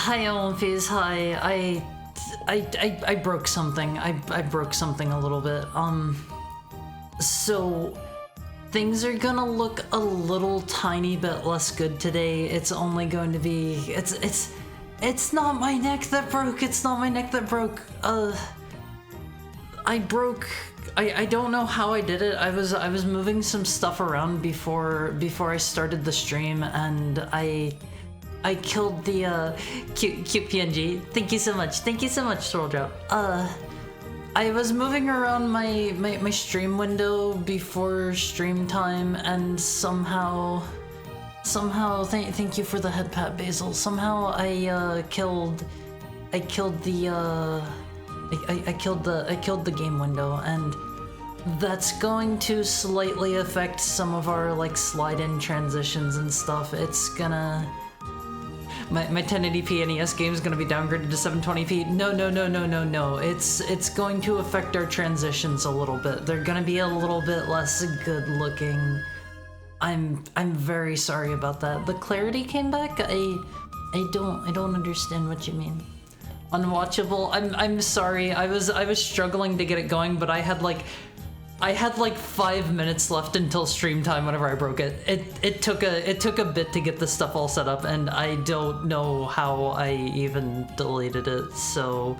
Hi, Olympies. Hi. I broke something. I broke something a little bit. So things are gonna look a little tiny bit less good today. It's only going to be it's not my neck that broke. It's not my neck that broke. I don't know how I did it. I was moving some stuff around before I started the stream, and I killed the cute PNG. Thank you so much. Thank you so much, Soul-Drop. I was moving around my stream window before stream time, and somehow thank you for the head pat, Basil. Somehow I killed the game window, and that's going to slightly affect some of our like slide-in transitions and stuff. It's gonna my 1080p NES game is gonna be downgraded to 720p. No. It's going to affect our transitions a little bit. They're gonna be a little bit less good looking. I'm very sorry about that. The clarity came back. I don't understand what you mean. Unwatchable. I'm sorry. I was struggling to get it going, but I had like 5 minutes left until stream time whenever I broke it. It took a bit to get this stuff all set up, and I don't know how I even deleted it, so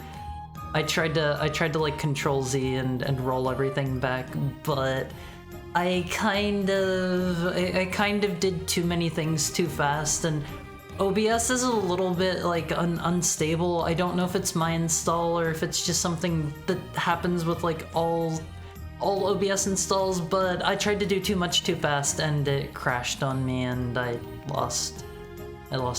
I tried to like Control Z and roll everything back, but I kind of did too many things too fast, and OBS is a little bit like unstable. I don't know if it's my install or if it's just something that happens with like all OBS installs, but I tried to do too much too fast and it crashed on me and I lost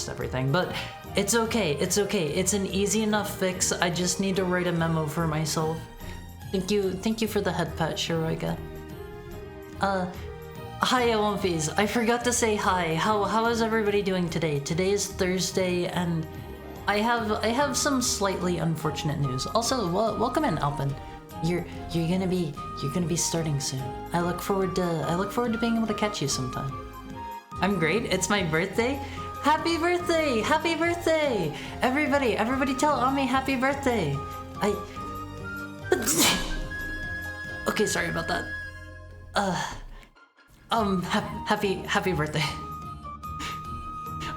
everything. But it's okay, it's okay. It's an easy enough fix. I just need to write a memo for myself. Thank you for the head pat, Shiroiga. Hi, Owampies. I forgot to say hi. How is everybody doing today? Today is Thursday, and I have some slightly unfortunate news. Also, welcome in, Alpin. You're gonna be starting soon. I look forward to being able to catch you sometime. I'm great. It's my birthday. Happy birthday! Happy birthday! Everybody tell Ami happy birthday. Okay, sorry about that. Happy birthday.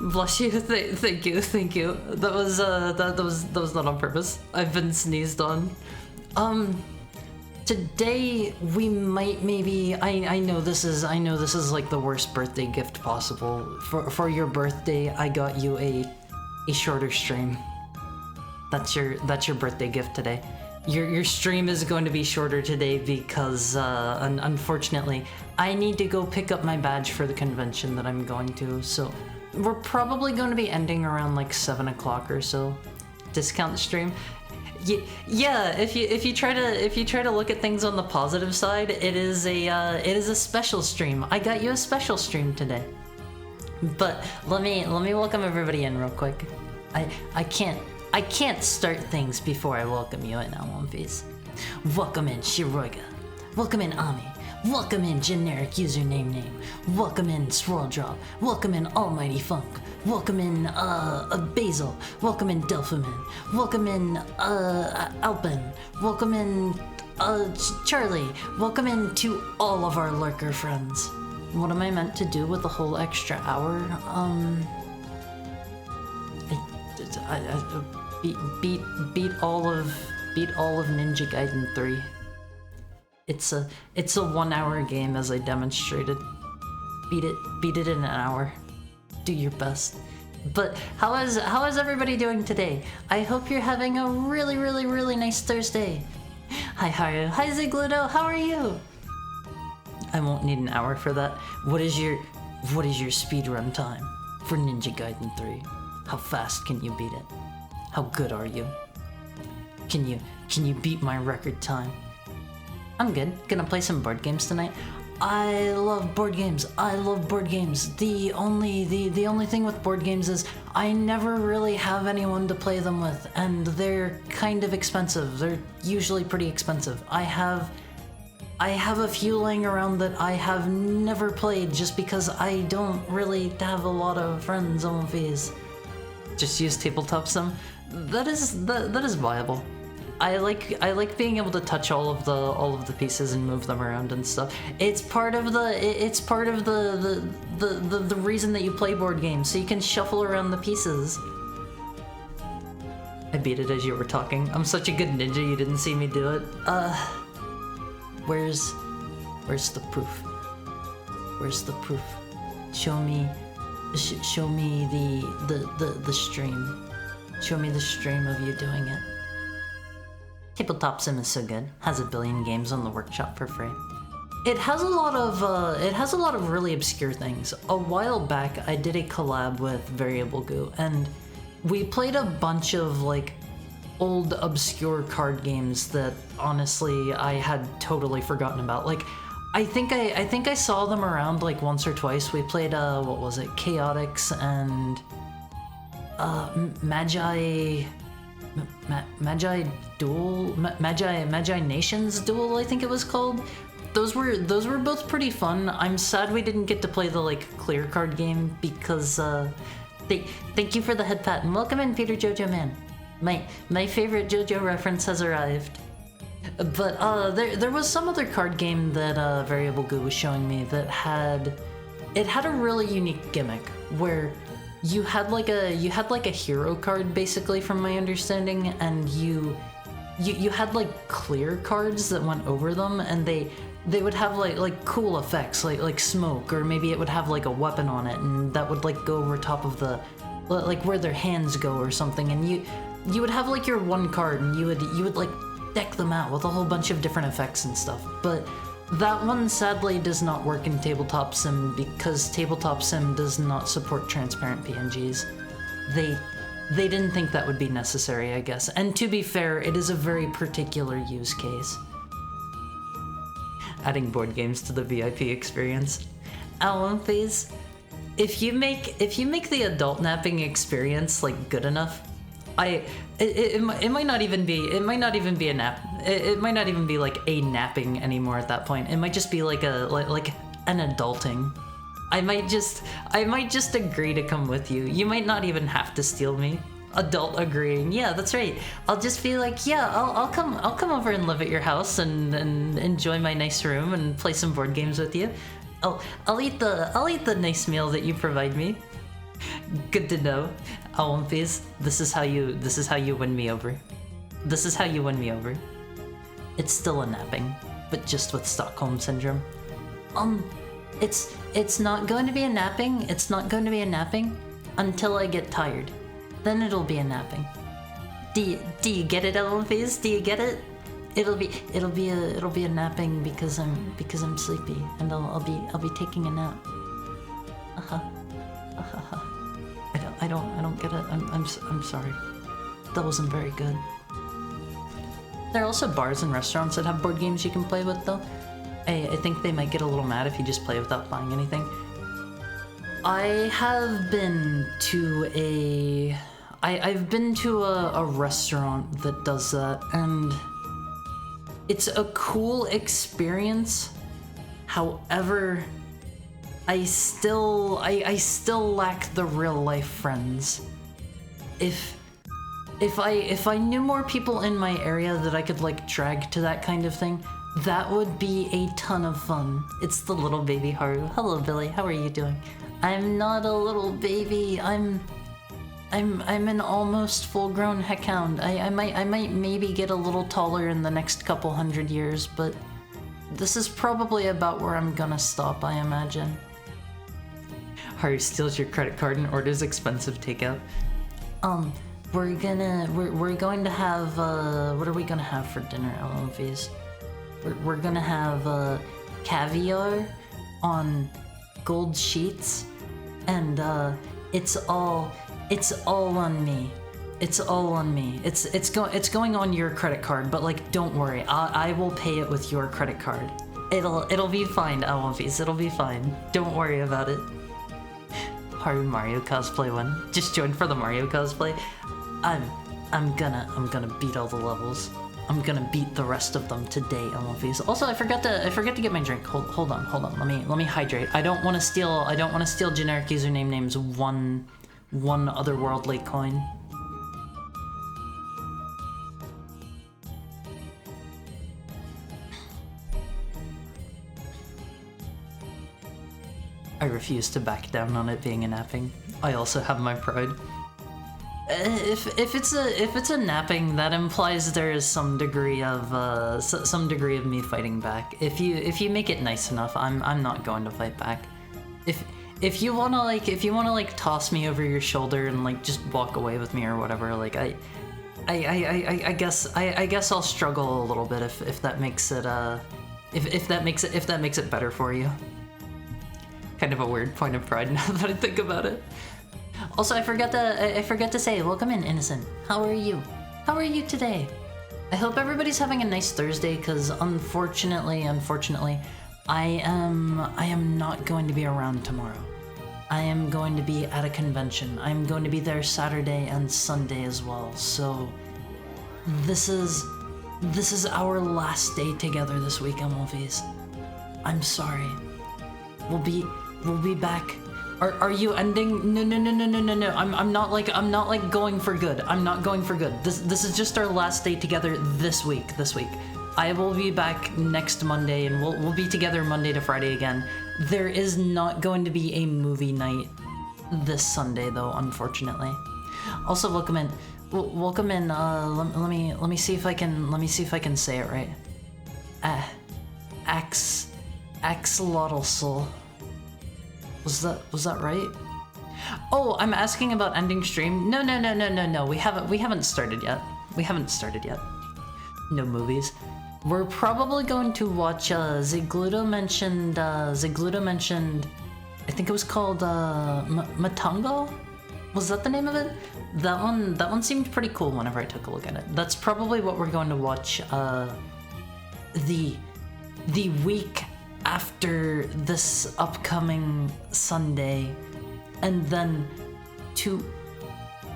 Bless you. Thank you. That was not on purpose. I've been sneezed on. Today we might maybe I know this is like the worst birthday gift possible. For your birthday, I got you a shorter stream. That's your birthday gift today. Your stream is going to be shorter today because unfortunately I need to go pick up my badge for the convention that I'm going to. So we're probably going to be ending around like 7 o'clock or so. Discount stream. Yeah, if you try to look at things on the positive side, it is a special stream. I got you a special stream today. But let me welcome everybody in real quick. I can't start things before I welcome you in, Owampies. Welcome in Shiroiga. Welcome in Ami. Welcome in Generic Username Name. Welcome in Swirl Drop. Welcome in Almighty Funk. Welcome in Basil. Welcome in Delphiman. Welcome in Alpin. Welcome in Charlie. Welcome in to all of our lurker friends. What am I meant to do with the whole extra hour? Beat all of Ninja Gaiden 3. It's a 1 hour game, as I demonstrated. Beat it in an hour. Do your best. But how is everybody doing today? I hope you're having a really nice Thursday. Hi Haru. Hi Zigludo. How are you? I won't need an hour for that. What is your speedrun time for Ninja Gaiden 3? How fast can you beat it? How good are you? Can you beat my record time? I'm good. Gonna play some board games tonight. I love board games. The only thing with board games is I never really have anyone to play them with, and they're kind of expensive. They're usually pretty expensive. I have a few laying around that I have never played just because I don't really have a lot of friends on fees. Just use tabletop sim. That is viable. I like being able to touch all of the pieces and move them around and stuff. It's part of the reason that you play board games, so you can shuffle around the pieces. I beat it as you were talking. I'm such a good ninja, you didn't see me do it. Where's the proof? Where's the proof? Show me the stream. Show me the stream of you doing it. Tabletop Sim is so good. Has a billion games on the workshop for free. It has a lot of really obscure things. A while back, I did a collab with Variable Goo, and we played a bunch of like old obscure card games that honestly I had totally forgotten about. Like, I think I saw them around like once or twice. We played what was it? Chaotix and Magi Nations Duel, I think it was called. Those were both pretty fun. I'm sad we didn't get to play the like clear card game because thank you for the head pat and welcome in Peter Jojo Man. My favorite JoJo reference has arrived. But there was some other card game that Variable Goo was showing me that had a really unique gimmick where you had like a hero card basically, from my understanding, and you you had like clear cards that went over them, and they would have like cool effects, like smoke, or maybe it would have like a weapon on it, and that would like go over top of the like where their hands go or something, and you would have like your one card, and you would like deck them out with a whole bunch of different effects and stuff. But that one sadly does not work in Tabletop Sim because Tabletop Sim does not support transparent PNGs. They didn't think that would be necessary, I guess. And to be fair, it is a very particular use case. Adding board games to the VIP experience. Alumphase, if you make the adult napping experience like good enough, it might not even be a nap. It might not even be like a napping anymore at that point. It might just be like an adulting. I might just agree to come with you. You might not even have to steal me. Adult agreeing. Yeah, that's right. I'll just be like, yeah, I'll come over and live at your house and enjoy my nice room and play some board games with you. I'll eat the nice meal that you provide me. Good to know. Alumphase, this is how you win me over. This is how you win me over. It's still a napping, but just with Stockholm Syndrome. It's not going to be a napping. It's not going to be a napping until I get tired. Then it'll be a napping. Do you get it, Alumphase? Do you get it? It'll be a napping because I'm sleepy, and I'll be taking a nap. I don't get it. I'm sorry. That wasn't very good. There are also bars and restaurants that have board games you can play with, though. I think they might get a little mad if you just play without buying anything. I have been to I've been to a restaurant that does that, and it's a cool experience. However, I still lack the real life friends. If I knew more people in my area that I could like drag to that kind of thing, that would be a ton of fun. It's the little baby Haru. Hello, Billy. How are you doing? I'm not a little baby. I'm an almost full-grown heckhound. I might maybe get a little taller in the next couple 100 years, but this is probably about where I'm gonna stop, I imagine. Haru steals your credit card and orders expensive takeout. We're going to have what are we gonna have for dinner, Alumphase? We're gonna have caviar on gold sheets, and it's all on me. It's all on me. It's going on your credit card, but like, don't worry. I will pay it with your credit card. It'll be fine, Alumphase. It'll be fine. Don't worry about it. Haru Mario cosplay one. Just joined for the Mario cosplay. I'm gonna beat all the levels. I'm gonna beat the rest of them today, Alumphase. Also, I forgot to get my drink. Hold on. Let me hydrate. I don't want to steal generic username names. One otherworldly coin. I refuse to back down on it being a napping. I also have my pride. If it's a napping, that implies there is some degree of me fighting back. If you make it nice enough, I'm not going to fight back. If you wanna toss me over your shoulder and like just walk away with me or whatever, like I guess I'll struggle a little bit if that makes it if that makes it better for you. Kind of a weird point of pride now that I think about it. Also, I forgot to say, welcome in, Innocent. How are you? How are you today? I hope everybody's having a nice Thursday, because unfortunately, I am not going to be around tomorrow. I am going to be at a convention. I'm going to be there Saturday and Sunday as well. So this is our last day together this week, Alumphase. I'm sorry. We'll be back. Are you ending? No. I'm not like going for good. I'm not going for good. This is just our last day together this week. I will be back next Monday, and we'll be together Monday to Friday again. There is not going to be a movie night this Sunday though, unfortunately. Also, welcome in. welcome in. Let me see if I can say it right. Axolotl Soul. Was that right? Oh, I'm asking about ending stream. No. We haven't started yet. No movies. We're probably going to watch. Zigludo mentioned. I think it was called Matango. Was that the name of it? That one seemed pretty cool whenever I took a look at it. That's probably what we're going to watch the week after this upcoming Sunday, and then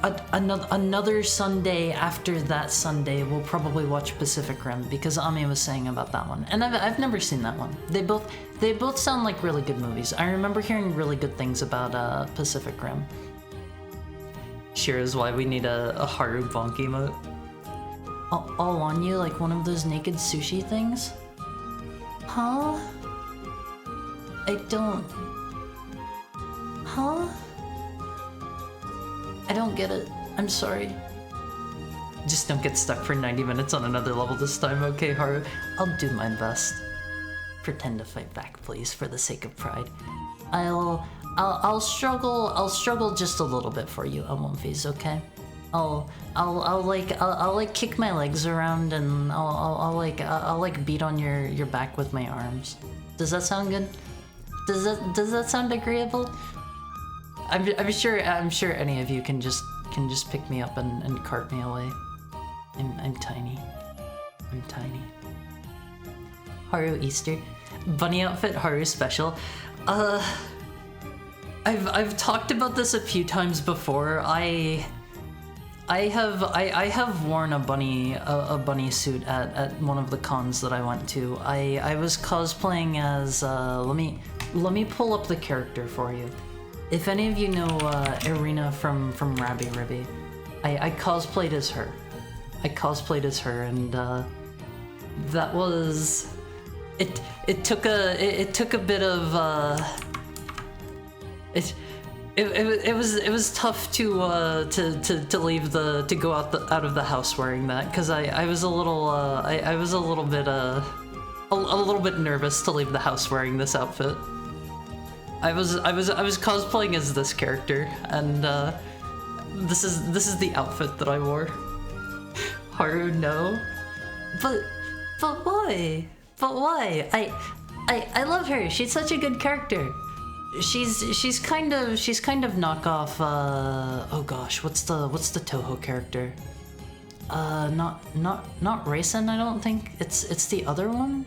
another Sunday after that Sunday we'll probably watch Pacific Rim, because Ami was saying about that one, and I've never seen that one. They both sound like really good movies. I remember hearing really good things about Pacific Rim. Sure is why we need a Haru bonk emote. All on you, like one of those naked sushi things? Huh? I don't... Huh? I don't get it. I'm sorry. Just don't get stuck for 90 minutes on another level this time, okay, Haru? I'll do my best. Pretend to fight back, please, for the sake of pride. I'll struggle just a little bit for you, Elmonfees, okay? I'll kick my legs around, and I'll beat on your back with my arms. Does that sound good? Does that sound agreeable? I'm sure any of you can just pick me up and cart me away. I'm tiny. Haru Easter. Bunny outfit Haru special. I've talked about this a few times before. I have worn a bunny suit at one of the cons that I went to. I was cosplaying as let me pull up the character for you. If any of you know Irina from Rabby Ribby, I cosplayed as her. And that was it. It took a bit of it was tough to leave to go out of the house wearing that, because I was a little bit nervous to leave the house wearing this outfit. I was cosplaying as this character, and this is the outfit that I wore. Haru, no. But why? I love her. She's such a good character. She's kind of knockoff. Oh gosh, what's the Toho character? Not Raisin. I don't think it's the other one.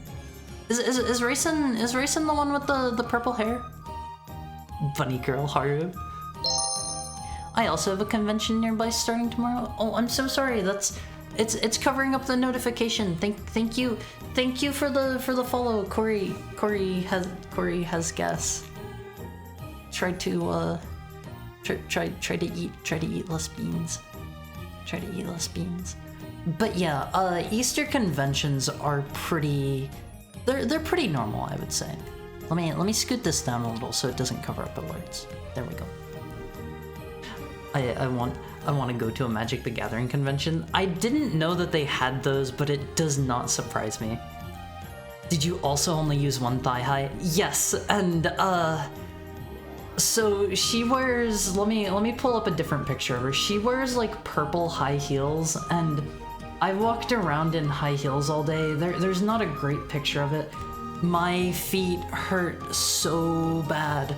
Is Raisin the one with the purple hair? Bunny girl Haru. I also have a convention nearby starting tomorrow. Oh, I'm so sorry. It's covering up the notification. Thank you for the follow, Corey has guess. Try to eat less beans. But yeah, Easter conventions are pretty. They're pretty normal, I would say. Let me scoot this down a little so it doesn't cover up alerts. There we go. I want to go to a Magic the Gathering convention. I didn't know that they had those, but it does not surprise me. Did you also only use one thigh high? Yes, and so she wears, let me pull up a different picture of her. She wears like purple high heels, and I walked around in high heels all day. There's not a great picture of it. My feet hurt so bad.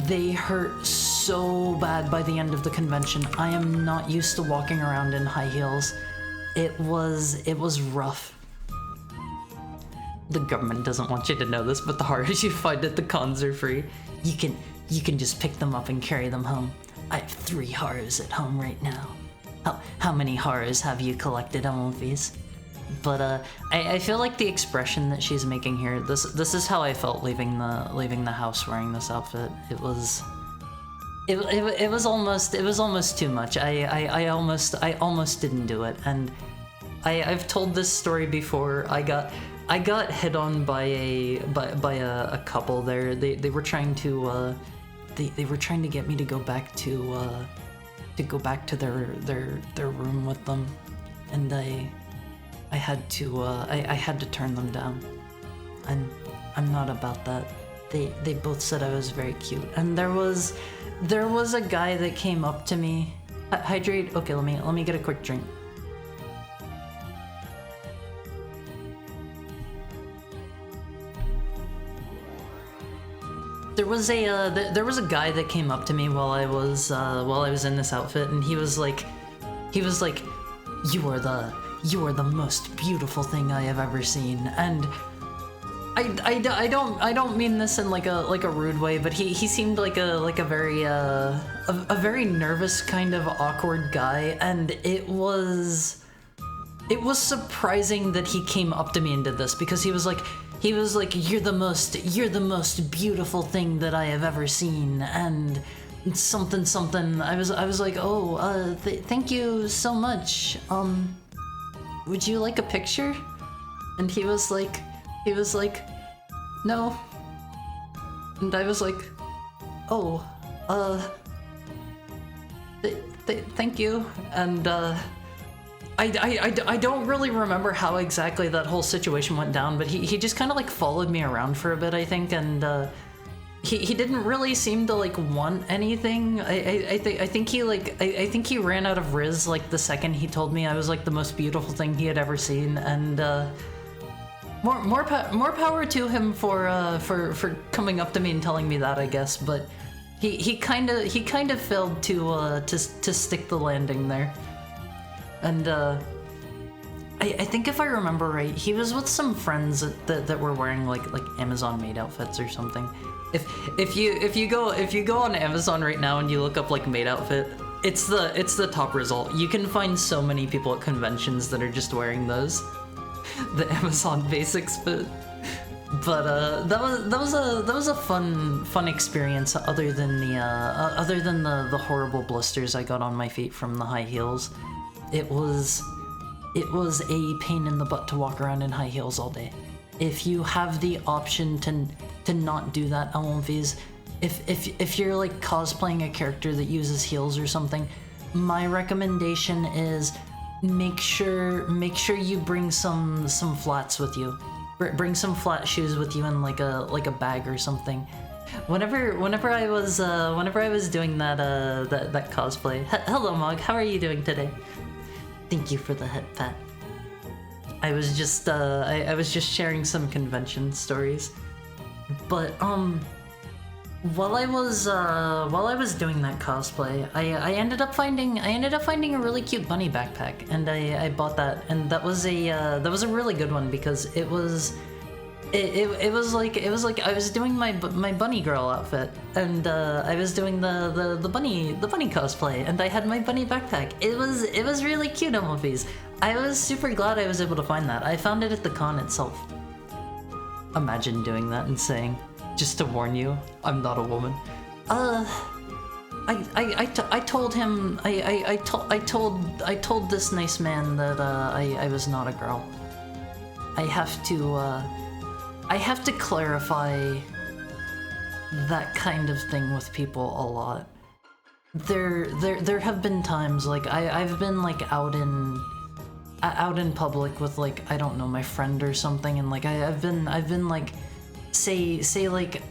They hurt so bad by the end of the convention. I am not used to walking around in high heels. It was rough. The government doesn't want you to know this, but the horrors you find at the cons are free. You can just pick them up and carry them home. I have 3 horrors at home right now. How many horrors have you collected, Elmonfees? But I feel like the expression that she's making here, this is how I felt leaving the house wearing this outfit. It was almost too much. I almost didn't do it, and I've told this story before. I got hit on by a couple there. They were trying to they were trying to get me to go back to go back to their room with them, and I had to turn them down. I'm not about that. They both said I was very cute, and there was a guy that came up to me. Hydrate. Okay, let me get a quick drink. There was a guy that came up to me while I was in this outfit, and he was like, you are the most beautiful thing I have ever seen. And I don't mean this in like a rude way, but he seemed like a very nervous, kind of awkward guy, and it was surprising that he came up to me and did this, because he was like, you're the most beautiful thing that I have ever seen, and something. I was like, oh, thank you so much. Would you like a picture? And he was like, no. And I was like, oh, thank you. And I don't really remember how exactly that whole situation went down, but he just kind of like followed me around for a bit, I think, and he didn't really seem to like want anything. I think he ran out of Riz like the second he told me I was like the most beautiful thing he had ever seen, and more power to him for coming up to me and telling me that, I guess. But he kind of failed to stick the landing there. And I think if I remember right, he was with some friends that were wearing like Amazon maid outfits or something. If you go on Amazon right now and you look up like maid outfit, it's the top result. You can find so many people at conventions that are just wearing those, the Amazon basics fit. But that was a fun experience. Other than the horrible blisters I got on my feet from the high heels. It was a pain in the butt to walk around in high heels all day. If you have the option to not do that, LMVs, if you're like cosplaying a character that uses heels or something, my recommendation is make sure you bring some flats with you. Bring some flat shoes with you in like a bag or something. Whenever I was doing that cosplay. Hello, Mog. How are you doing today? Thank you for the head pat. I was just sharing some convention stories, but while I was doing that cosplay, I ended up finding a really cute bunny backpack, and I bought that, and that was a really good one, because it was like I was doing my bunny girl outfit, and I was doing the bunny cosplay, and I had my bunny backpack. It was really cute, Elmofies. I was super glad I was able to find that. I found it at the con itself. Imagine doing that and saying, just to warn you, I'm not a woman. I told him, I told this nice man that I was not a girl. I have to clarify that kind of thing with people a lot. There have been times like I've been like out in public with like, I don't know, my friend or something, and like I've been like say like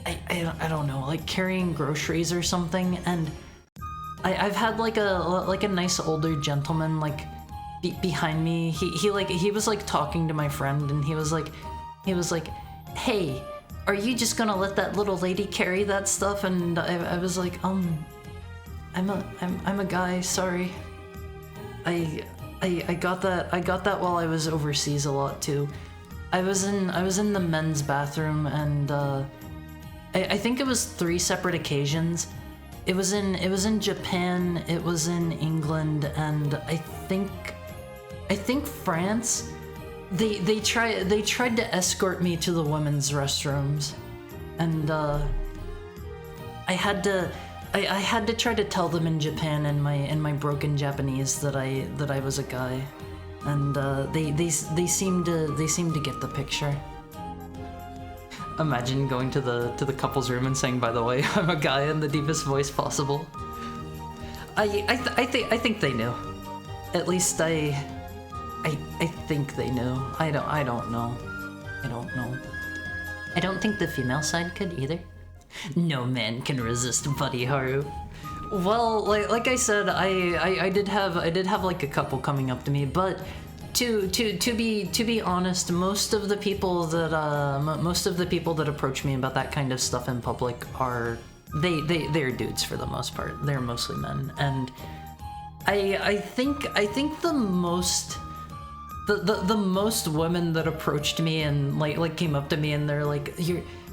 I don't know, like carrying groceries or something, and I've had like a nice older gentleman like behind me. He was like talking to my friend, and he was like, hey, are you just gonna let that little lady carry that stuff? And I was like, I'm a guy, sorry. I got that while I was overseas a lot too. I was in the men's bathroom, and I think it was 3 separate occasions. It was in Japan, it was in England, and I think France. They tried to escort me to the women's restrooms, and I had to try to tell them in Japan in my broken Japanese that I was a guy, and they seemed to get the picture. Imagine going to the couple's room and saying, by the way, I'm a guy in the deepest voice possible. I think they knew. At least I think they knew. I don't know. I don't know. I don't think the female side could either. No man can resist Buddy Haru. Well, like I said, I did have like a couple coming up to me, but to be honest, most of the people that approach me about that kind of stuff in public are they're dudes for the most part. They're mostly men, and I think the most women that approached me and like came up to me and they're like,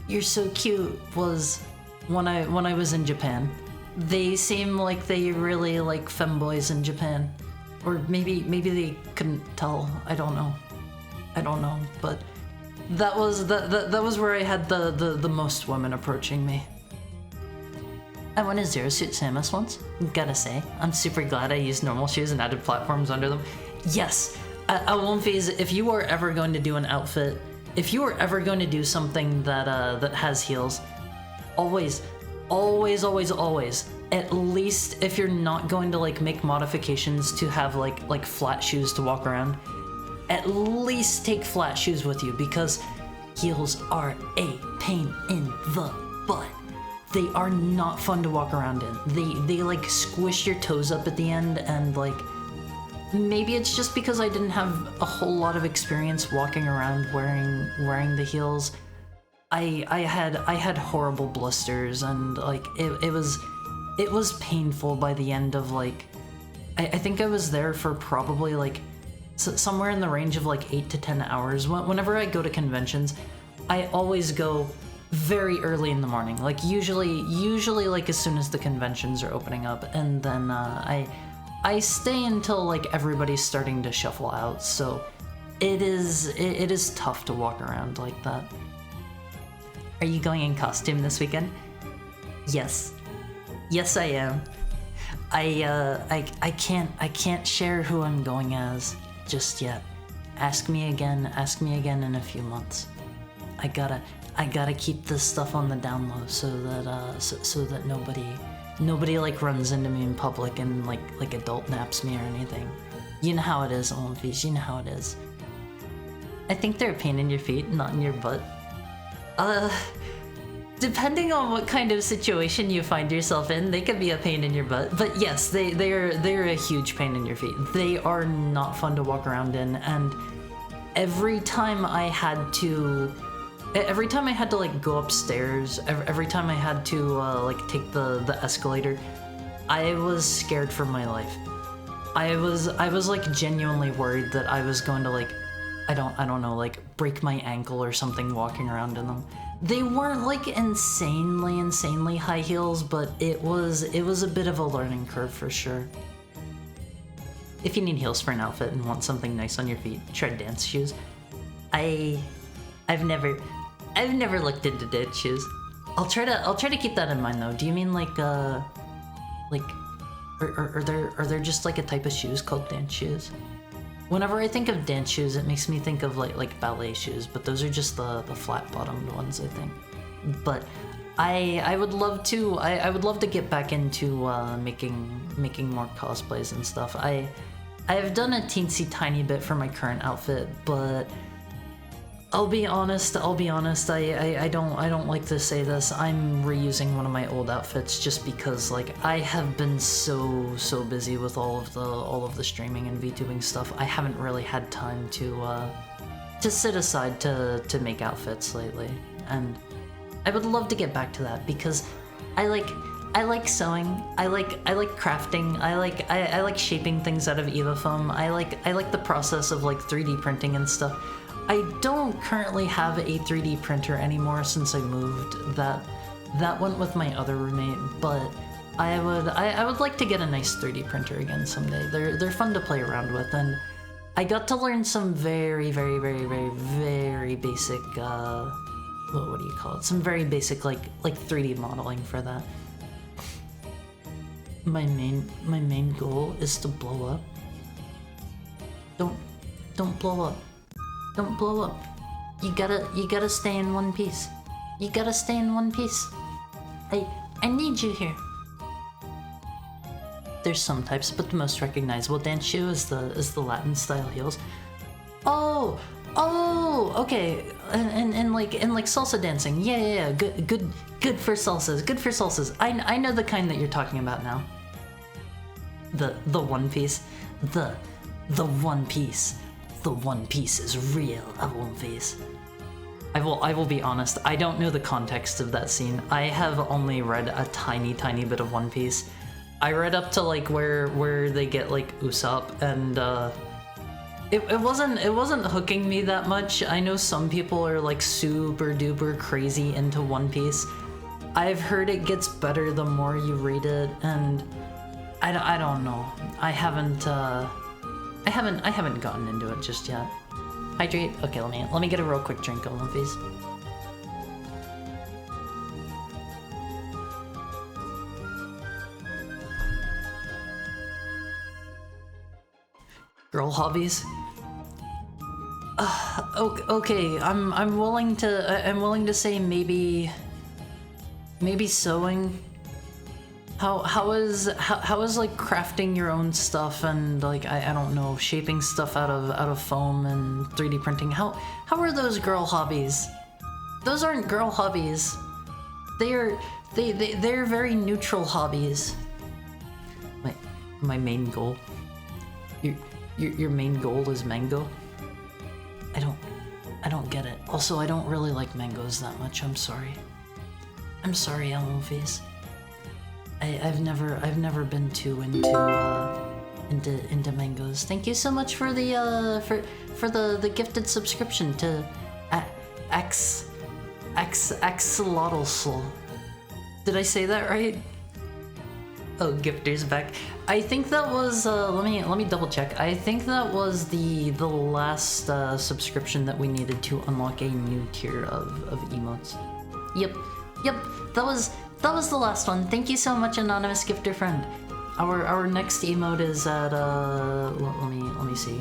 you're so cute, was when I was in Japan. They seem like they really like femboys in Japan, or maybe they couldn't tell. I don't know, but that was where I had the most women approaching me. I went to Zero Suit Samus once. Gotta say, I'm super glad I used normal shoes and added platforms under them. Yes, I won't phase. If you are ever going to do an outfit, if you are ever going to do something that has heels, always, at least if you're not going to like make modifications to have like flat shoes to walk around, at least take flat shoes with you, because heels are a pain in the butt. They are not fun to walk around in. They like squish your toes up at the end, and like maybe it's just because I didn't have a whole lot of experience walking around wearing the heels. I had horrible blisters, and like it was painful by the end of like I think I was there for probably like somewhere in the range of like 8 to 10 hours. Whenever I go to conventions, I always go very early in the morning, like usually like as soon as the conventions are opening up, and then I stay until like everybody's starting to shuffle out. So it is tough to walk around like that. Are you going in costume this weekend? Yes I am. I can't share who I'm going as just yet. Ask me again in a few months. I gotta keep this stuff on the down low so that nobody like runs into me in public and like adult naps me or anything. You know how it is, Olympies. You know how it is. I think they're a pain in your feet, not in your butt. Depending on what kind of situation you find yourself in, they can be a pain in your butt. But yes, they're a huge pain in your feet. They are not fun to walk around in, and every time I had to like go upstairs, every time I had to like take the escalator, I was scared for my life. I was like genuinely worried that I was going to like I don't know, like break my ankle or something walking around in them. They weren't like insanely high heels, but it was a bit of a learning curve for sure. If you need heels for an outfit and want something nice on your feet, try dance shoes. I've never looked into dance shoes. I'll try to keep that in mind though. Do you mean like are there just like a type of shoes called dance shoes? Whenever I think of dance shoes, it makes me think of like ballet shoes, but those are just the flat bottomed ones, I think. But I would love to get back into making more cosplays and stuff. I've done a teensy tiny bit for my current outfit, but I'll be honest, I don't like to say this. I'm reusing one of my old outfits just because like I have been so busy with all of the streaming and VTubing stuff. I haven't really had time to sit aside to make outfits lately. And I would love to get back to that because I like sewing, I like crafting, I like shaping things out of Eva foam. I like the process of like 3D printing and stuff. I don't currently have a 3D printer anymore since I moved. That went with my other roommate, but I would like to get a nice 3D printer again someday. They're fun to play around with, and I got to learn some very basic what do you call it? Some very basic like 3D modeling for that. My main goal is to blow up. Don't blow up. Don't blow up. You gotta stay in one piece. You gotta stay in one piece. I need you here. There's some types, but the most recognizable dance shoe is the Latin style heels. Oh, okay. And like salsa dancing. Yeah. Good for salsas. Good for salsas. I know the kind that you're talking about now. The One Piece. The One Piece. The One Piece is real, One Piece. I will be honest, I don't know the context of that scene. I have only read a tiny bit of One Piece. I read up to like where they get like Usopp, and it wasn't hooking me that much. I know some people are like super duper crazy into One Piece. I've heard it gets better the more you read it, and I don't know. I haven't gotten into it just yet. Hydrate? Okay, let me get a real quick drink of One Piece. Girl hobbies? Okay, I'm willing to say maybe sewing. How is like crafting your own stuff and like I don't know, shaping stuff out of foam and 3D printing? How are those girl hobbies? Those aren't girl hobbies. They're very neutral hobbies. My main goal. Your main goal is mango? I don't get it. Also, I don't really like mangoes that much. I'm sorry. I'm sorry, Elmofies. I've never been too into mangoes. Thank you so much for the gifted subscription to Axolotl. Did I say that right? Oh, Gifter's back. I think that was let me double check. I think that was the last subscription that we needed to unlock a new tier of emotes. Yep. That was the last one. Thank you so much, anonymous gifter friend. Our next emote is at let me see.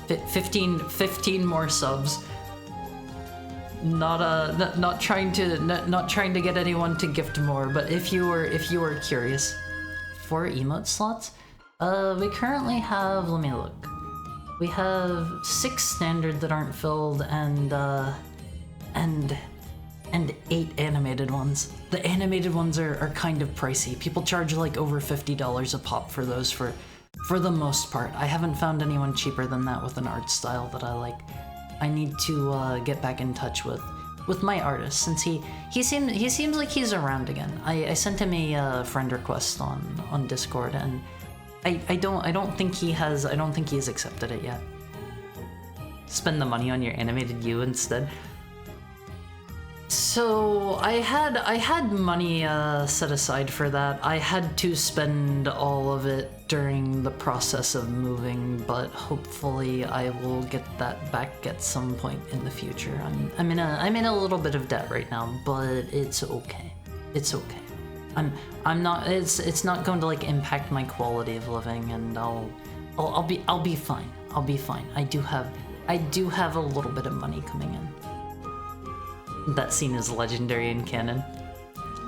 15 more subs. Not trying to get anyone to gift more, but if you were curious. 4 emote slots? We currently have, let me look. We have 6 standard that aren't filled and 8 animated ones. The animated ones are kind of pricey. People charge like over $50 a pop for those for the most part. I haven't found anyone cheaper than that with an art style that I like. I need to get back in touch with my artist, since he seems like he's around again. I sent him a friend request on Discord, and I don't think he has accepted it yet. Spend the money on your animated you instead. So I had money set aside for that. I had to spend all of it during the process of moving, but hopefully I will get that back at some point in the future. I'm in a little bit of debt right now, but it's okay. It's okay. I'm not. It's not going to like impact my quality of living, and I'll be fine. I'll be fine. I do have a little bit of money coming in. That scene is legendary in canon.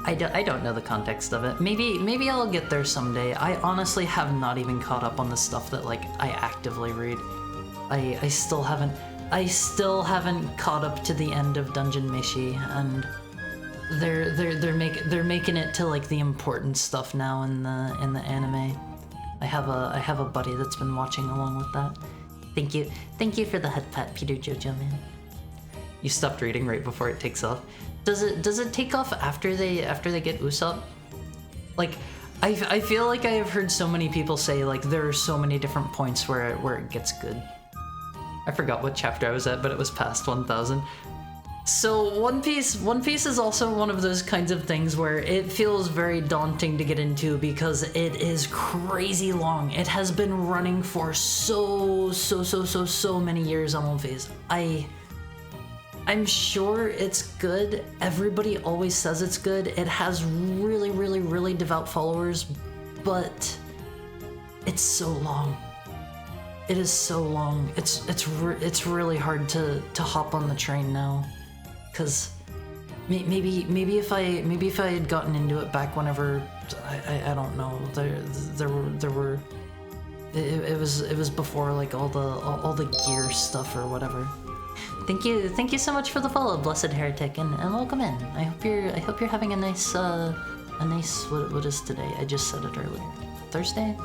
I don't know the context of it. Maybe I'll get there someday. I honestly have not even caught up on the stuff that like I actively read. I still haven't caught up to the end of Dungeon Meshi, and they're making it to like the important stuff now in the anime. I have a buddy that's been watching along with that. Thank you for the head pat, Peter Jojo man. You stopped reading right before it takes off. Does it take off after they get Usopp? Like, I feel like I have heard so many people say like there are so many different points where it gets good. I forgot what chapter I was at, but it was past 1000. So One Piece is also one of those kinds of things where it feels very daunting to get into because it is crazy long. It has been running for so many years on One Piece. I'm sure it's good. Everybody always says it's good. It has really devout followers, but it's so long. It is so long. It's really hard to hop on the train now, because maybe if I had gotten into it back whenever I don't know. There were. It was before like all the gear stuff or whatever. Thank you so much for the follow, Blessed Heretic, and welcome in. I hope you're having a nice what is today? I just said it earlier. Thursday?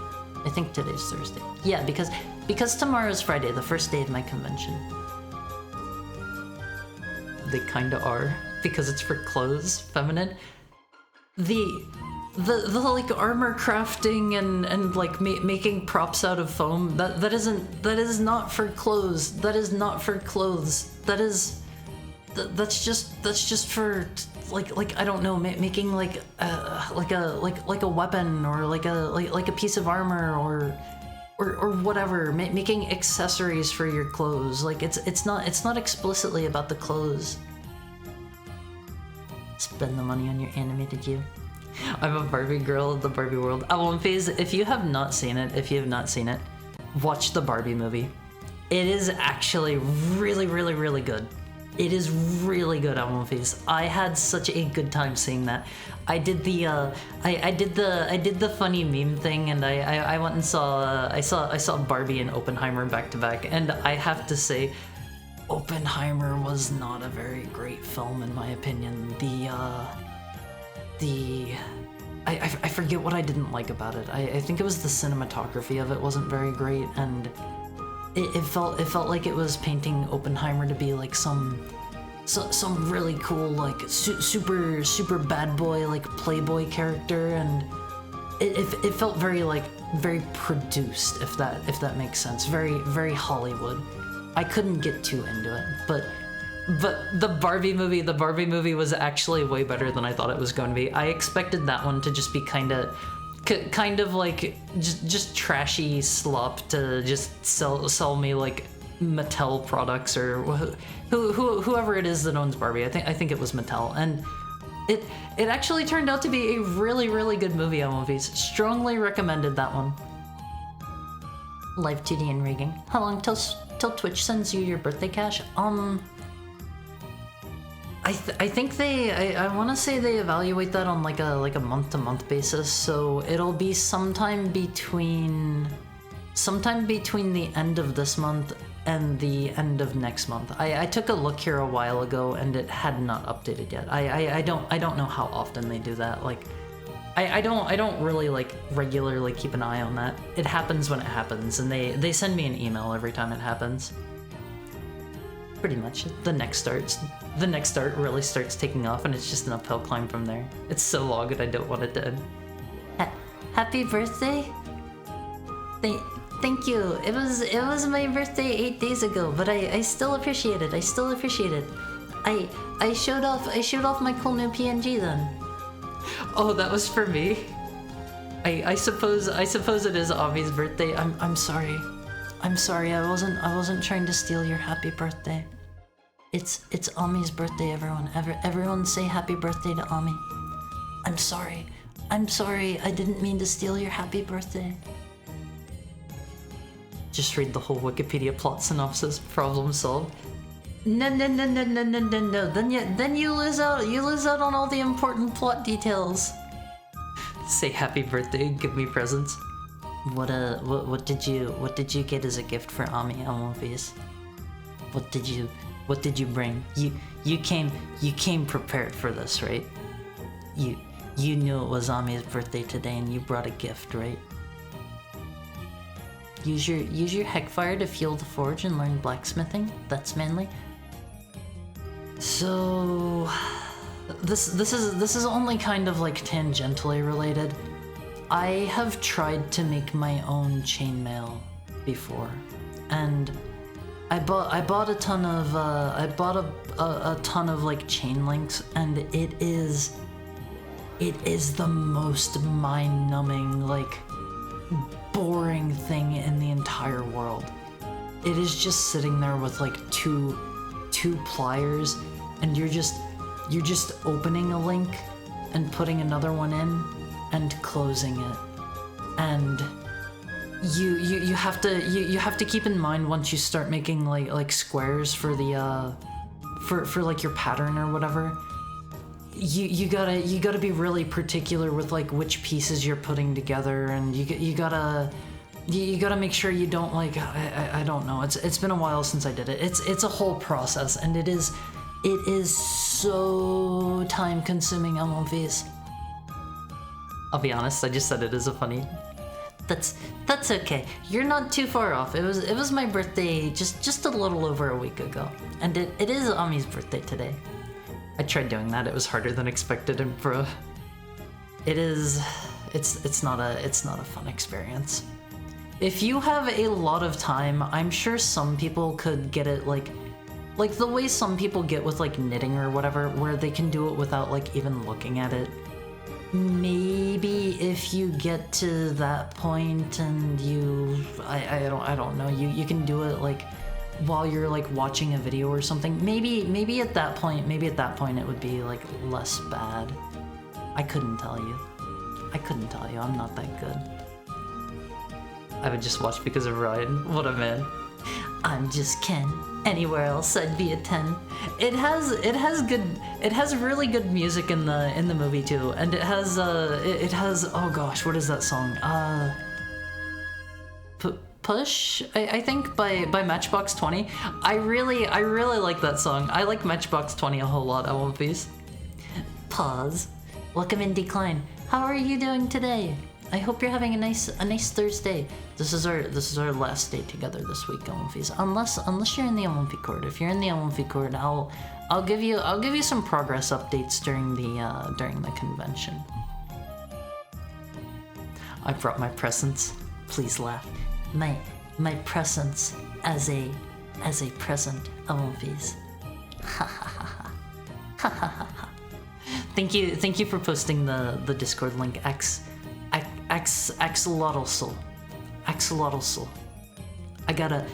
I think today's Thursday. Yeah, because tomorrow's Friday, the first day of my convention. They kinda are, because it's for clothes, feminine. The like armor crafting and like making props out of foam, that is not for clothes. That is not for clothes. That's just for like I don't know, making like a weapon or like a piece of armor or whatever, making accessories for your clothes. Like it's not explicitly about the clothes. Spend the money on your animated you. I'm a Barbie girl of the Barbie world. Phase, if you have not seen it, watch the Barbie movie. It is actually really, really, really good. It is really good, Phase. I had such a good time seeing that. I did the I did the funny meme thing, and I went and saw I saw Barbie and Oppenheimer back to back, and I have to say, Oppenheimer was not a very great film in my opinion. I forget what I didn't like about it. I think it was the cinematography of it wasn't very great, and it felt like it was painting Oppenheimer to be like some really cool like super bad boy like playboy character, and it felt very produced, if that makes sense. Very Hollywood. I couldn't get too into it, but the Barbie movie was actually way better than I thought it was going to be. I expected that one to just be kind of like just trashy slop to just sell me like Mattel products or whoever it is that owns Barbie. I think it was Mattel, and it actually turned out to be a really, really good movie. Movies strongly recommended that one. Live 2D and rigging. How long till Twitch sends you your birthday cash? I think I want to say they evaluate that on like a month-to-month basis, so it'll be sometime between the end of this month and the end of next month. I took a look here a while ago and it had not updated yet. I don't know how often they do that. Like I don't really like regularly keep an eye on that. It happens when it happens, and they send me an email every time it happens. Pretty much. The next start really starts taking off, and it's just an uphill climb from there. It's so long and I don't want it to end. Happy birthday? Thank you. It was my birthday 8 days ago, but I still appreciate it. I showed off my cool new PNG then. Oh, that was for me. I suppose it is Avi's birthday. I'm sorry. I'm sorry. I wasn't trying to steal your happy birthday. It's Ami's birthday, everyone. Everyone say happy birthday to Ami. I'm sorry. I didn't mean to steal your happy birthday. Just read the whole Wikipedia plot synopsis. Problem solved. No. Then you lose out on all the important plot details. Say happy birthday, give me presents. What did you get as a gift for Ami, Elmovies? What did you bring? You came prepared for this, right? You knew it was Ami's birthday today and you brought a gift, right? Use your Heckfire to fuel the forge and learn blacksmithing. That's manly. So this is only kind of like tangentially related. I have tried to make my own chainmail before, and I bought a ton of a ton of like chain links, and it is the most mind-numbing, like boring thing in the entire world. It is just sitting there with like two pliers, and you're just opening a link and putting another one in and closing it, and you have to keep in mind, once you start making like squares for the for like your pattern or whatever, you gotta be really particular with like which pieces you're putting together, and you gotta make sure you don't like I don't know. It's been a while since I did it. It's a whole process, and it is so time consuming. MLVs. I'll be honest. I just said it as a funny. That's okay. You're not too far off. It was my birthday just a little over a week ago, and it is Ami's birthday today. I tried doing that. It was harder than expected, and bro, it's not a fun experience. If you have a lot of time, I'm sure some people could get it like the way some people get with like knitting or whatever, where they can do it without like even looking at it. Maybe if you get to that point and I don't know, you can do it like while you're like watching a video or something. Maybe at that point it would be like less bad. I couldn't tell you. I'm not that good. I would just watch because of Ryan. What a man. I'm just Ken. Anywhere else I'd be a 10. It has really good music in the movie too, and it has oh gosh, what is that song? Push, I think by Matchbox 20. I really like that song. I like Matchbox 20 a whole lot. I won't please. Pause. Welcome in Decline. How are you doing today? I hope you're having a nice Thursday. This is our last day together this week, Olympies. Unless you're in the Olympic Court. If you're in the Olympic Court, I'll give you some progress updates during the convention. I brought my presents. Please laugh. My presents as a present, Olympies. Ha ha ha ha. Ha ha ha ha. Thank you for posting the Discord link. Axolotl soul. I gotta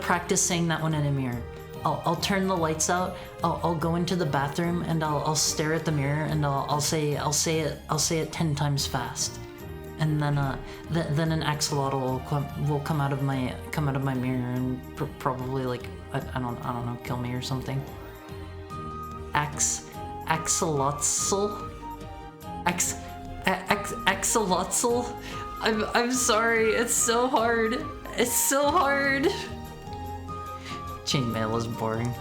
practice saying that one in a mirror. I'll turn the lights out. I'll go into the bathroom and I'll stare at the mirror and I'll say it 10 times fast, and then an axolotl will come out of my mirror and probably like I don't know, kill me or something. Axolotl. Axolotl? I'm sorry, it's so hard. Chainmail is boring.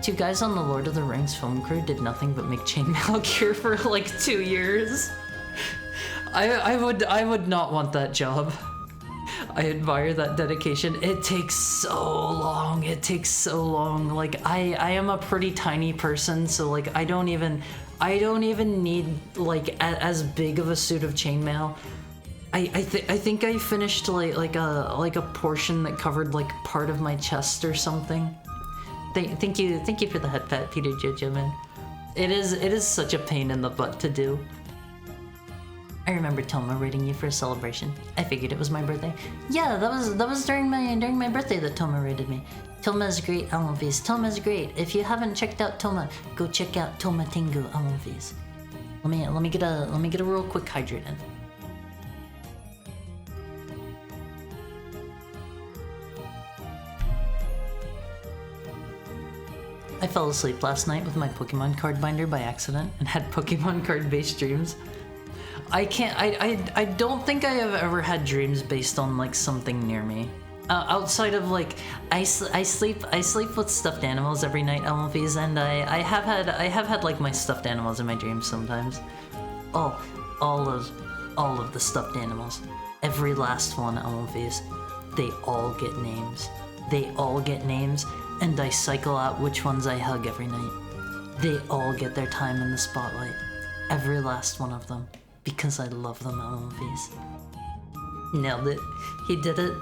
Two guys on the Lord of the Rings film crew did nothing but make chainmail gear for like 2 years. I would not want that job. I admire that dedication. It takes so long. Like I am a pretty tiny person, so like I don't even need like as big of a suit of chainmail. I think I finished like a portion that covered like part of my chest or something. Thank you for the head pat, Peter Jojo, man. It is such a pain in the butt to do. I remember Toma rating you for a celebration. I figured it was my birthday. Yeah, that was during my birthday that Toma rated me. Toma's great, Alonvis. Toma's great. If you haven't checked out Toma, go check out Toma Tengu, Alonvis. Let me get a real quick hydrate in. I fell asleep last night with my Pokemon card binder by accident and had Pokemon card based dreams. I don't think I have ever had dreams based on like something near me. Outside of like, I sleep with stuffed animals every night, Elmfies, and I have had like my stuffed animals in my dreams sometimes. All of the stuffed animals, every last one, Elmfies, they all get names, and I cycle out which ones I hug every night. They all get their time in the spotlight, every last one of them, because I love them, Elmfies. Nailed it. He did it.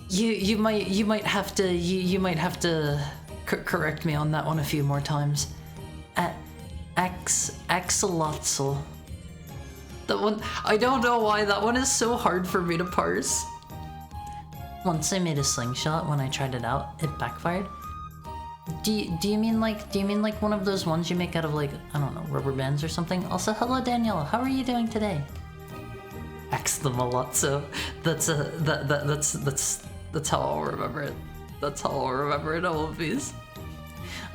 You might have to correct me on that one a few more times. Axolotl. That one, I don't know why that one is so hard for me to parse. Once I made a slingshot when I tried it out, it backfired. Do you mean like one of those ones you make out of like, I don't know, rubber bands or something? Also, hello Daniela, how are you doing today? X the Malazzo. That's how I'll remember it. That's how I'll remember it, all of these.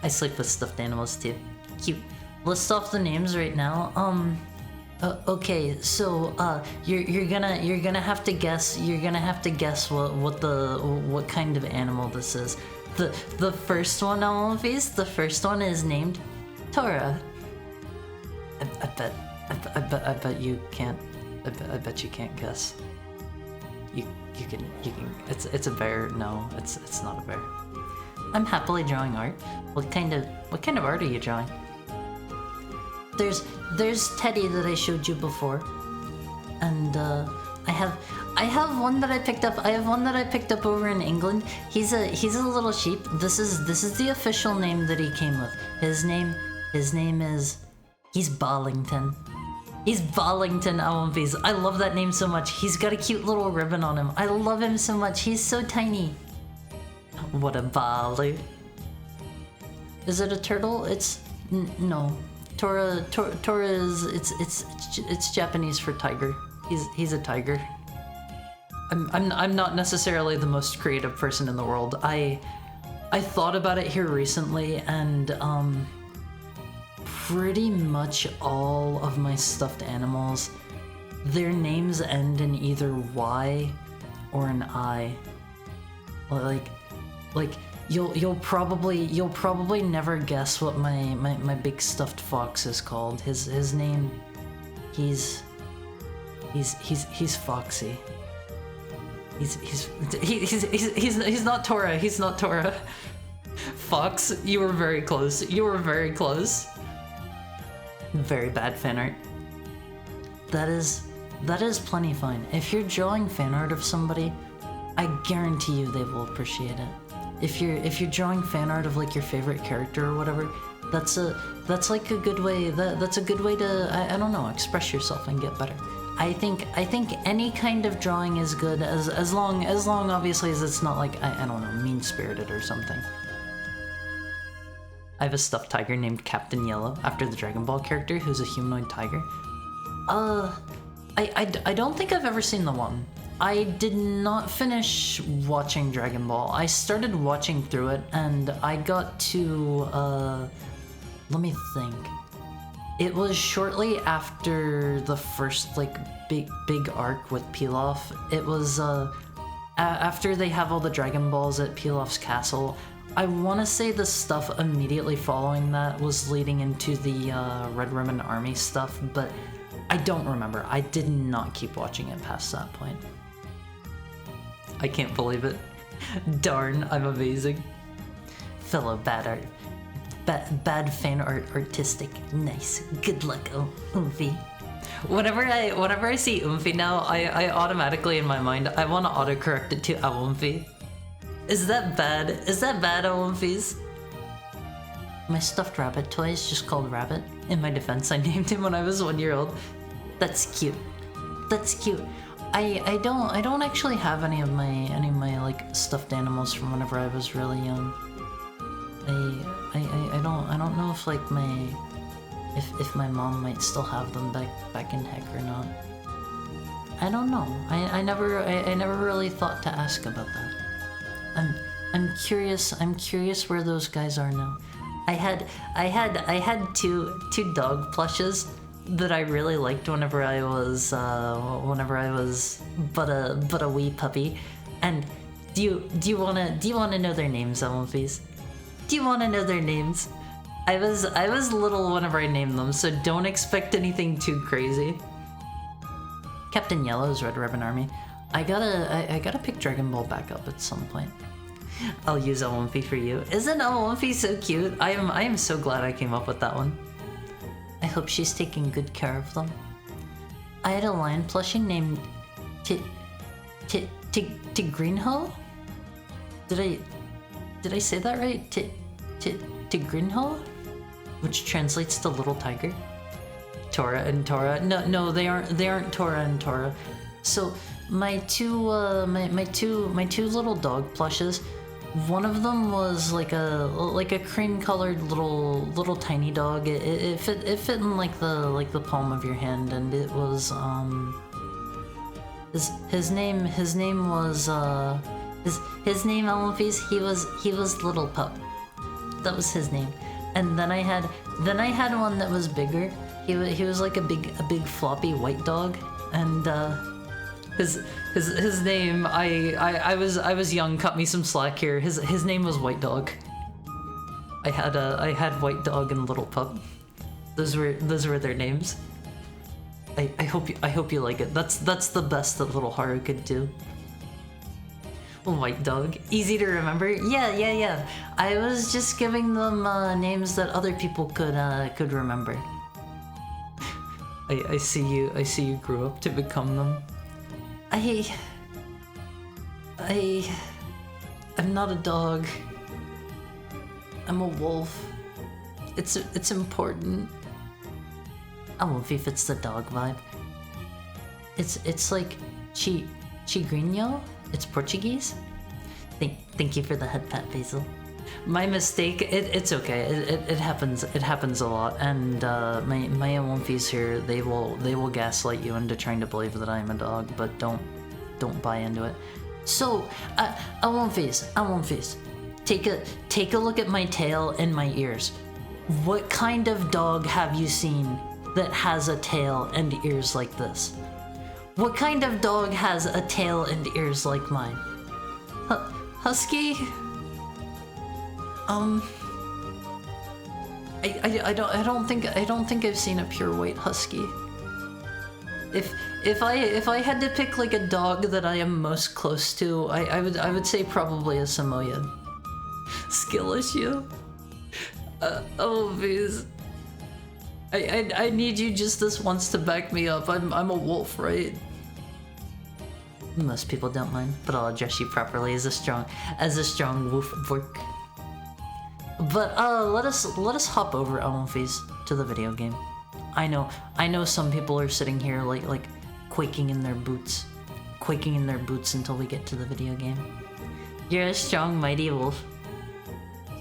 I sleep with stuffed animals too. Cute. list off the names right now. Okay, so you're gonna have to guess. You're gonna have to guess what kind of animal this is. The first one, Alphys, the first one is named Tora. I bet you can't. I bet you can't guess. You can. It's a bear. No, it's not a bear. I'm happily drawing art. What kind of art are you drawing? There's Teddy that I showed you before, and I have one that I picked up. I have one that I picked up over in England. He's a little sheep. This is the official name that he came with. His name is Bollington. He's Bollington Alphys. I love that name so much. He's got a cute little ribbon on him. I love him so much. He's so tiny. What a baller. Is it a turtle? No. Tora is it's Japanese for tiger. He's a tiger. I'm not necessarily the most creative person in the world. I thought about it here recently, and pretty much all of my stuffed animals, their names end in either Y or an I. Like you'll probably never guess what my big stuffed fox is called. His name, he's Foxy. He's not Tora. He's not Tora. Fox, you were very close. You were very close. Very bad fan art. That is plenty fine. If you're drawing fan art of somebody, I guarantee you they will appreciate it. If you're drawing fan art of like your favorite character or whatever, that's like a good way. That's a good way to I don't know, express yourself and get better. I think any kind of drawing is good as long obviously as it's not like I don't know, mean-spirited or something. I have a stuffed tiger named Captain Yellow after the Dragon Ball character who's a humanoid tiger. I don't think I've ever seen the one. I did not finish watching Dragon Ball. I started watching through it and I got to let me think. It was shortly after the first like big arc with Pilaf. It was after they have all the Dragon Balls at Pilaf's castle. I want to say the stuff immediately following that was leading into the Red Ribbon Army stuff, but I don't remember. I did not keep watching it past that point. I can't believe it. Darn, I'm amazing. Fellow bad art. Bad fan art artistic. Nice. Good luck, Oomphy. Whenever I see Oomphy now, I automatically in my mind, I want to autocorrect it to Oomphy. Is that bad? Is that bad, Oomphies? My stuffed rabbit toy is just called Rabbit. In my defense, I named him when I was 1 year old. That's cute. That's cute. I don't actually have any of my like stuffed animals from whenever I was really young. I don't know if like if my mom might still have them back in heck or not. I don't know. I never really thought to ask about that. I'm curious where those guys are now. I had two dog plushes that I really liked whenever I was but a wee puppy. And do you wanna know their names, Alphys? Do you wanna know their names? I was little whenever I named them, so don't expect anything too crazy. Captain Yellow's Red Ribbon Army. I gotta pick Dragon Ball back up at some point. I'll use Oomphy for you. Isn't Oomphy so cute? I am so glad I came up with that one. I hope she's taking good care of them. I had a lion plushie named Tigrinho? Did I say that right? Tigrinho? Which translates to little tiger. Tora and Tora. No, they aren't Tora and Tora. So my two little dog plushes. One of them was like a cream-colored little tiny dog. It fit in like the palm of your hand, and it was his name was his name Alphys. He was Little Pup. That was his name. and then I had one that was bigger. He was like a big floppy white dog, and his name, I was young, cut me some slack here. His name was White Dog. I had White Dog and Little Pup. Those were their names. I hope you like it. That's the best that Little Haru could do. White Dog, easy to remember. Yeah. I was just giving them names that other people could remember. I see you grew up to become them. I'm not a dog. I'm a wolf. It's important. A wolfie fits the dog vibe. It's like Chigrinho. It's Portuguese. Thank you for the head pat, Basil. My mistake. It's okay. It happens. It happens a lot. And my wolfies here, they will gaslight you into trying to believe that I am a dog, but don't buy into it. So, wolfies. Take a look at my tail and my ears. What kind of dog have you seen that has a tail and ears like this? What kind of dog has a tail and ears like mine? Husky? I don't think I've seen a pure white husky. If I had to pick like a dog that I am most close to, I would say probably a Samoyed. Skill issue? Oh, please. I need you just this once to back me up. I'm a wolf, right? Most people don't mind, but I'll address you properly as a strong wolf work. But let us hop over wolfies to the video game. I know some people are sitting here like quaking in their boots until we get to the video game. You're a strong, mighty wolf.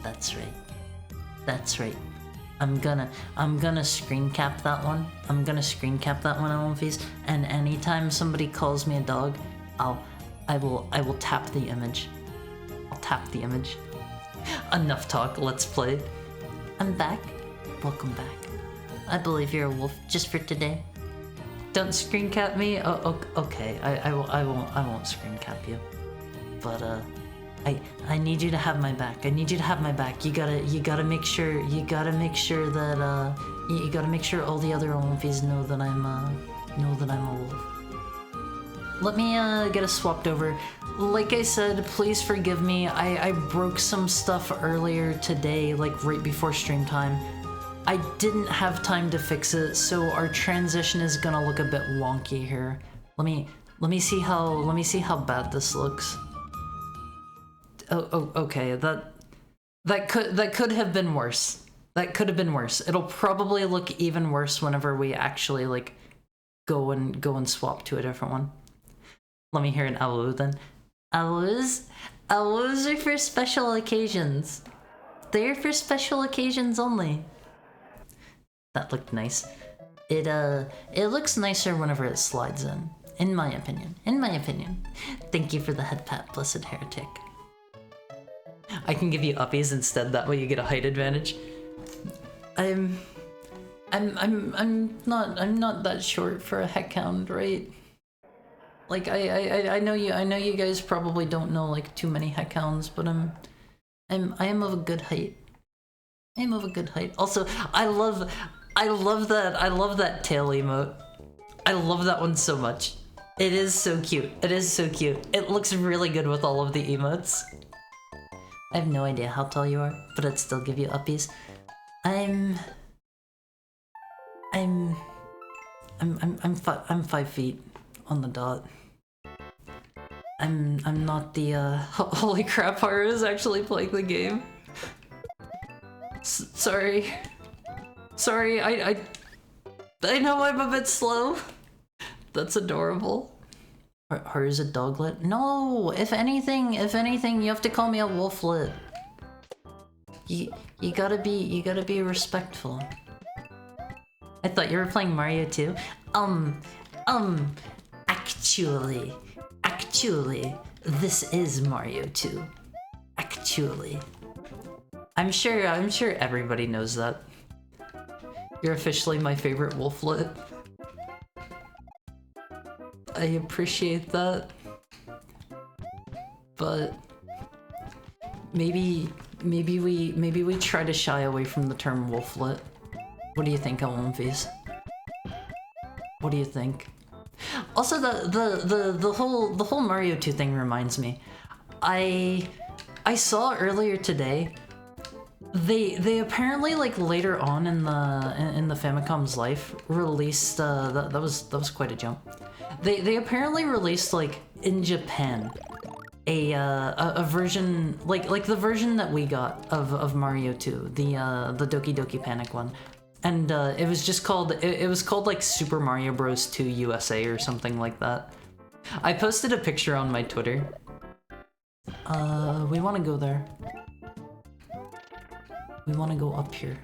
That's right. I'm gonna screen cap that one. Wolfies. And anytime somebody calls me a dog, I will tap the image. I'll tap the image. Enough talk. Let's play. I'm back. Welcome back. I believe you're a wolf just for today. Don't screen cap me. Oh, okay. I won't screen cap you. But I need you to have my back. You gotta make sure that you gotta make sure all the other wolfies know that I'm a wolf. Let me get us swapped over. Like I said, please forgive me. I broke some stuff earlier today, like right before stream time. I didn't have time to fix it, so our transition is gonna look a bit wonky here. Let me see how bad this looks. Oh, okay. That could have been worse. It'll probably look even worse whenever we actually like go and swap to a different one. Let me hear an alu then. Alus are for special occasions. They're for special occasions only. That looked nice. It looks nicer whenever it slides in my opinion. Thank you for the head pat, blessed heretic. I can give you uppies instead, that way you get a height advantage. I'm not that short for a heckhound, right? Like I know you guys probably don't know like too many heckhounds, but I am of a good height. Also, I love that tail emote. I love that one so much. It is so cute. It looks really good with all of the emotes. I have no idea how tall you are, but I'd still give you uppies. I'm 5 feet on the dot. I'm not the holy crap, Haru is actually playing the game. Sorry, I know I'm a bit slow. That's adorable. Haru's a doglet? No, if anything, you have to call me a wolflet. You gotta be respectful. I thought you were playing Mario too. Actually, this is Mario 2. Actually. I'm sure everybody knows that. You're officially my favorite wolflet. I appreciate that. But maybe we try to shy away from the term wolflet. What do you think, Olympies? What do you think? Also, the whole Mario 2 thing reminds me. I saw earlier today. They apparently, like, later on in the Famicom's life released that was quite a jump. They apparently released, like, in Japan a version like the version that we got of Mario 2, the Doki Doki Panic one. And it was just called it was called like Super Mario Bros. 2 USA or something like that. I posted a picture on my Twitter. We want to go there. We want to go up here.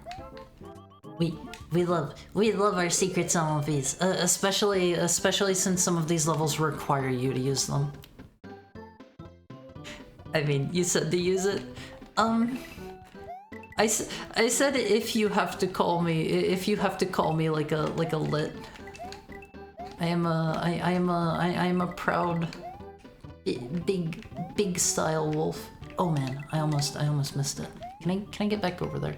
We love our secret zombies, especially since some of these levels require you to use them. I mean, you said to use it. I said if you have to call me like a lit. I am a proud big style wolf. Oh man, I almost missed it. Can I get back over there?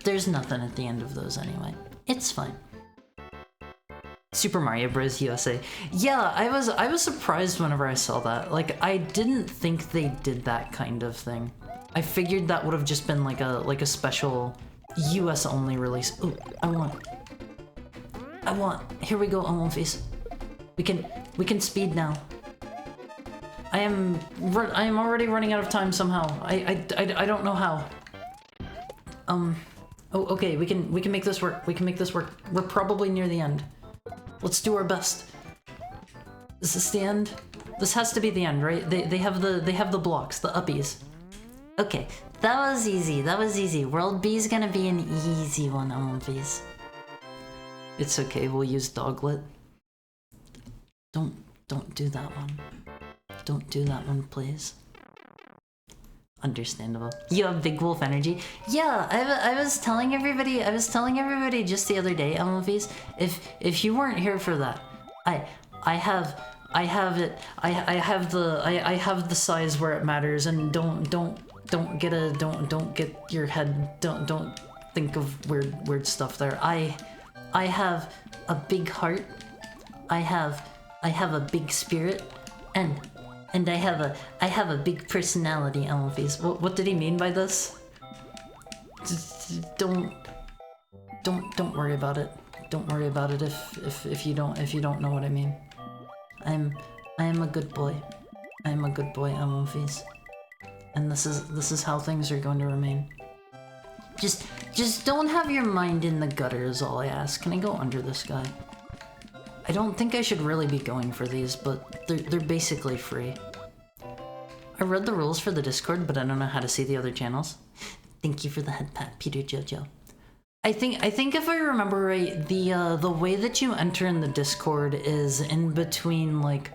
There's nothing at the end of those anyway. It's fine. Super Mario Bros. USA. Yeah, I was surprised whenever I saw that. Like, I didn't think they did that kind of thing. I figured that would have just been like a special US only release. Ooh, I want. Here we go, Olympies. We can speed now. I am already running out of time somehow. I don't know how. Oh, okay, we can make this work. We can make this work. We're probably near the end. Let's do our best. Is this the end? This has to be the end, right? They have the blocks, the uppies. Okay, that was easy. That was easy. World B is gonna be an easy one, Olympies. It's okay. We'll use Doglet. Don't do that one. Don't do that one, please. Understandable. You have big wolf energy. Yeah, I was telling everybody just the other day, Olympies, if you weren't here for that, I have the size where it matters, and don't get your head, don't think of weird stuff there. I have a big heart. I have a big spirit, and I have a big personality, Elfies. What did he mean by this? Don't worry about it. Don't worry about it if you don't know what I mean. I am a good boy. I am a good boy, Elfies. And this is how things are going to remain. Just don't have your mind in the gutter is all I ask. Can I go under this guy? I don't think I should really be going for these, but they're basically free. I read the rules for the Discord, but I don't know how to see the other channels. Thank you for the head pat, Peter Jojo. I think if I remember right, the way that you enter in the Discord is in between like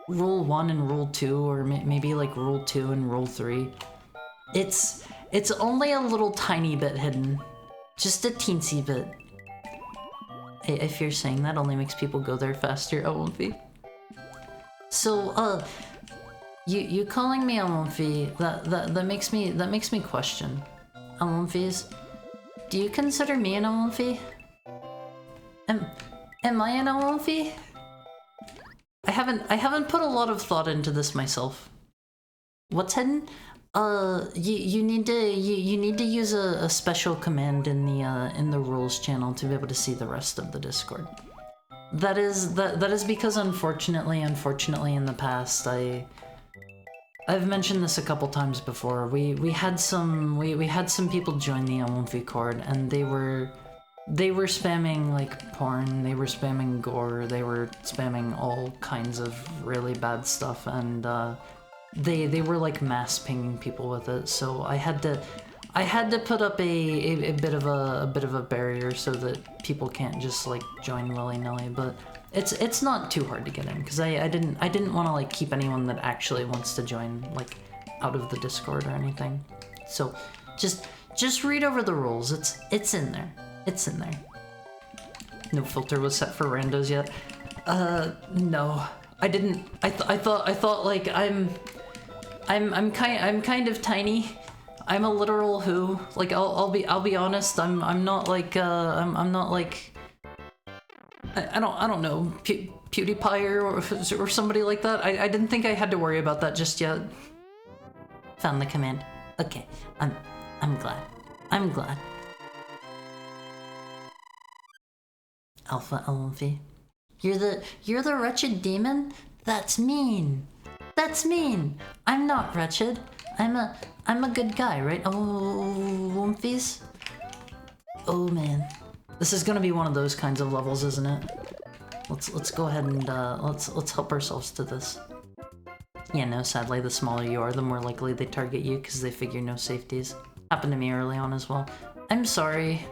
rule 1 and rule 2, or maybe like rule 2 and rule 3. It's only a little tiny bit hidden, just a teensy bit. If you're saying that only makes people go there faster, Omfi. So, you calling me Omfi, that makes me question. Omfis, do you consider me an Omfi? Am I an Omfi? I haven't put a lot of thought into this myself. What's hidden? You need to use a special command in the rules channel to be able to see the rest of the Discord. That is because unfortunately in the past I've mentioned this a couple times before. We had some people join the Omfi Cord, and they were spamming like porn, they were spamming gore, they were spamming all kinds of really bad stuff, and they were like mass pinging people with it. So I had to put up a bit of a barrier so that people can't just like join willy-nilly. But it's not too hard to get in, because I didn't want to like keep anyone that actually wants to join like out of the Discord or anything. So Just read over the rules. It's in there. It's in there. No filter was set for randos yet. No, I didn't. I thought like I'm kind of tiny. I'm a literal who. Like I'll be honest. I'm not like I'm not like I don't know PewDiePie or somebody like that. I didn't think I had to worry about that just yet. Found the command. Okay, I'm glad. I'm glad. Alpha Elmphy. You're the wretched demon? That's mean. That's mean. I'm not wretched. I'm a good guy, right? Oh, Wumphies? Oh man. This is gonna be one of those kinds of levels, isn't it? Let's go ahead and let's help ourselves to this. Yeah, no, sadly the smaller you are, the more likely they target you because they figure no safeties. Happened to me early on as well. I'm sorry.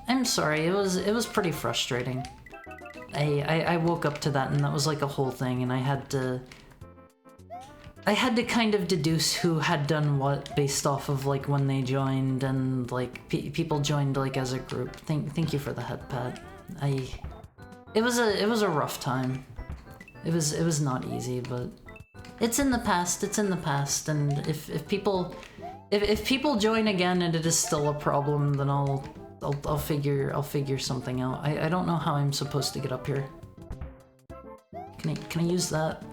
I'm sorry, it was pretty frustrating. I woke up to that and that was like a whole thing, and I had to kind of deduce who had done what based off of like when they joined, and like people joined like as a group. Thank you for the head pat. It was a rough time. It was not easy, but it's in the past. It's in the past, and if people join again and it is still a problem, then I'll figure something out. I don't know how I'm supposed to get up here. Can I use that?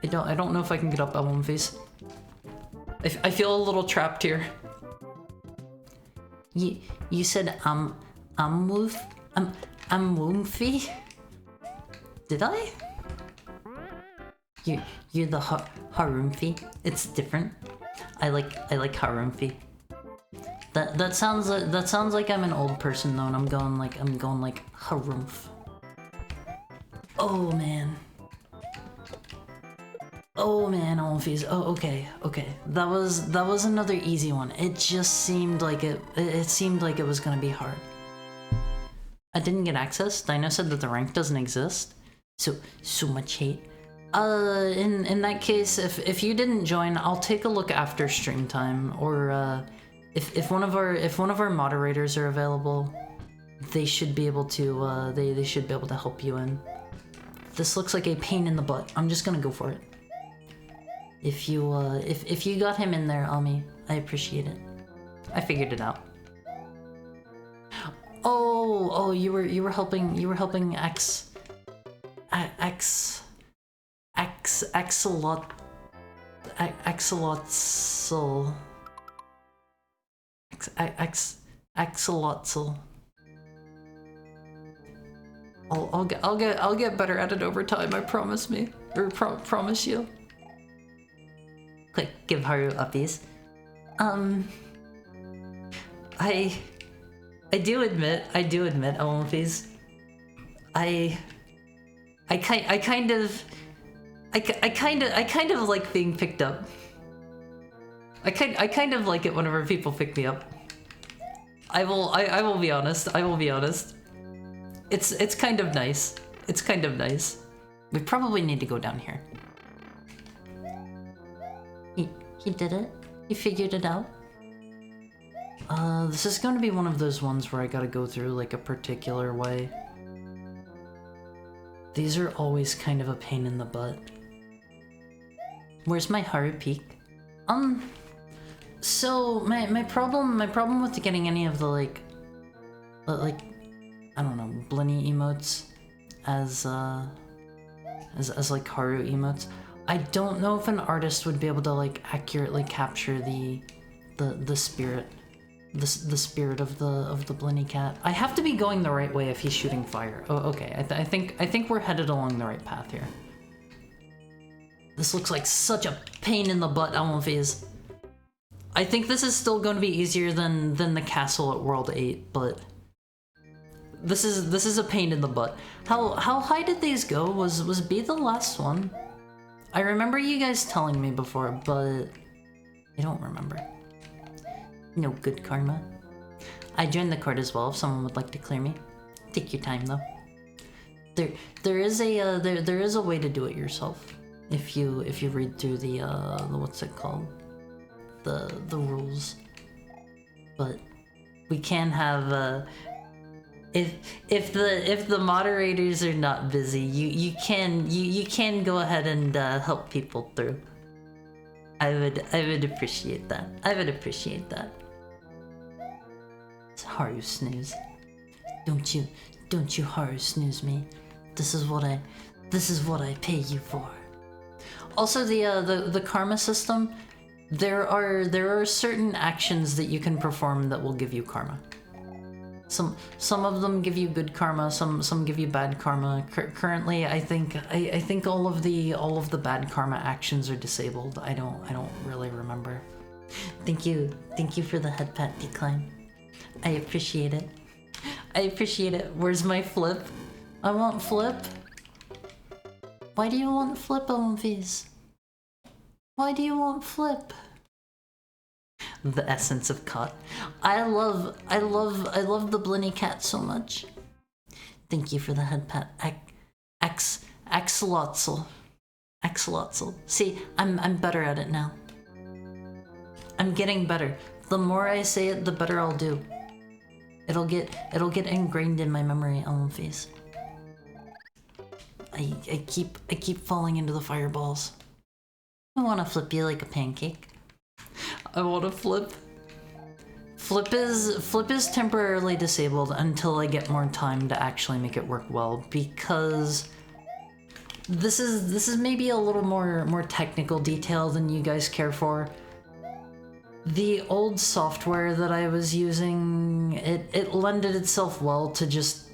I don't know if I can get up Elm Face. I feel a little trapped here. You said I'm Woomfy? Did I? You're the Harumfi. It's different. I like Harumfi. That sounds like I'm an old person though, and I'm going like Harumph. Oh man. Oh man, Olmfies. Oh okay. That was another easy one. It just seemed like it seemed like it was gonna be hard. I didn't get access. Dino said that the rank doesn't exist. So much hate. In that case, if you didn't join, I'll take a look after stream time, or if one of our moderators are available, they should be able to they should be able to help you in. This looks like a pain in the butt. I'm just gonna go for it. If you got him in there, Ami, I appreciate it. I figured it out. Oh, you were helping Axolotl. I'll get better at it over time. I promise me, or promise you. Quick, give Haru uppies. I do admit, Olympies. I kind of like being picked up. I kind of like it whenever people pick me up. I will be honest. It's kind of nice. It's kind of nice. We probably need to go down here. He did it. He figured it out. This is going to be one of those ones where I gotta go through like a particular way. These are always kind of a pain in the butt. Where's my Haru Peak? So my problem with getting any of the like I don't know, Blinny emotes as like Haru emotes. I don't know if an artist would be able to like accurately capture the spirit. The spirit of the Blinny cat. I have to be going the right way if he's shooting fire. Oh, okay. I think we're headed along the right path here. This looks like such a pain in the butt, Elmphase. I think this is still going to be easier than the castle at World 8, but this is a pain in the butt. How high did these go? Was B the last one? I remember you guys telling me before, but I don't remember. No good karma. I joined the court as well if someone would like to clear me. Take your time though. There is a way to do it yourself if you read through the what's it called? The rules. but we can have if the moderators are not busy, you can go ahead and help people through. I would appreciate that. I would appreciate that. It's Haru snooze. Don't you Haru snooze me. This is what I pay you for. Also the karma system, there are certain actions that you can perform that will give you karma. Some of them give you good karma, some give you bad karma. Currently, I think all of the bad karma actions are disabled. I don't really remember. Thank you for the head pat decline. I appreciate it. I appreciate it. Where's my flip? I want flip. Why do you want flip, Omphis? Why do you want flip? The essence of cut. I love the Blinny cat so much. Thank you for the head pat. Axolotl. See, I'm better at it now. I'm getting better. The more I say it, the better I'll do. It'll get ingrained in my memory, Omphis. I keep falling into the fireballs. I wanna flip you like a pancake. I wanna flip. Flip is temporarily disabled until I get more time to actually make it work well, because this is maybe a little more technical detail than you guys care for. The old software that I was using, it lended itself well to just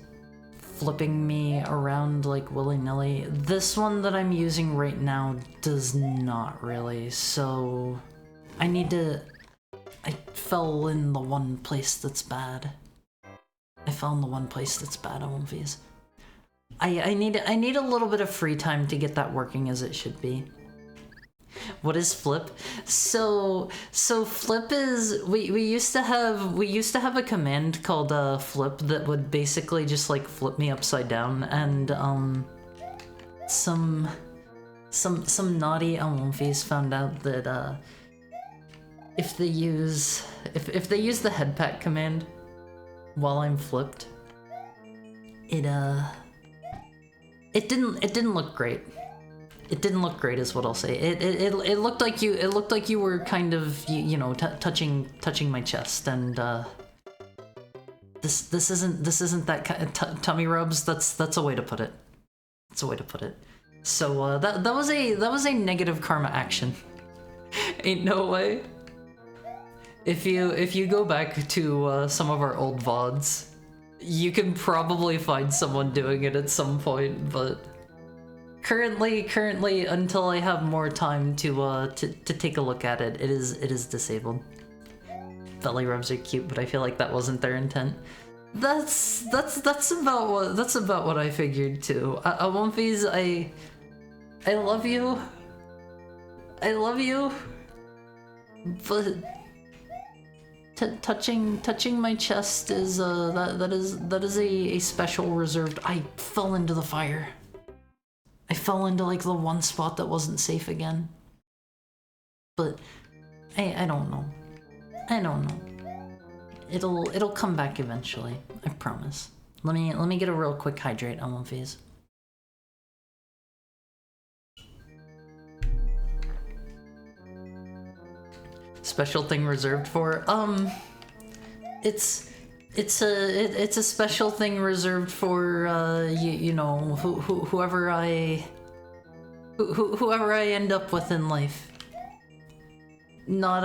flipping me around like willy-nilly. This one that I'm using right now does not really, so I fell in the one place that's bad. I won't fees. I need a little bit of free time to get that working as it should be. What is flip? So flip is we used to have a command called flip that would basically just like flip me upside down, and some naughty Almonfis found out that if they use the head pat command while I'm flipped, it didn't look great. It didn't look great, is what I'll say. It looked like you were kind of you know touching my chest, and this isn't that kind of tummy rubs. That's a way to put it. That's a way to put it. So that was a negative karma action. Ain't no way. If you go back to some of our old VODs, you can probably find someone doing it at some point, but currently until I have more time to take a look at it, it is disabled. Belly rubs are cute, but I feel like that wasn't their intent. That's about what I figured too. Awomfies, I love you. I love you. But touching my chest is that is a special reserved. I fell into the fire. I fell into like the one spot that wasn't safe again. But I don't know. I don't know. It'll come back eventually. I promise. Let me get a real quick hydrate on one phase. Special thing reserved for it's a special thing reserved for you know whoever I end up with in life. Not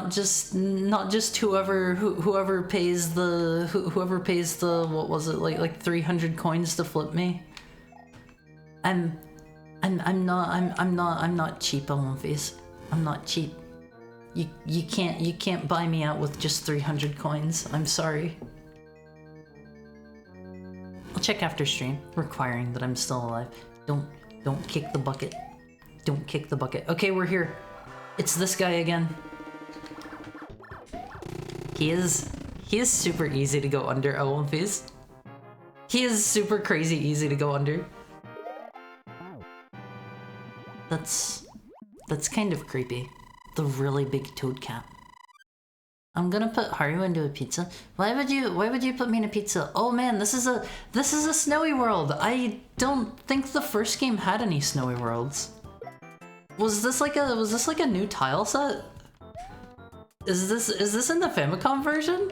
just whoever pays the what was it, like 300 coins to flip me. I'm not cheap, Olympies. I'm not cheap. You can't buy me out with just 300 coins. I'm sorry. I'll check after stream, requiring that I'm still alive. Don't kick the bucket. Don't kick the bucket. Okay, we're here. It's this guy again. He is super easy to go under, Olympies. He is super crazy easy to go under. That's kind of creepy. The really big toad cat. I'm gonna put Haru into a pizza. Why would you put me in a pizza? Oh man, this is a snowy world. I don't think the first game had any snowy worlds. Was this like a new tile set? Is this in the Famicom version?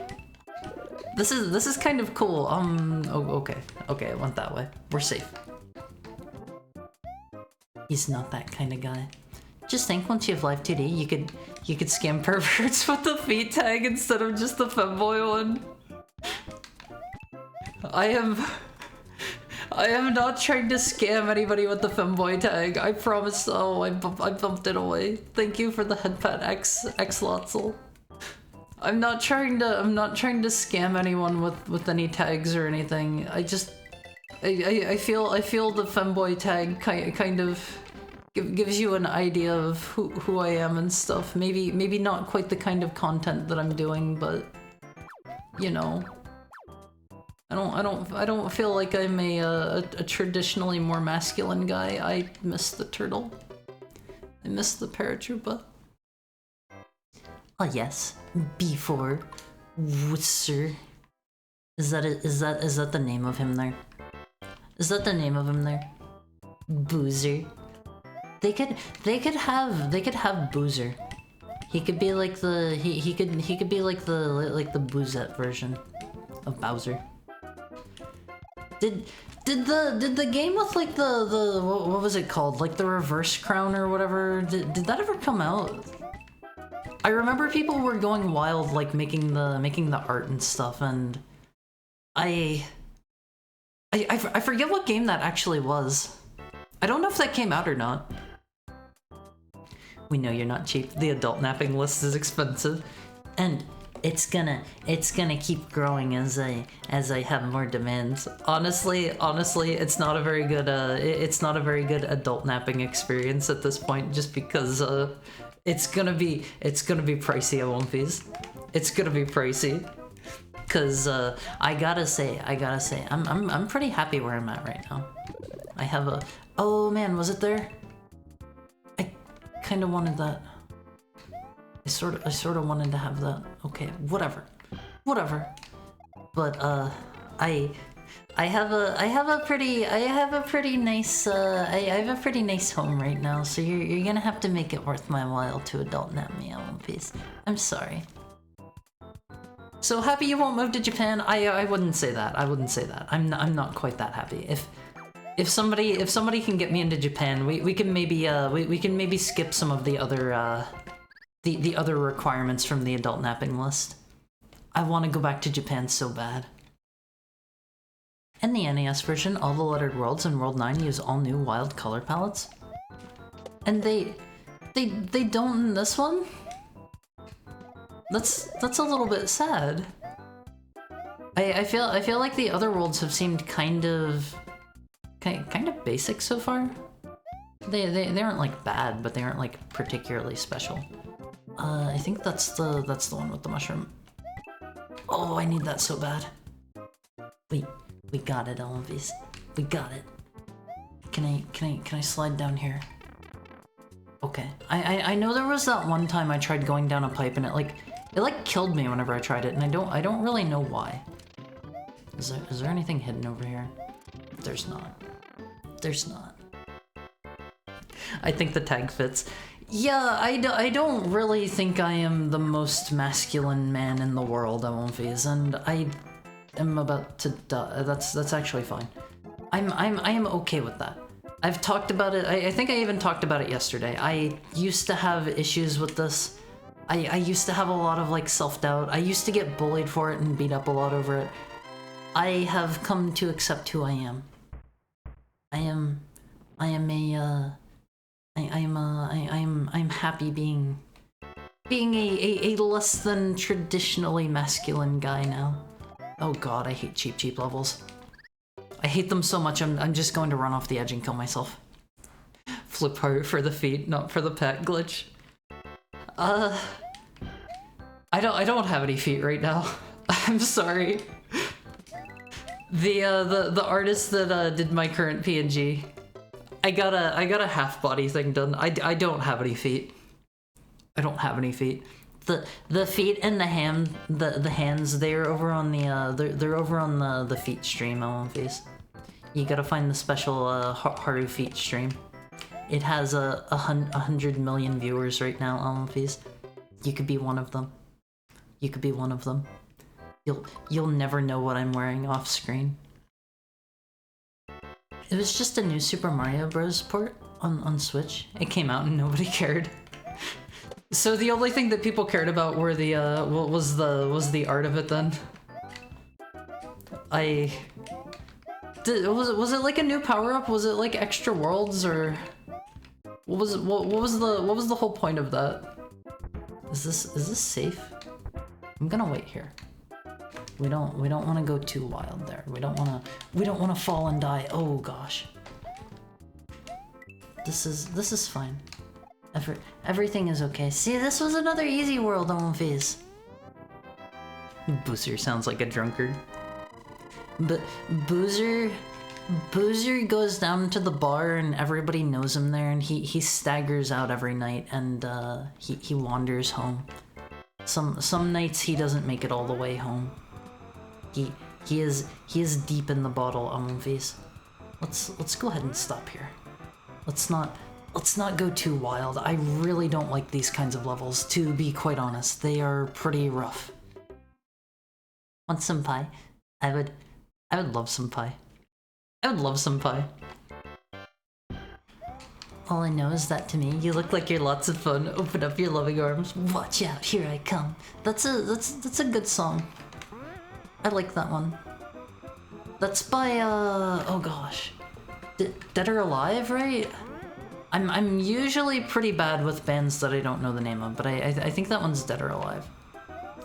This is kind of cool. Oh, okay, it went that way. We're safe. He's not that kind of guy. Just think, once you have Live 2D, you could scam perverts with the feet tag instead of just the femboy one. I am not trying to scam anybody with the femboy tag. I promise. Oh, I bumped it away. Thank you for the headpat X Lotzel. I'm not trying to scam anyone with any tags or anything. I feel the femboy tag kind of gives you an idea of who I am and stuff. Maybe not quite the kind of content that I'm doing, but you know, I don't feel like I'm a traditionally more masculine guy. I miss the turtle. I miss the paratroopa. Oh yes, B4 Wusser. Is that the name of him there? Is that the name of him there? Boozer. They could have Boozer. He could be like the he could be like the Boozette version of Bowser. Did the game with like the what was it called? Like the reverse crown or whatever? Did that ever come out? I remember people were going wild like making the art and stuff, and I forget what game that actually was. I don't know if that came out or not. We know you're not cheap. The adult napping list is expensive, and it's gonna keep growing as I have more demands. Honestly, it's not a very good adult napping experience at this point, just because it's gonna be pricey at One Piece. It's gonna be pricey. Cause I gotta say, I'm pretty happy where I'm at right now. I have a, oh man, was it there? I kind of wanted that. I sort of wanted to have that. Okay, whatever. But I have a pretty nice home right now. So you're gonna have to make it worth my while to adult nap me on One Piece. I'm sorry. So happy you won't move to Japan? I wouldn't say that. I'm not quite that happy. If somebody can get me into Japan, we can maybe skip some of the other the other requirements from the adult napping list. I want to go back to Japan so bad. In the NES version, all the lettered worlds in World 9 use all new wild color palettes. And they don't in this one? That's a little bit sad. I feel like the other worlds have seemed kind of basic so far. They aren't like bad, but they aren't like particularly special. I think that's the one with the mushroom. Oh, I need that so bad. We got it, Elvis. We got it. Can I slide down here? Okay. I know there was that one time I tried going down a pipe and it killed me whenever I tried it, and I don't really know why. Is there anything hidden over here? There's not. There's not. I think the tag fits. Yeah, I don't really think I am the most masculine man in the world, Elvis, and I am about to die. That's actually fine. I am okay with that. I've talked about it. I think I even talked about it yesterday. I used to have issues with this. I used to have a lot of like self-doubt. I used to get bullied for it and beat up a lot over it. I have come to accept who I am. I'm happy being a less than traditionally masculine guy now. Oh god, I hate cheap levels. I hate them so much, I'm just going to run off the edge and kill myself. Flip heart for the feet, not for the pet glitch. I don't have any feet right now. I'm sorry. The artist that did my current PNG, I got a half body thing done. I don't have any feet. I don't have any feet. the feet and the hands, they're over on the they're over on the feet stream on Face. You gotta find the special Haru feet stream. It has 100 million viewers right now on Face. You could be one of them. You could be one of them. You'll never know what I'm wearing off screen. It was just a new Super Mario Bros. Port on Switch. It came out and nobody cared. So the only thing that people cared about were the was the art of it then. Was it like a new power-up? Was it like extra worlds, or what was the whole point of that? Is this safe? I'm gonna wait here. We don't want to go too wild there. We don't want to fall and die. Oh gosh. This is fine. Everything is okay. See, this was another easy world on Fizz. Boozer sounds like a drunkard. But Boozer goes down to the bar and everybody knows him there, and he staggers out every night, and he wanders home. Some nights he doesn't make it all the way home. He is deep in the bottle on Fizz. Let's go ahead and stop here. Let's not go too wild. I really don't like these kinds of levels, to be quite honest. They are pretty rough. Want some pie? I would love some pie. I would love some pie. All I know is that to me, you look like you're lots of fun. Open up your loving arms. Watch out, here I come. That's a good song. I like that one. That's by oh gosh. Dead or Alive, right? I'm usually pretty bad with bands that I don't know the name of, but I think that one's Dead or Alive.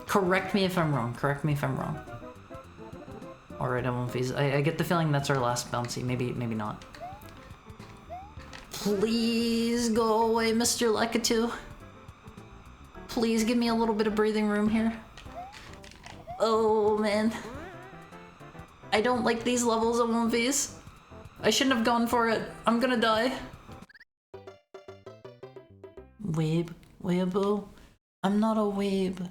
Correct me if I'm wrong. Correct me if I'm wrong. Alright, I won't phase. I get the feeling that's our last bouncy. Maybe not. Please go away, Mr. Lakitu. Please give me a little bit of breathing room here. Oh man. I don't like these levels of One Piece. I shouldn't have gone for it. I'm gonna die. Weeaboo. I'm not a weeb.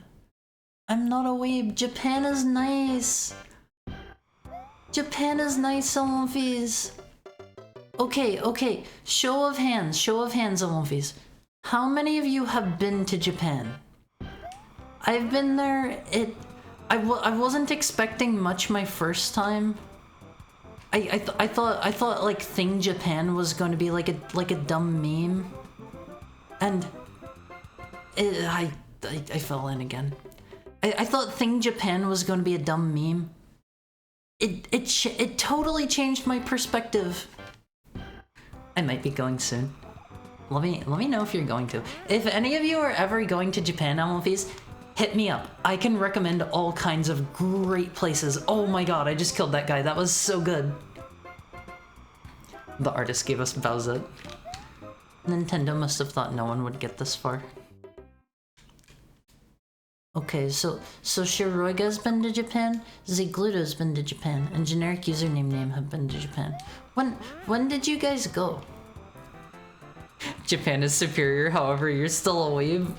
I'm not a weeb. Japan is nice. Japan is nice on One Piece. Okay. Show of hands on One Piece. How many of you have been to Japan? I've been there. I wasn't expecting much my first time. I thought like Thing Japan was going to be like a dumb meme, and I fell in again. I thought Thing Japan was going to be a dumb meme. It totally changed my perspective. I might be going soon. Let me know if you're going to. If any of you are ever going to Japan, Amalfis, hit me up. I can recommend all kinds of great places. Oh my god, I just killed that guy. That was so good. The artist gave us Bowsette. Nintendo must have thought no one would get this far. Okay, so Shiroiga's been to Japan, Zigluto's been to Japan, and Generic Username Name have been to Japan. When did you guys go? Japan is superior, however, you're still a weeb.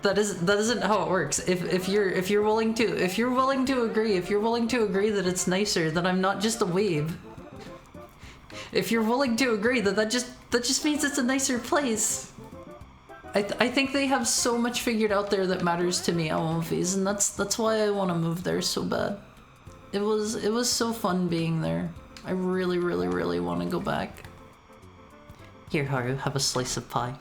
That isn't how it works. If you're willing to agree that it's nicer, then I'm not just a weeb. If you're willing to agree that just means it's a nicer place. I think they have so much figured out there that matters to me, Aomfis, and that's why I want to move there so bad. It was so fun being there. I really want to go back. Here, Haru, have a slice of pie.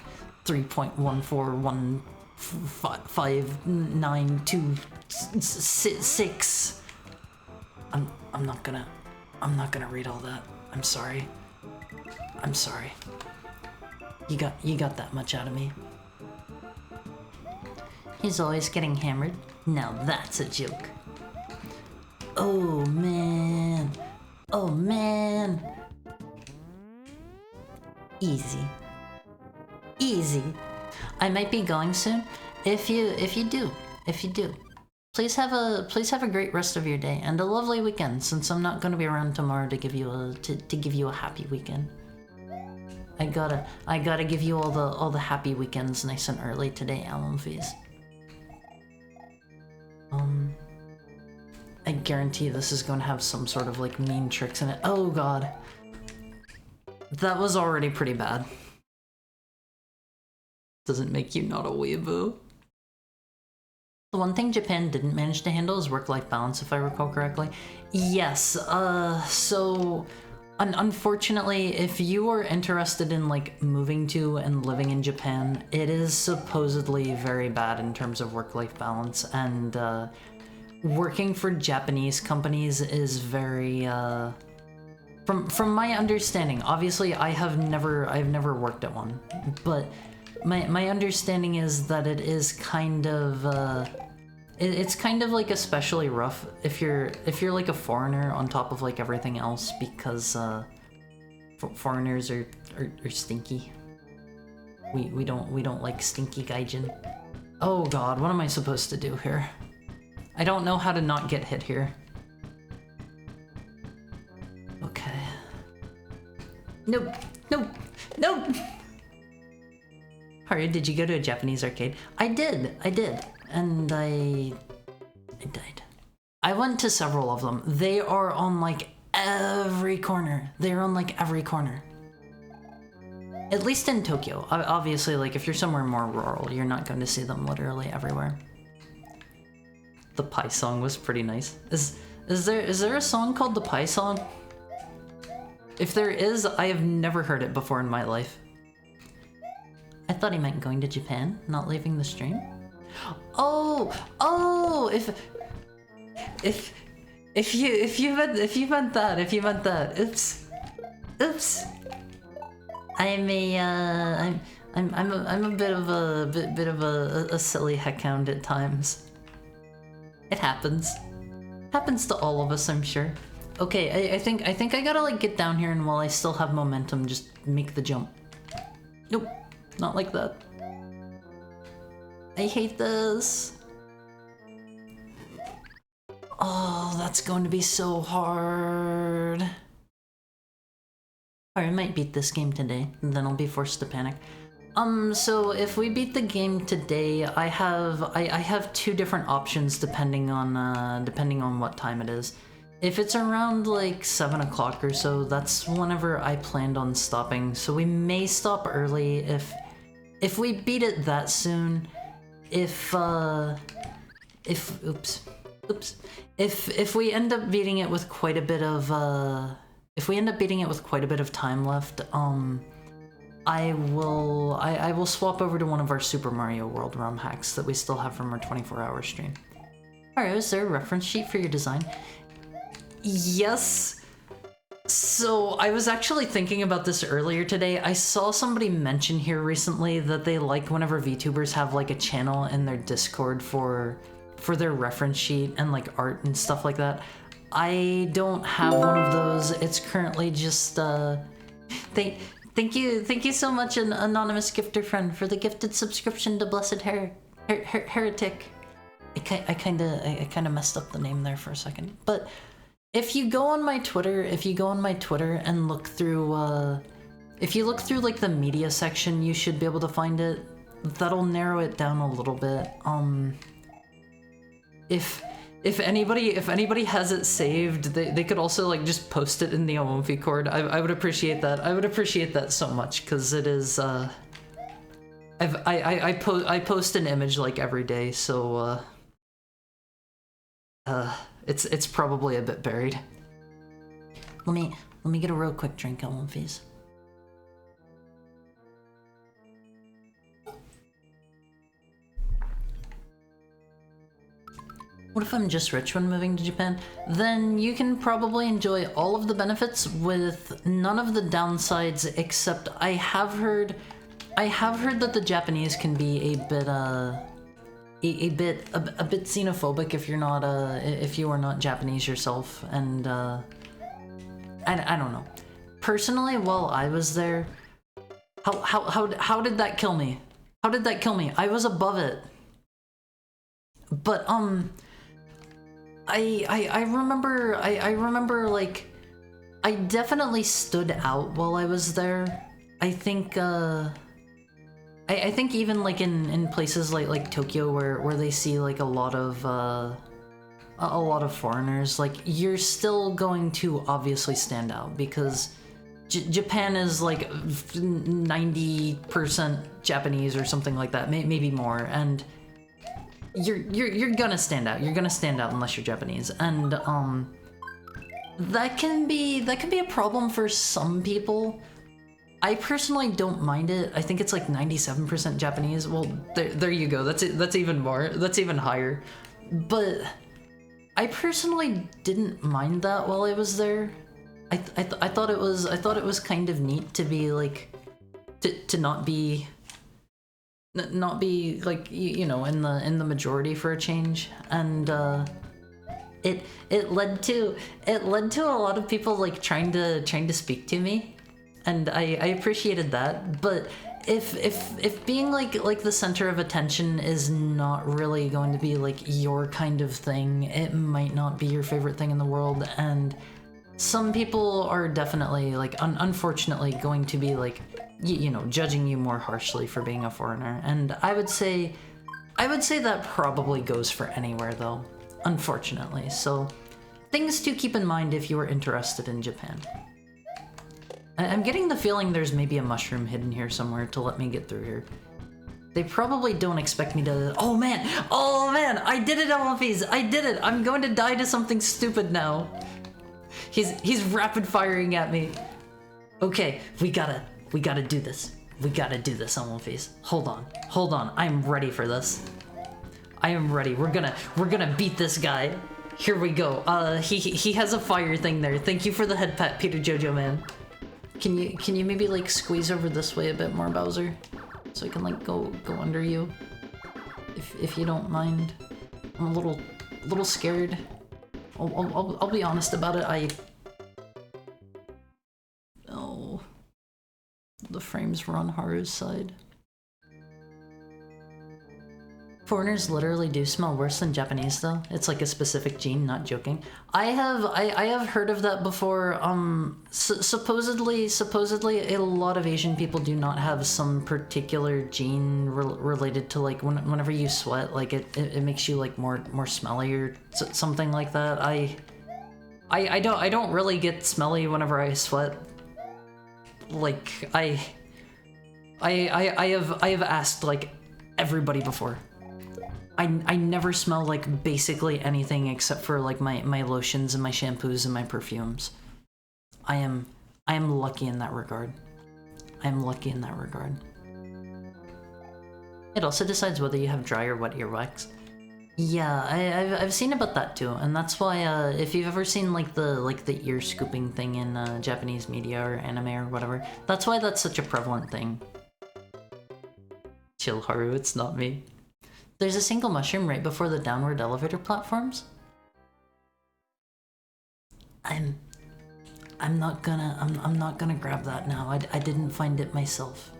3.1415926. I'm not gonna read all that. I'm sorry. You got that much out of me. He's always getting hammered. Now that's a joke. Oh man. Easy. I might be going soon. If you do, please have a great rest of your day and a lovely weekend, since I'm not going to be around tomorrow to give you a happy weekend. I gotta give you all the happy weekends nice and early today, Alum Fees. I guarantee this is going to have some sort of like mean tricks in it. Oh god. That was already pretty bad. Doesn't make you not a weeaboo. The one thing Japan didn't manage to handle is work-life balance, if I recall correctly. Yes, so unfortunately, if you are interested in like moving to and living in Japan, it is supposedly very bad in terms of work-life balance, and working for Japanese companies is very from my understanding. Obviously I've never worked at one, but my understanding is that it is kind of it's kind of like especially rough if you're like a foreigner on top of like everything else, because foreigners are stinky. We don't like stinky gaijin. Oh god, what am I supposed to do here? I don't know how to not get hit here. Okay. Nope, nope, nope! Haru, did you go to a Japanese arcade? I did, and I died. I went to several of them. They are on like every corner. They're on like every corner. At least in Tokyo. Obviously, like if you're somewhere more rural, you're not going to see them literally everywhere. The Pie song was pretty nice. Is there a song called the Pie song? If there is, I have never heard it before in my life. I thought he meant going to Japan, not leaving the stream. Oh, if you meant that, oops. I'm a bit of a silly heckhound at times. It happens. Happens to all of us, I'm sure. Okay, I think I gotta like get down here, and while I still have momentum, just make the jump. Nope, not like that. I hate this. Oh, that's going to be so hard. Alright, I might beat this game today, and then I'll be forced to panic. So if we beat the game today, I have two different options depending on what time it is. If it's around like 7 o'clock or so, that's whenever I planned on stopping. So we may stop early if we beat it that soon. If we end up beating it with quite a bit of time left, I will swap over to one of our Super Mario World ROM hacks that we still have from our 24-hour stream. Alright, is there a reference sheet for your design? Yes. So I was actually thinking about this earlier today. I saw somebody mention here recently that they like whenever VTubers have like a channel in their Discord for their reference sheet and like art and stuff like that. I don't have one of those. It's currently just thank you so much, an anonymous gifter friend, for the gifted subscription to Blessed Heretic. I kind of messed up the name there for a second, but if you go on my Twitter, and look through, if you look through like the media section, you should be able to find it. That'll narrow it down a little bit. If anybody has it saved, they could also like just post it in the Omofi cord. I would appreciate that. I would appreciate that so much, because it is I post an image like every day, so it's probably a bit buried. Let me get a real quick drink, Omofis. What if I'm just rich when moving to Japan? Then you can probably enjoy all of the benefits with none of the downsides, except I have heard that the Japanese can be a bit xenophobic if you are not Japanese yourself, and I don't know. Personally, while I was there, how did that kill me? How did that kill me? I was above it. But I remember like I definitely stood out while I was there. I think I think even like in places like Tokyo where they see like a lot of foreigners, like you're still going to obviously stand out because Japan is like 90% Japanese or something like that, maybe more, and you're gonna stand out. You're gonna stand out unless you're Japanese, and that can be a problem for some people. I personally don't mind it. I think it's like 97% Japanese. Well, there you go. That's even more. That's even higher. But I personally didn't mind that while I was there. I thought it was kind of neat to be like to not be like you know in the majority for a change, and it led to a lot of people like trying to speak to me, and I appreciated that. But if being like the center of attention is not really going to be like your kind of thing, it might not be your favorite thing in the world, and some people are definitely like unfortunately going to be like you know judging you more harshly for being a foreigner, and I would say that probably goes for anywhere though, unfortunately. So things to keep in mind if you are interested in Japan. I'm getting the feeling there's maybe a mushroom hidden here somewhere to let me get through here. They probably don't expect me to... Oh man, I did it, Elfies, I did it. I'm going to die to something stupid now. He's rapid firing at me. Okay, we gotta do this. We gotta do this, Elfies. Hold on, I'm ready for this. I am ready. We're gonna beat this guy. Here we go. He has a fire thing there. Thank you for the head pat, Peter Jojo man. Can you maybe like squeeze over this way a bit more, Bowser? So I can like go under you. If you don't mind. I'm a little scared. I'll be honest about it. Oh, the frames were on Haru's side. Foreigners literally do smell worse than Japanese though. It's like a specific gene, not joking. I have heard of that before. Supposedly a lot of Asian people do not have some particular gene related to like whenever you sweat, like it makes you like more smelly or something like that. I don't really get smelly whenever I sweat. Like I have asked like everybody before. I never smell like basically anything except for like my lotions and my shampoos and my perfumes. I am lucky in that regard. It also decides whether you have dry or wet earwax. Yeah, I've seen about that too, and that's why if you've ever seen like the ear scooping thing in Japanese media or anime or whatever, that's why that's such a prevalent thing. Chill, Haru, it's not me. There's a single mushroom right before the downward elevator platforms. I'm not gonna grab that now. I didn't find it myself.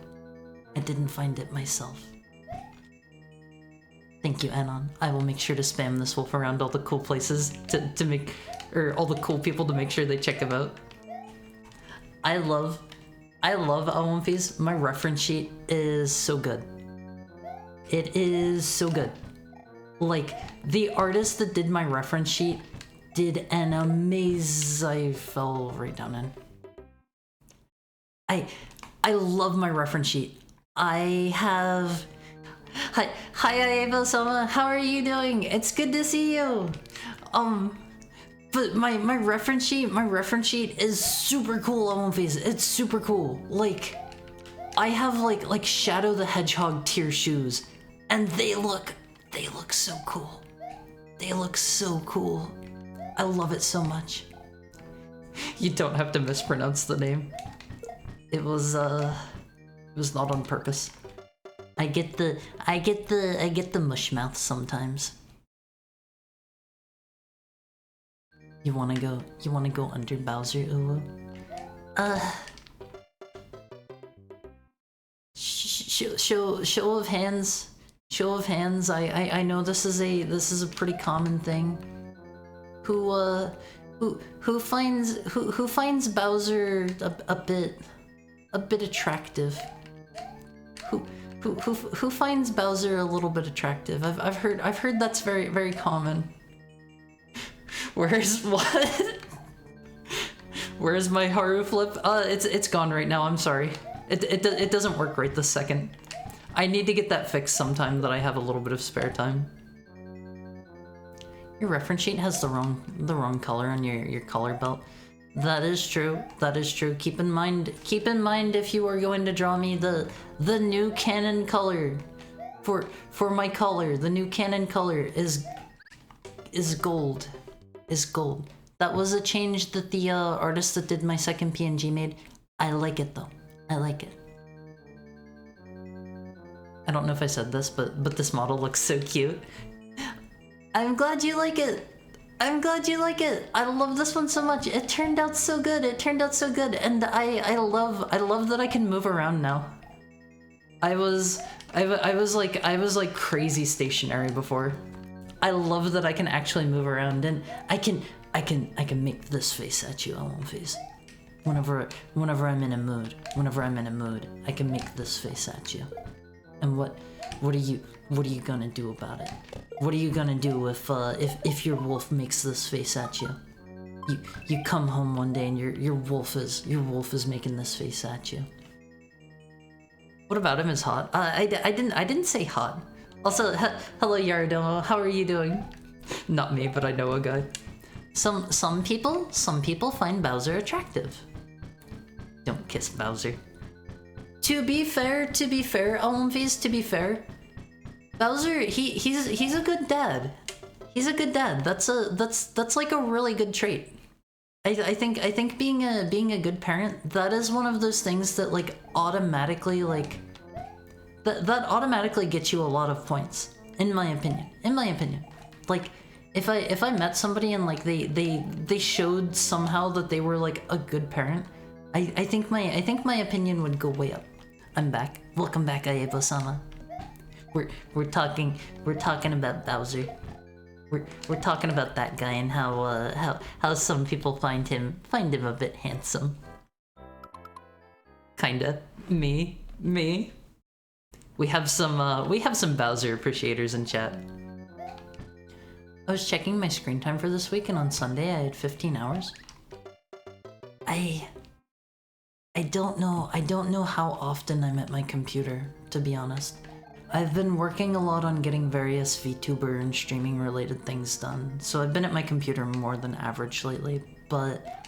Thank you, Anon. I will make sure to spam this wolf around all the cool places to make, or all the cool people to make sure they check him out. I love One Piece. My reference sheet is so good. It is so good. Like, the artist that did my reference sheet did an amazing... I fell right down in. I love my reference sheet. I have... Hi Ayabo-sama, how are you doing? It's good to see you. But my reference sheet is super cool on One Piece. It's super cool. Like, I have like Shadow the Hedgehog tier shoes. And they look so cool. They look so cool. I love it so much. You don't have to mispronounce the name. It was not on purpose. I get the mush mouth sometimes. You wanna go under Bowser, Uwu? Show of hands. Show of hands. I know this is a pretty common thing. Who finds Bowser a bit a bit attractive. Who finds Bowser a little bit attractive? I've heard that's very common. Where's what? Where's my Haru flip? It's gone right now. I'm sorry. It doesn't work right this second. I need to get that fixed sometime that I have a little bit of spare time. Your reference sheet has the wrong color on your color belt. That is true. That is true. Keep in mind if you are going to draw me the new canon color for my color. The new canon color is gold. Is gold. That was a change that the artist that did my second PNG made. I like it though. I like it. I don't know if I said this, but this model looks so cute. I'm glad you like it. I'm glad you like it. I love this one so much. It turned out so good. It turned out so good, and I love that I can move around now. I was like crazy stationary before. I love that I can actually move around, and I can make this face at you, Ellen face. Whenever I'm in a mood, I can make this face at you. And what are you gonna do about it? What are you gonna do if your wolf makes this face at you? You come home one day and your wolf is making this face at you. What about him is hot? I didn't say hot. Also, hello Yaradomo, how are you doing? Not me, but I know a guy. Some people find Bowser attractive. Don't kiss Bowser. To be fair, Olympies, to be fair, Bowser, he's a good dad. He's a good dad. That's like a really good trait. I think being a good parent, that is one of those things that like automatically that automatically gets you a lot of points, in my opinion. Like if I met somebody and like they showed somehow that they were like a good parent, I think my opinion would go way up. I'm back. Welcome back, Ayebo-sama. We're talking about Bowser. We're talking about that guy and how some people find him a bit handsome. Kinda. Me. We have some Bowser appreciators in chat. I was checking my screen time for this week, and on Sunday I had 15 hours. I don't know how often I'm at my computer, to be honest. I've been working a lot on getting various VTuber and streaming related things done, so I've been at my computer more than average lately, but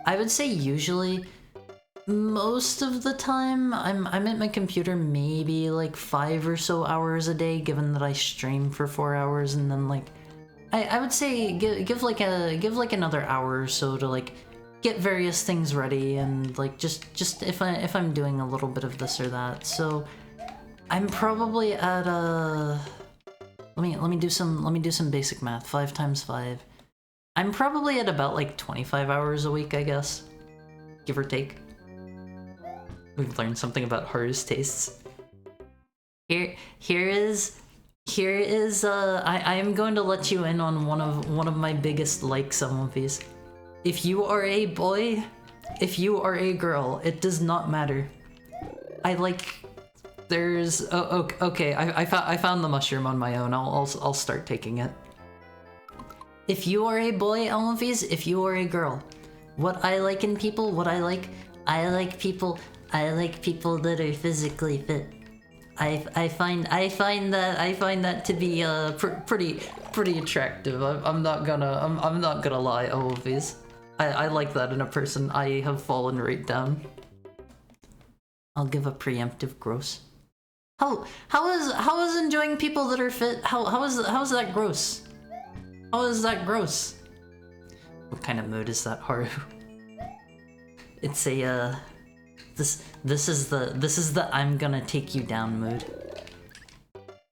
I would say usually most of the time I'm at my computer maybe like 5 or so hours a day, given that I stream for 4 hours, and then like I would say give like another hour or so to like get various things ready, and like just if I'm doing a little bit of this or that. So I'm probably at let me do some basic math. 5 times 5. I'm probably at about like 25 hours a week, I guess, give or take. We've learned something about Haru's tastes. Here is I am going to let you in on one of my biggest likes on One Piece. If you are a boy, if you are a girl, it does not matter. There's okay. I found the mushroom on my own. I'll start taking it. If you are a boy, Elmophies, if you are a girl, what I like in people, I like people that are physically fit. I find that to be pretty attractive. I'm not gonna lie, Elmophies. I like that in a person. I have fallen right down. I'll give a preemptive gross. How is enjoying people that are fit? How is that gross? How is that gross? What kind of mood is that, Haru? It's a this is the I'm gonna take you down mood.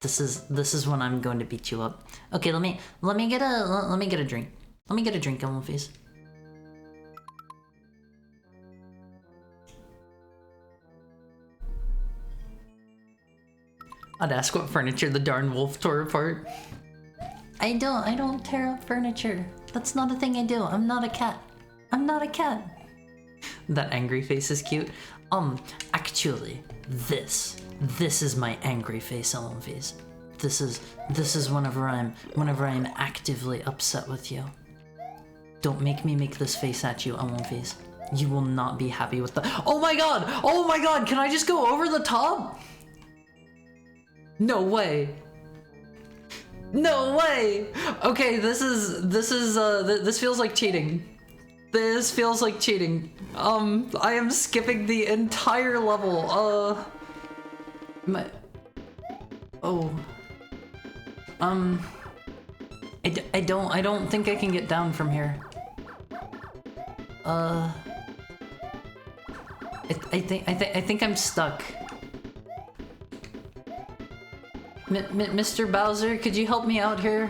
This is when I'm going to beat you up. Okay, let me get a drink. Let me get a drink on my face. I'd ask what furniture the darn wolf tore apart. I don't tear up furniture. That's not a thing I do. I'm not a cat. I'm not a cat. That angry face is cute. Actually, this is my angry face, Elmvies. This is whenever I'm actively upset with you. Don't make me make this face at you, Elmvies. You will not be happy with the— Oh my god! Oh my god! Can I just go over the top? No way. No way! Okay, this feels like cheating. This feels like cheating. I am skipping the entire level. I don't think I can get down from here. I think I'm stuck. Mr. Bowser, could you help me out here?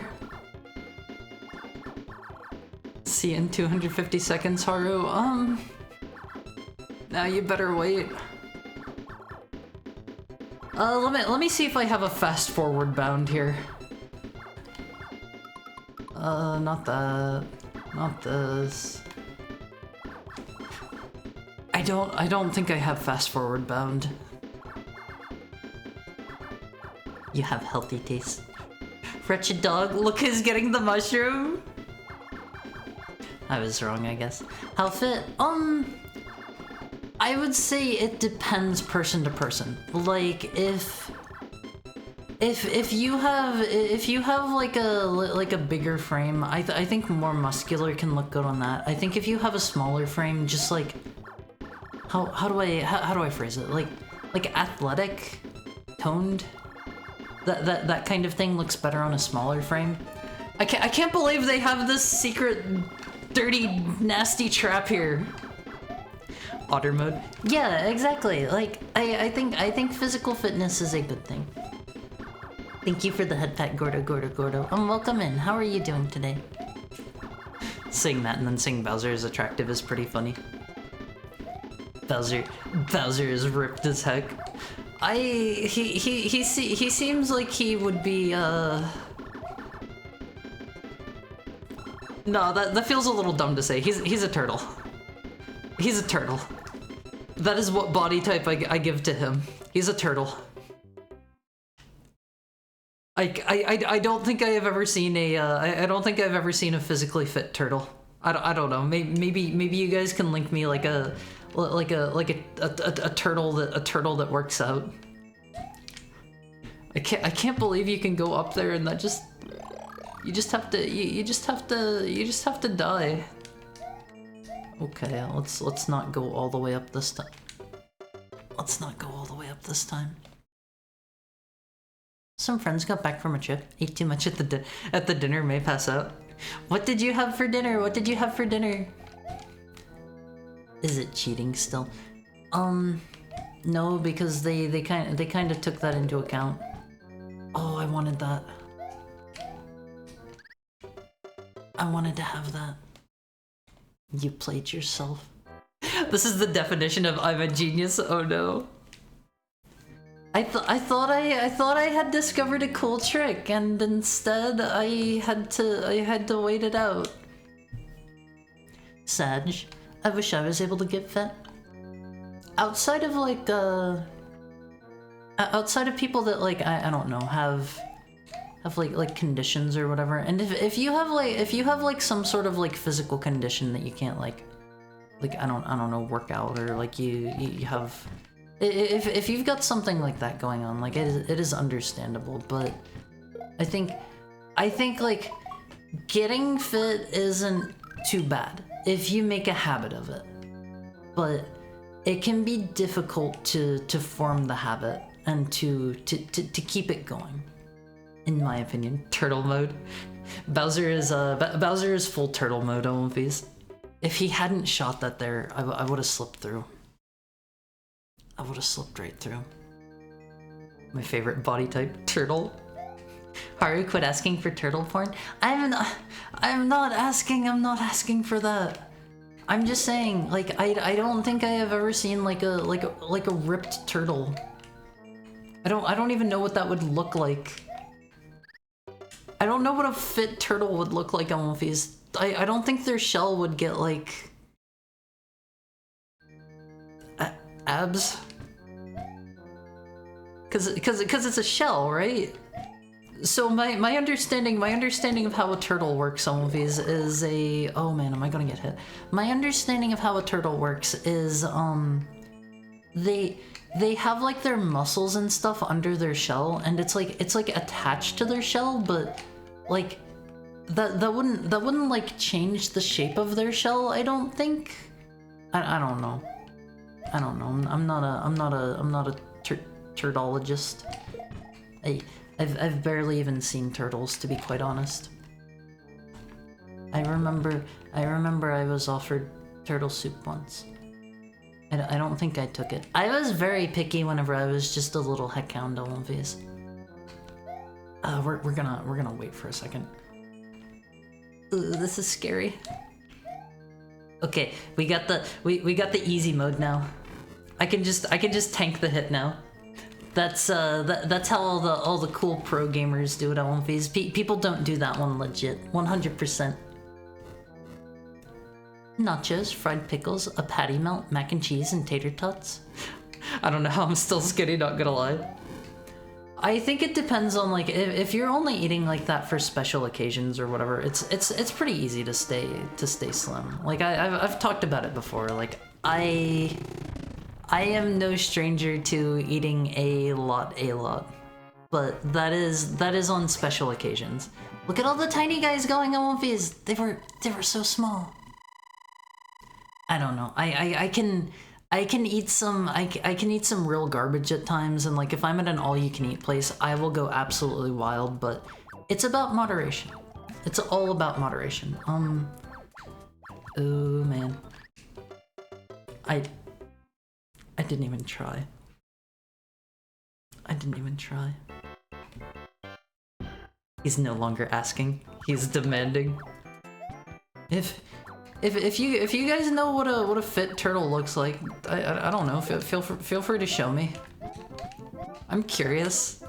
See you in 250 seconds, Haru. Now you better wait. Let me see if I have a fast forward bound here. Not that. Not this. I don't think I have fast forward bound. You have healthy taste. Wretched dog, look who's getting the mushroom! I was wrong, I guess. How fit? I would say it depends person to person. Like, if you have like a bigger frame, I think more muscular can look good on that. I think if you have a smaller frame, just like how do I phrase it? Like athletic, toned, that kind of thing looks better on a smaller frame. I can't believe they have this secret dirty nasty trap here. Otter mode. Yeah, exactly. Like I think physical fitness is a good thing. Thank you for the head pat, Gordo. Welcome in. How are you doing today? Saying that and then saying Bowser is attractive is pretty funny. Bowser is ripped as heck. He seems like he would be No, that feels a little dumb to say. He's a turtle. He's a turtle. That is what body type I give to him. He's a turtle. I don't think I have ever seen a I don't think I've ever seen a physically fit turtle. I don't know. Maybe you guys can link me like a turtle that works out. I can't believe you can go up there and that just you just have to die. Okay, let's not go all the way up this time. Let's not go all the way up this time. Some friends got back from a trip, ate too much at the dinner, may pass out. What did you have for dinner? What did you have for dinner? Is it cheating still? No, because they kind of took that into account. Oh, I wanted that. I wanted to have that. You played yourself. This is the definition of I'm a genius. Oh no. I thought I had discovered a cool trick, and instead I had to wait it out. Sag, I wish I was able to get fit. Outside of like outside of people that like I don't know have like conditions or whatever, and if you have like some sort of like physical condition that you can't like I don't know, work out, or like you have. If you've got something like that going on, like it is understandable, but I think like getting fit isn't too bad if you make a habit of it, but it can be difficult to form the habit and to keep it going, in my opinion. Turtle mode. Bowser is full turtle mode, Olympies. If he hadn't shot that there, I would have slipped through. I would have slipped right through. My favorite body type, turtle. Haru, quit asking for turtle porn. I'm not asking for that. I'm just saying, like, I don't think I have ever seen like a ripped turtle. I don't even know what that would look like. I don't know what a fit turtle would look like on Wolfies. I don't think their shell would get like abs? Cause it's a shell, right? So my understanding of how a turtle works on movies is oh man, am I gonna get hit? My understanding of how a turtle works is they have like their muscles and stuff under their shell, and it's like attached to their shell, but like that wouldn't like change the shape of their shell, I don't think. I don't know. I don't know. I'm not a turtologist. I've barely even seen turtles, to be quite honest. I remember I was offered turtle soup once. I don't think I took it. I was very picky whenever I was just a little heckhound on movies. We're gonna wait for a second. Ooh, this is scary. Okay, we got the easy mode now. I can just tank the hit now. That's how all the cool pro gamers do it on movies. People don't do that one legit. 100%. Nachos, fried pickles, a patty melt, mac and cheese, and tater tots. I don't know how I'm still skinny, not gonna lie. I think it depends on like if you're only eating like that for special occasions or whatever. It's pretty easy to stay slim. Like I've talked about it before. Like I am no stranger to eating a lot, but that is on special occasions. Look at all the tiny guys going on movies. They were so small. I don't know. I can eat some real garbage at times, and like if I'm at an all-you-can-eat place, I will go absolutely wild. But it's about moderation. It's all about moderation. Oh man. I didn't even try. He's no longer asking. He's demanding. If you guys know what a fit turtle looks like, I don't know. Feel free to show me. I'm curious.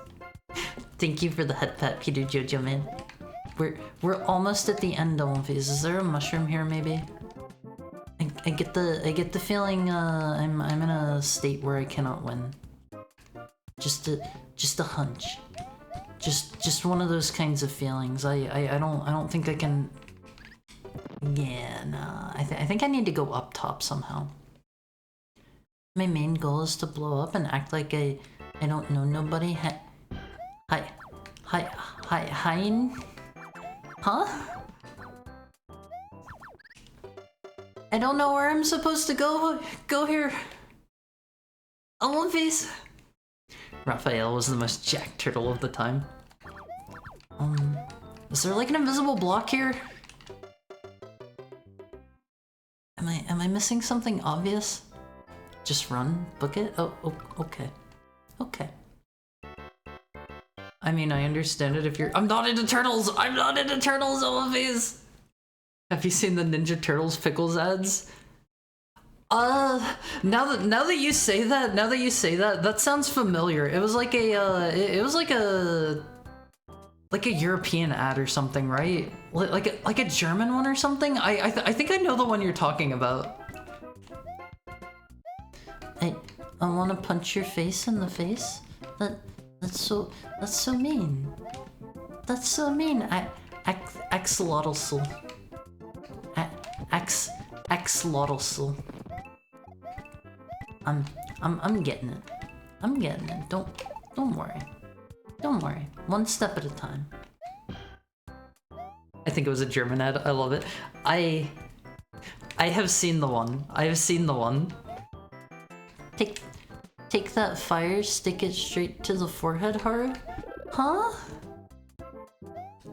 Thank you for the head pat, Peter Jojo man. We're almost at the end of these. Is there a mushroom here maybe? I get the feeling I'm in a state where I cannot win. Just a hunch. Just one of those kinds of feelings. I don't think I can. Yeah, nah. I think I need to go up top somehow. My main goal is to blow up and act like I don't know nobody. Hi. Huh? I don't know where I'm supposed to go. Go here. I want these. Raphael was the most jacked turtle of the time. Is there like an invisible block here? Am I missing something obvious? Just run, book it? Oh, okay. Okay. I mean, I understand it if you're- I'm not into turtles! I'm not into turtles, all of these! Have you seen the Ninja Turtles pickles ads? Now that you say that, that sounds familiar. It was like a, like a European ad or something, right? Like a German one or something? I think I know the one you're talking about. I want to punch your face in the face? That's so mean. That's so mean. Axolotl. Axolotl. I'm getting it. I'm getting it. Don't worry. Don't worry. One step at a time. I think it was a German ad. I love it. I have seen the one. I have seen the one. Take that fire, stick it straight to the forehead, Haru? Huh?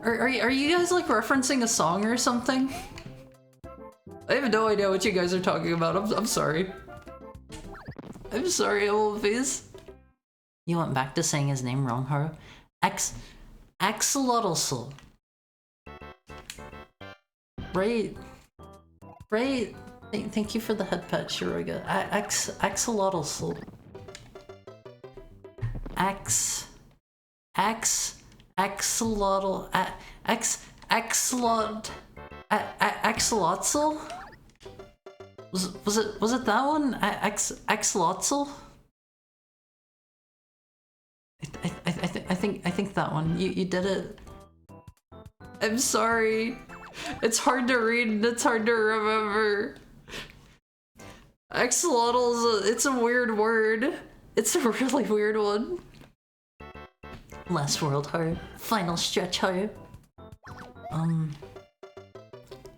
Are you guys like referencing a song or something? I have no idea what you guys are talking about. I'm sorry. I'm sorry, Olvies. You went back to saying his name wrong, Haru. Axolotl. Right. Thank you for the head pat, Shiroga. Axolotl. Axolotl. Was it that one? Axolotl? I think that one. You did it. I'm sorry. It's hard to read and it's hard to remember. Axolotl it's a weird word. It's a really weird one. Last world hard. Final stretch hard.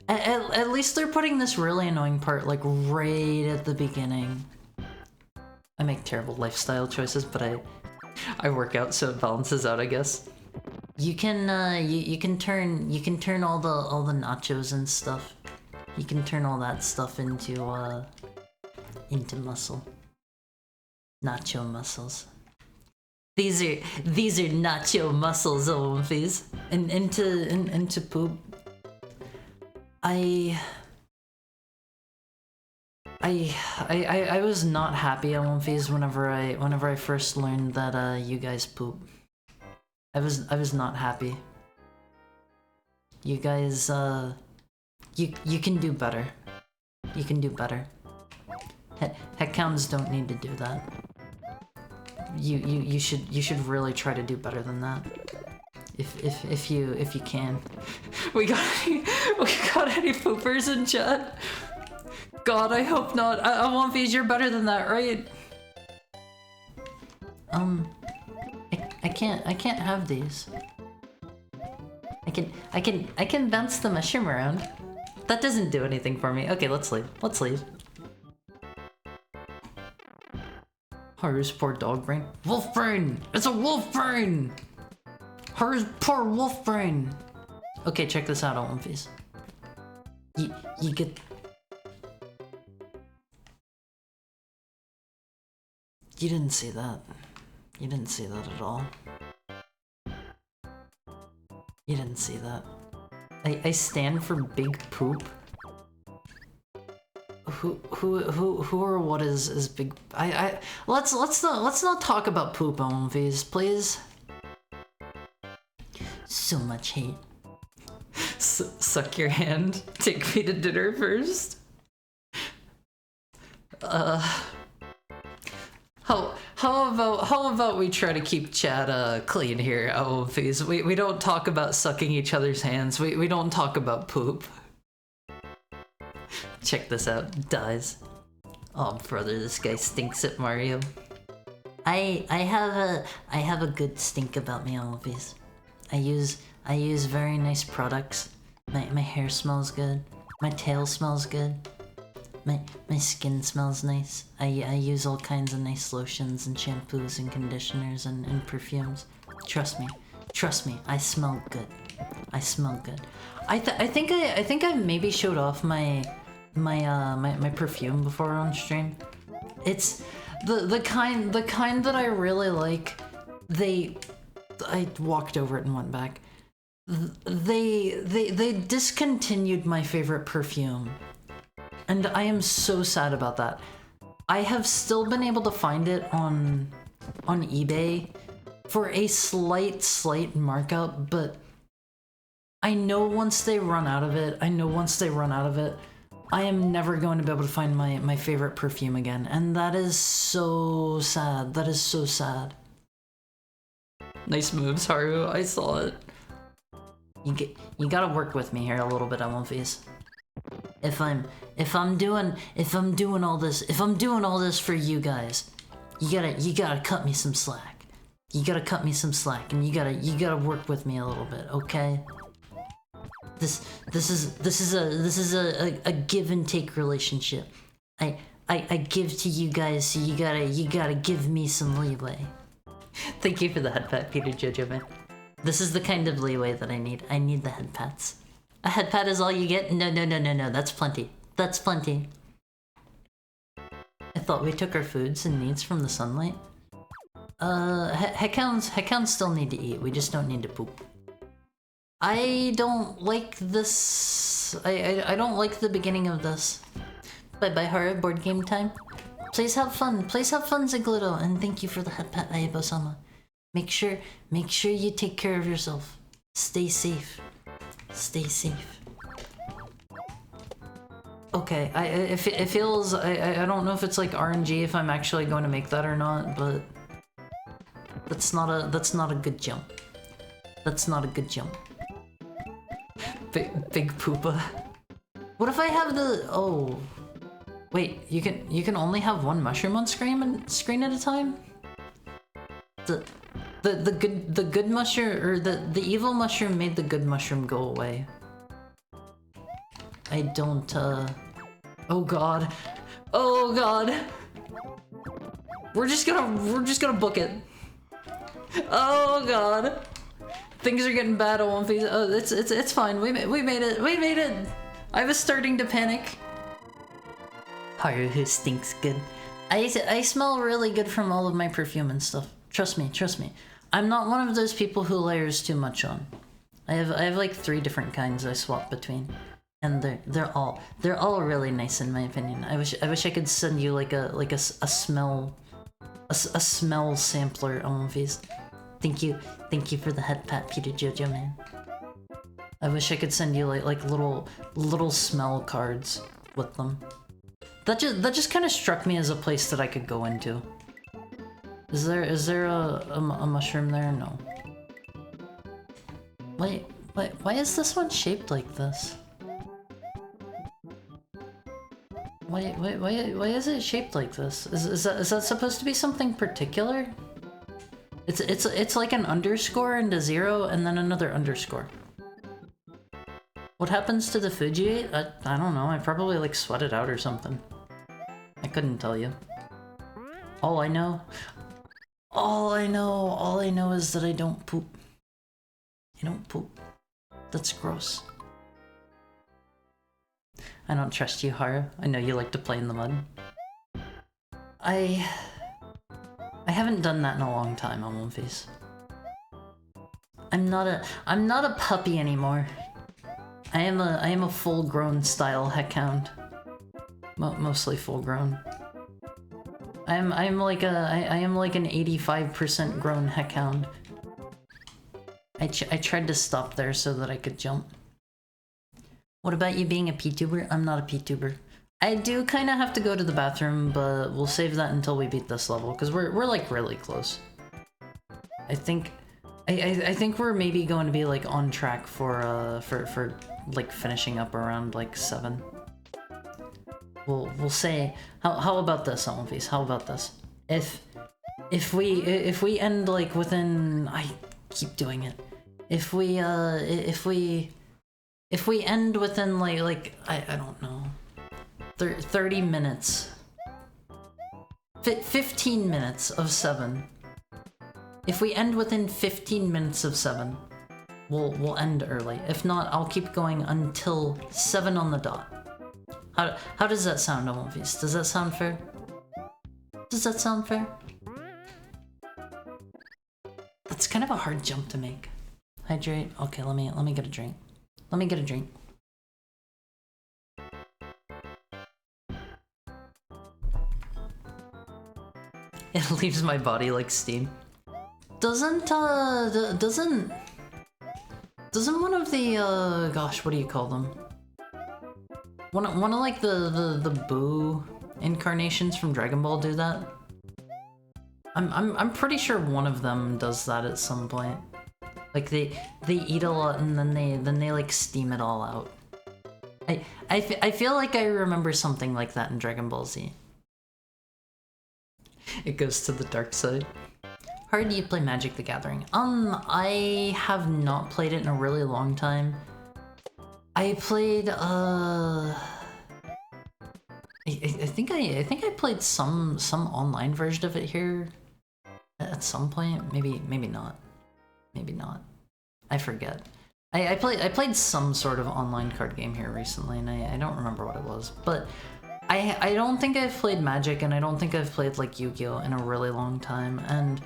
At least they're putting this really annoying part like right at the beginning. I make terrible lifestyle choices, but I work out so it balances out, I guess. You can you can turn all the nachos and stuff. You can turn all that stuff into muscle. Nacho muscles. These are nacho muscles, Olympies. And into poop. I was not happy at Olympies whenever I first learned that you guys poop. I was not happy. You guys you can do better. You can do better. Heckhounds don't need to do that. You should really try to do better than that. If you can. We got any poopers in chat? God, I hope not. I want these. You're better than that, right? I can't have these. I can bounce the mushroom around. That doesn't do anything for me. Okay, let's leave. Let's leave. Haru's poor dog brain. Wolf brain! It's a wolf brain! Haru's poor wolf brain! Okay, check this out, Olympies. You get... You didn't see that. You didn't see that at all. You didn't see that. I stand for big poop. Who or what is big? Let's not talk about poop, OMVs, please. So much hate. Suck your hand. Take me to dinner first. How about we try to keep chat clean here, OMVs? We don't talk about sucking each other's hands. We don't talk about poop. Check this out. Dies. Oh brother, this guy stinks at Mario. I have a good stink about me, Olympies. I use very nice products. My hair smells good. My tail smells good. My skin smells nice. I use all kinds of nice lotions and shampoos and conditioners and perfumes. Trust me, I smell good. I smell good. I think I maybe showed off my perfume before on stream. It's the kind that I really like. I walked over it and went back. They discontinued my favorite perfume. And I am so sad about that. I have still been able to find it on eBay for a slight markup, but I know once they run out of it, I am never going to be able to find my favorite perfume again. And that is so sad. That is so sad. Nice moves, Haru. I saw it. You gotta work with me here a little bit, Elmonfies. If I'm doing all this for you guys, you gotta cut me some slack. You gotta cut me some slack, and you gotta work with me a little bit, okay? This is a give and take relationship. I give to you guys, so you gotta give me some leeway. Thank you for the head pat, Peter Jojo man. This is the kind of leeway that I need. I need the head pats. A head pat is all you get? No, that's plenty. That's plenty. I thought we took our foods and needs from the sunlight. Heckhounds still need to eat, we just don't need to poop. I don't like this. I don't like the beginning of this. Bye horror board game time. Please have fun, Zigluto, and thank you for the head pat, Ayabo-sama. Make sure you take care of yourself. Stay safe. Stay safe. okay. It feels I don't know if it's like RNG if I'm actually going to make that or not, but that's not a good jump. That's not a good jump. Big poopa. What if I have the wait, you can only have one mushroom on screen at a time? The good mushroom or the evil mushroom made the good mushroom go away. I don't oh god. Oh god. We're just gonna book it. Oh god. Things are getting bad on One Piece. Oh, it's fine. We made it. We made it. I was starting to panic. Haru stinks good. I smell really good from all of my perfume and stuff. Trust me, trust me. I'm not one of those people who layers too much on. I have like 3 different kinds I swap between, and they're all really nice in my opinion. I wish I could send you like a smell sampler on One Piece. Thank you for the head pat, Peter Jojo man. I wish I could send you like little smell cards with them. That just kind of struck me as a place that I could go into. Is there a mushroom there? No. Wait, why is this one shaped like this? Why is it shaped like this? Is that supposed to be something particular? It's like an underscore and a 0 and then another underscore. What happens to the food you ate? I don't know. I probably like sweat it out or something. I couldn't tell you. All I know is that I don't poop. I don't poop. That's gross. I don't trust you, Haru. I know you like to play in the mud. I haven't done that in a long time on One Piece. I'm not a puppy anymore. I am a full-grown style heckhound. Mostly full-grown. I am like an 85% grown heckhound. I tried to stop there so that I could jump. What about you being a PTuber? I'm not a PTuber. I do kind of have to go to the bathroom, but we'll save that until we beat this level because we're like really close. I think we're maybe going to be like on track for like finishing up around like 7. We'll say how about this, One Piece? How about this? If we end like within, I keep doing it. If we end within like I don't know, 30 minutes, 15 minutes of 7. If we end within 15 minutes of 7, we'll end early. If not, I'll keep going until 7 on the dot. How does that sound, One Piece? Does that sound fair? Does that sound fair? That's kind of a hard jump to make. Hydrate. Okay, let me get a drink. Let me get a drink. It leaves my body like steam. Doesn't one of the gosh, what do you call them? One of like the Boo incarnations from Dragon Ball do that? I'm pretty sure one of them does that at some point. Like they eat a lot and then they like steam it all out. I feel like I remember something like that in Dragon Ball Z. It goes to the dark side. How do you play Magic the Gathering? I have not played it in a really long time. I played I think I played some online version of it here at some point. Maybe not. Maybe not. I forget. I played some sort of online card game here recently, and I don't remember what it was. But I don't think I've played Magic, and I don't think I've played like Yu-Gi-Oh! In a really long time. And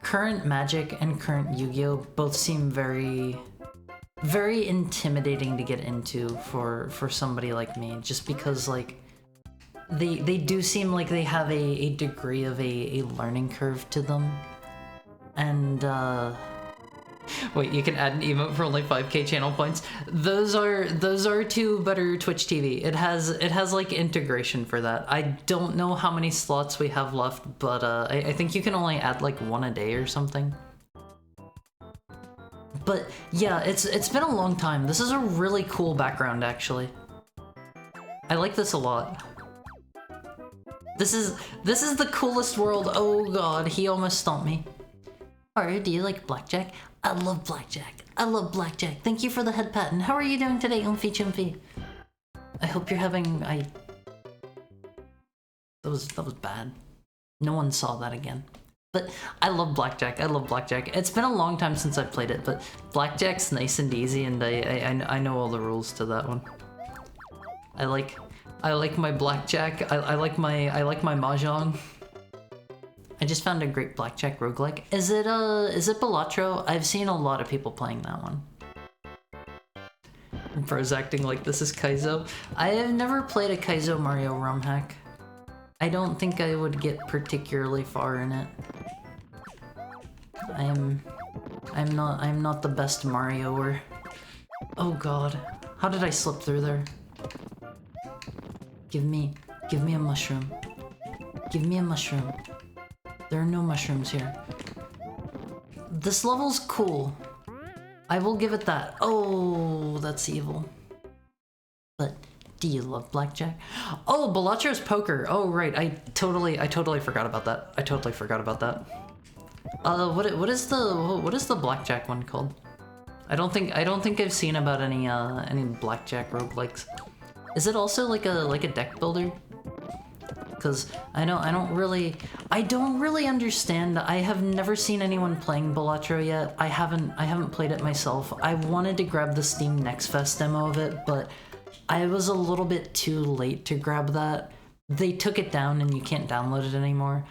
current Magic and current Yu-Gi-Oh! Both seem very intimidating to get into for somebody like me, just because like they do seem like they have a degree of a learning curve to them, and Wait, you can add an emote for only 5k channel points. Those are to better Twitch TV. It has like integration for that. I don't know how many slots we have left, but I think you can only add like one a day or something. But yeah, it's been a long time. This is a really cool background actually. I like this a lot. This is the coolest world. Oh god, he almost stomped me. Alright, do you like blackjack? I love blackjack. I love blackjack. Thank you for the head pat. And how are you doing today, Umphy Chumphy? I hope you're having... That was bad. No one saw that again. But I love blackjack. I love blackjack. It's been a long time since I've played it, but blackjack's nice and easy, and I know all the rules to that one. I like my blackjack. I like my mahjong. I just found a great blackjack roguelike. Is it Balatro? I've seen a lot of people playing that one. Bro's acting like this is Kaizo. I have never played a Kaizo Mario ROM hack. I don't think I would get particularly far in it. I'm not the best Marioer. Oh god. How did I slip through there? Give me a mushroom. Give me a mushroom. There are no mushrooms here. This level's cool. I will give it that. Oh, that's evil. But do you love blackjack? Oh, Balatro's poker. Oh, right. I totally forgot about that. I totally forgot about that. What is the blackjack one called? I don't think I've seen about any blackjack roguelikes. Is it also like a deck builder? Because I don't really understand. I have never seen anyone playing Balatro yet. I haven't played it myself. I wanted to grab the Steam Next Fest demo of it, but I was a little bit too late to grab that. They took it down and you can't download it anymore.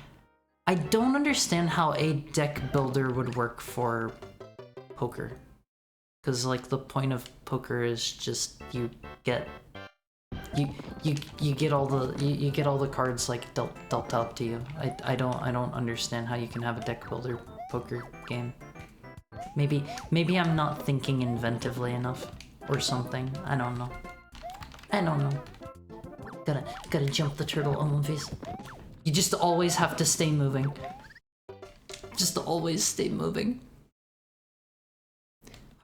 I don't understand how a deck builder would work for poker. Because like the point of poker is just you get all the cards like dealt out to you. I don't understand how you can have a deck builder poker game. Maybe I'm not thinking inventively enough or something. I don't know. Gotta jump the turtle on one face. You just always have to stay moving. Just always stay moving.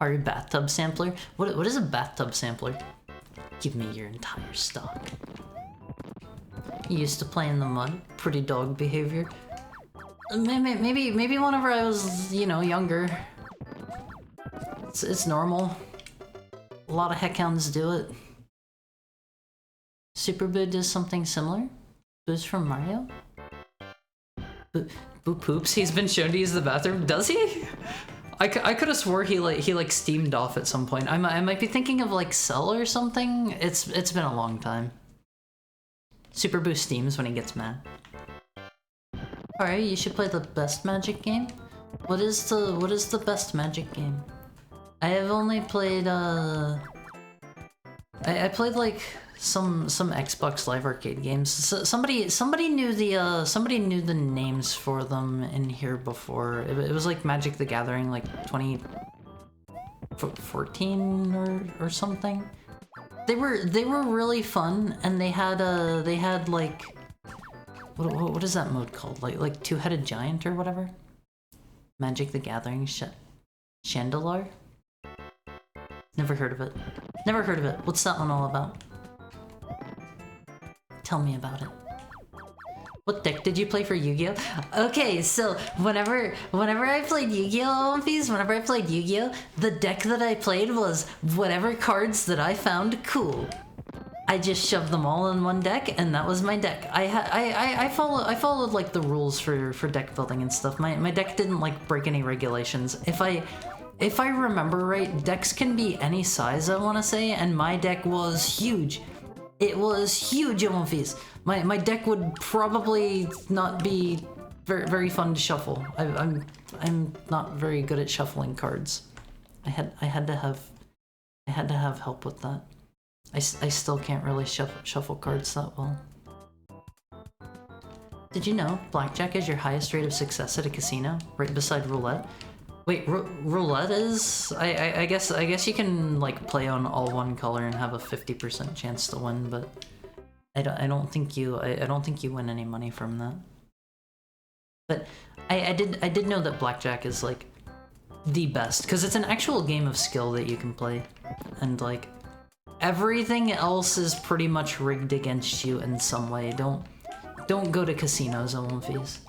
Are you a bathtub sampler? What is a bathtub sampler? Give me your entire stock. You used to play in the mud. Pretty dog behavior. Maybe whenever I was, you know, younger. It's normal. A lot of heckhounds do it. Super Boo does something similar? Boo's from Mario? Boo poops? He's been shown to use the bathroom? Does he? I could have swore he steamed off at some point. I might be thinking of like Cell or something. It's been a long time. Super Boo steams when he gets mad. Alright, you should play the best Magic game? What is the best Magic game? I have only played I played like some Xbox Live Arcade games. So somebody knew the names for them in here before. It was like Magic the Gathering, like 2014 or something. They were really fun, and they had like what is that mode called? Like Two-Headed Giant or whatever. Magic the Gathering Chandelar. Never heard of it. Never heard of it. What's that one all about? Tell me about it. What deck did you play for Yu-Gi-Oh? Okay, so whenever I played Yu-Gi-Oh, the deck that I played was whatever cards that I found cool. I just shoved them all in one deck, and that was my deck. I followed like the rules for deck building and stuff. My deck didn't like break any regulations. If I remember right, decks can be any size, I want to say, and my deck was huge. It was huge, Omphis. My deck would probably not be very fun to shuffle. I'm not very good at shuffling cards. I had to have help with that. I still can't really shuffle cards that well. Did you know blackjack is your highest rate of success at a casino, right beside roulette? Wait, roulette is? I guess you can like play on all one color and have a 50% chance to win, but I don't think you win any money from that. But I did know that blackjack is like the best because it's an actual game of skill that you can play, and like everything else is pretty much rigged against you in some way. Don't go to casinos, Olympies.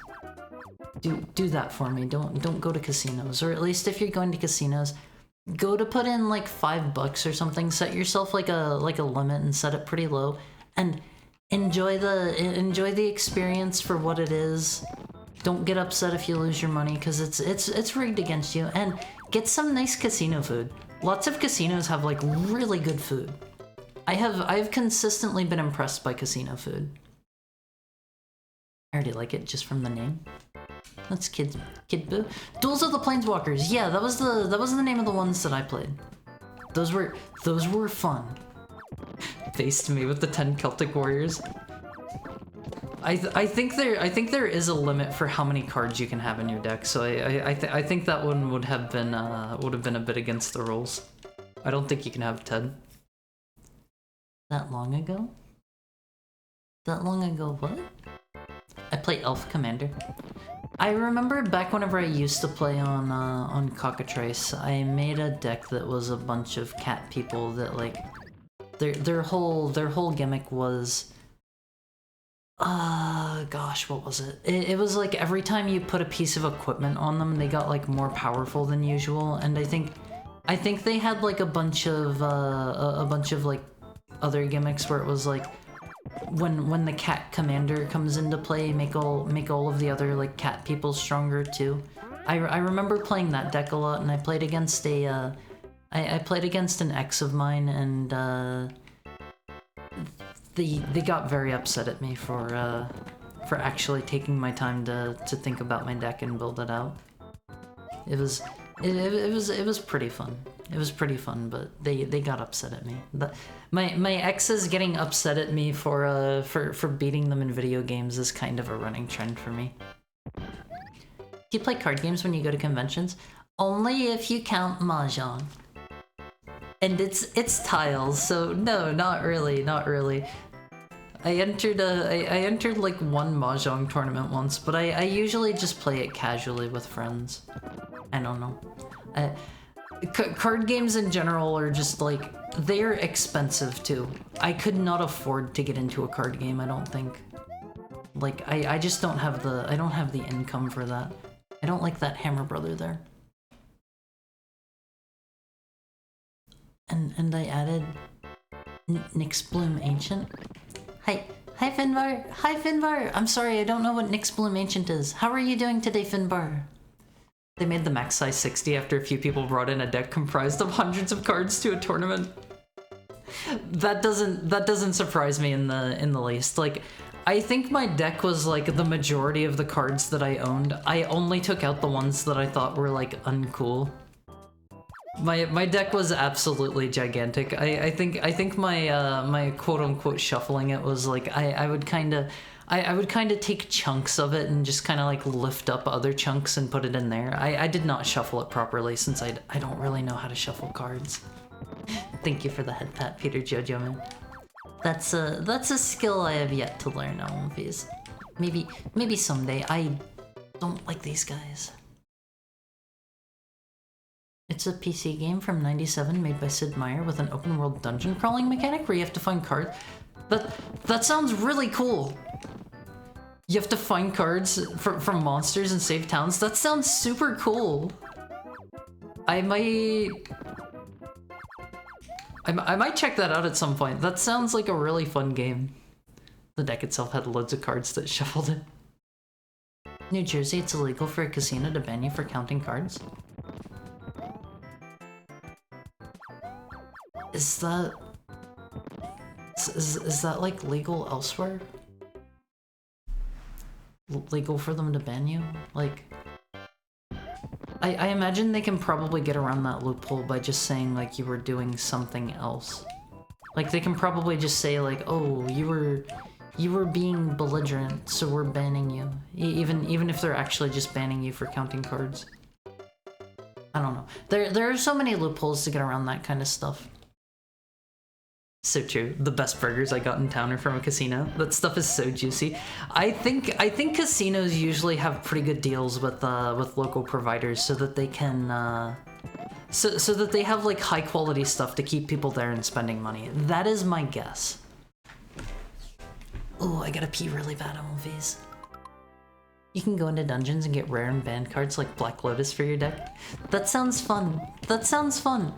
Do that for me. Don't go to casinos, or at least if you're going to casinos, go to put in like $5 or something. Set yourself like a limit and set it pretty low, and enjoy the experience for what it is. Don't get upset if you lose your money because it's rigged against you, and get some nice casino food. Lots of casinos have like really good food. I've consistently been impressed by casino food. I already like it just from the name. That's Kid Boo. Duels of the Planeswalkers. Yeah, that was the name of the ones that I played. Those were fun. Faced me with the 10 Celtic Warriors. I think there is a limit for how many cards you can have in your deck. So I think that one would have been a bit against the rules. I don't think you can have 10. That long ago? That long ago what? I play Elf Commander. I remember back whenever I used to play on Cockatrice, I made a deck that was a bunch of cat people that like their whole gimmick was gosh, what was it? It was like every time you put a piece of equipment on them, they got like more powerful than usual, and I think they had like a bunch of like other gimmicks where it was like when the cat commander comes into play, make all of the other like cat people stronger too. I remember playing that deck a lot, and I played against a I played against an ex of mine, and they got very upset at me for actually taking my time to think about my deck and build it out. It was pretty fun. It was pretty fun, but they got upset at me. My exes getting upset at me for beating them in video games is kind of a running trend for me. Do you play card games when you go to conventions? Only if you count Mahjong. And it's tiles, so no, not really. I entered like one Mahjong tournament once, but I usually just play it casually with friends. I don't know. Card games in general are just like, they're expensive too. I could not afford to get into a card game, I don't think. Like, I just don't have the income for that. I don't like that Hammer Brother there. And I added Nyx Bloom Ancient. Hi Finbar. Hi Finbar. I'm sorry, I don't know what Nyx Bloom Ancient is. How are you doing today, Finbar? They made the max size 60 after a few people brought in a deck comprised of hundreds of cards to a tournament. That doesn't surprise me in the least. Like, I think my deck was like the majority of the cards that I owned. I only took out the ones that I thought were like uncool. My deck was absolutely gigantic. I think my quote unquote shuffling it was like I would kind of take chunks of it and just kind of like lift up other chunks and put it in there. I did not shuffle it properly since I don't really know how to shuffle cards. Thank you for the head pat, Peter Jojo man. That's a skill I have yet to learn, Olympies. Maybe someday. I don't like these guys. It's a PC game from '97 made by Sid Meier with an open world dungeon crawling mechanic where you have to find cards. That sounds really cool. You have to find cards from monsters and save towns. That sounds super cool. I might check that out at some point. That sounds like a really fun game. The deck itself had loads of cards that shuffled it. New Jersey, it's illegal for a casino to ban you for counting cards. Is that like legal elsewhere? Legal for them to ban you? Like, I imagine they can probably get around that loophole by just saying like you were doing something else. Like they can probably just say like, oh, you were being belligerent, so we're banning you. Even if they're actually just banning you for counting cards. I don't know. There are so many loopholes to get around that kind of stuff. So true. The best burgers I got in town are from a casino. That stuff is so juicy. I think casinos usually have pretty good deals with local providers so that they can so that they have like high quality stuff to keep people there and spending money. That is my guess. Oh, I gotta pee really bad on movies. You can go into dungeons and get rare and banned cards like Black Lotus for your deck. That sounds fun. That sounds fun.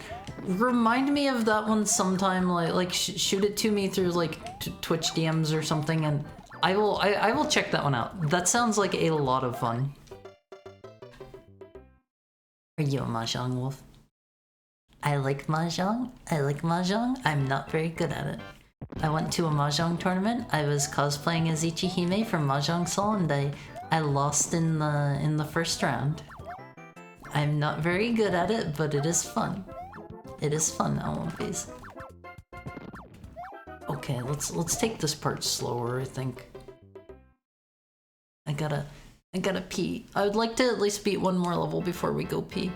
Remind me of that one sometime. Like shoot it to me through like Twitch DMs or something, and I will check that one out. That sounds like a lot of fun. Are you a mahjong wolf? I like mahjong. I like mahjong. I'm not very good at it. I went to a mahjong tournament. I was cosplaying as Ichihime from Mahjong Sol, and I lost in the first round. I'm not very good at it, but it is fun. It is fun, LMPs. Okay, let's take this part slower, I think. I gotta pee. I would like to at least beat one more level before we go pee.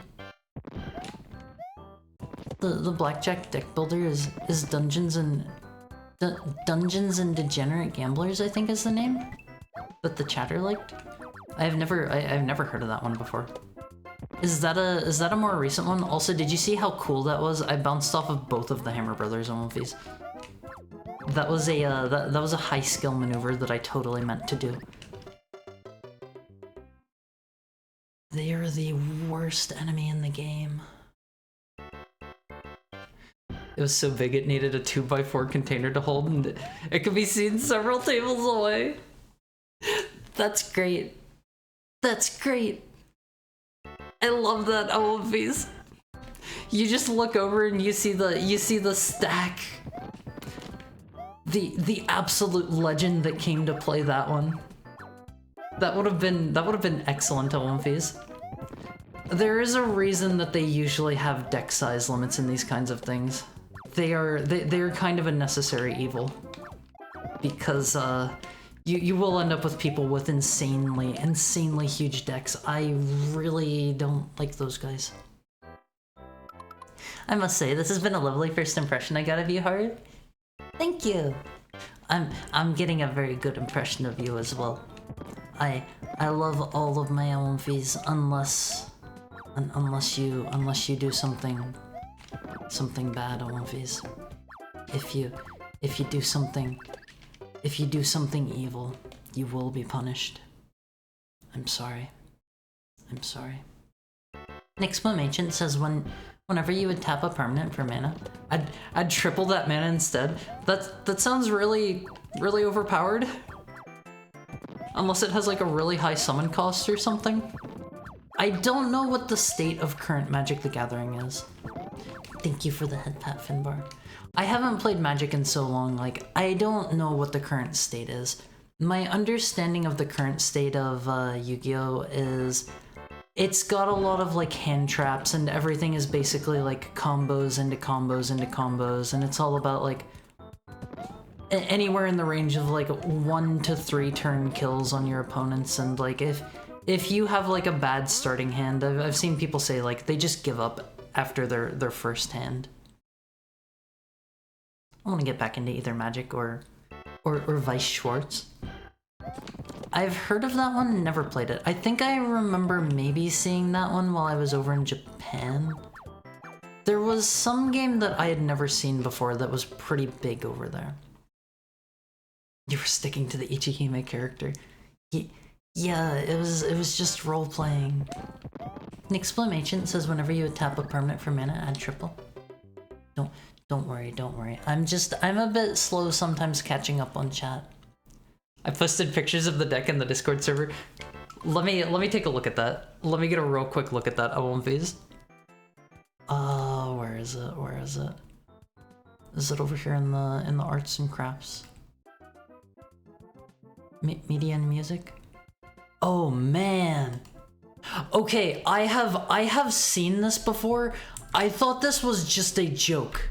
The blackjack deck builder is Dungeons and Degenerate Gamblers, I think is the name that the chatter liked. I've never heard of that one before. Is that a more recent one? Also, did you see how cool that was? I bounced off of both of the Hammer Brothers movies. That was a high skill maneuver that I totally meant to do. They are the worst enemy in the game. It was so big it needed a 2x4 container to hold, and it could be seen several tables away. That's great. That's great. I love that OMVs. You just look over and you see the stack. The absolute legend that came to play that one. That would have been excellent OMVs. There is a reason that they usually have deck size limits in these kinds of things. They're kind of a necessary evil, because you will end up with people with insanely huge decks. I really don't like those guys. I must say, this has been a lovely first impression I got of you, Haru. Thank you. I'm getting a very good impression of you as well. I love all of my OMVs unless you do something bad, OMVs. If you do something evil, you will be punished. I'm sorry. I'm sorry. Nixplum Ancient says whenever you would tap a permanent for mana, I'd triple that mana instead. That sounds really overpowered. Unless it has like a really high summon cost or something. I don't know what the state of current Magic the Gathering is. Thank you for the head pat, Finbar. I haven't played Magic in so long, like, I don't know what the current state is. My understanding of the current state of Yu-Gi-Oh! Is it's got a lot of like hand traps, and everything is basically like combos into combos into combos, and it's all about like anywhere in the range of like 1 to 3 turn kills on your opponents, and like if you have like a bad starting hand, I've seen people say like they just give up after their first hand. I want to get back into either Magic or Weiss Schwarz. I've heard of that one, never played it. I think I remember maybe seeing that one while I was over in Japan. There was some game that I had never seen before that was pretty big over there. You were sticking to the Ichihime character. Yeah, it was just role-playing. Nixplum Ancient says whenever you would tap a permanent for mana, add triple. Don't worry. I'm a bit slow sometimes catching up on chat. I posted pictures of the deck in the Discord server. Let me take a look at that. Let me get a real quick look at that OMVs. Where is it? Is it over here in the arts and crafts? Media and music? Oh man. Okay, I have seen this before. I thought this was just a joke.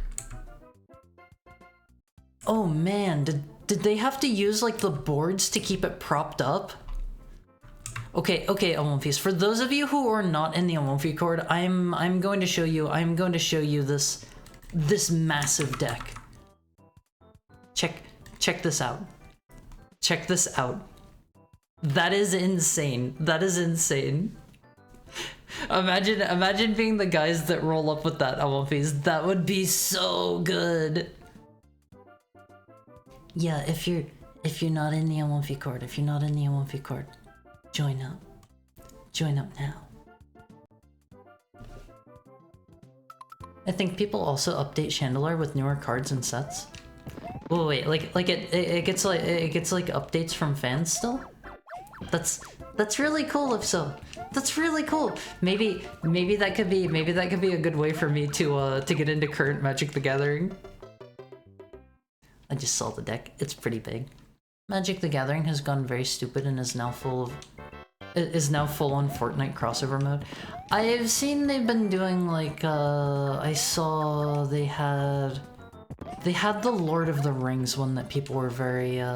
Oh man, did they have to use like the boards to keep it propped up? Okay, Omolfis. For those of you who are not in the Omolfi Chord, I'm going to show you this massive deck. Check this out. Check this out. That is insane. That is insane. Imagine being the guys that roll up with that Omolfis. That would be so good. Yeah, if you're not in the Omolfi Chord, join up. Join up now. I think people also update Chandelure with newer cards and sets. Oh wait, like it gets like updates from fans still? That's really cool if so. That's really cool. Maybe that could be a good way for me to get into current Magic the Gathering. I just saw the deck. It's pretty big. Magic the Gathering has gone very stupid and is now full on Fortnite crossover mode. I've seen they've been doing like I saw they had the Lord of the Rings one that people were very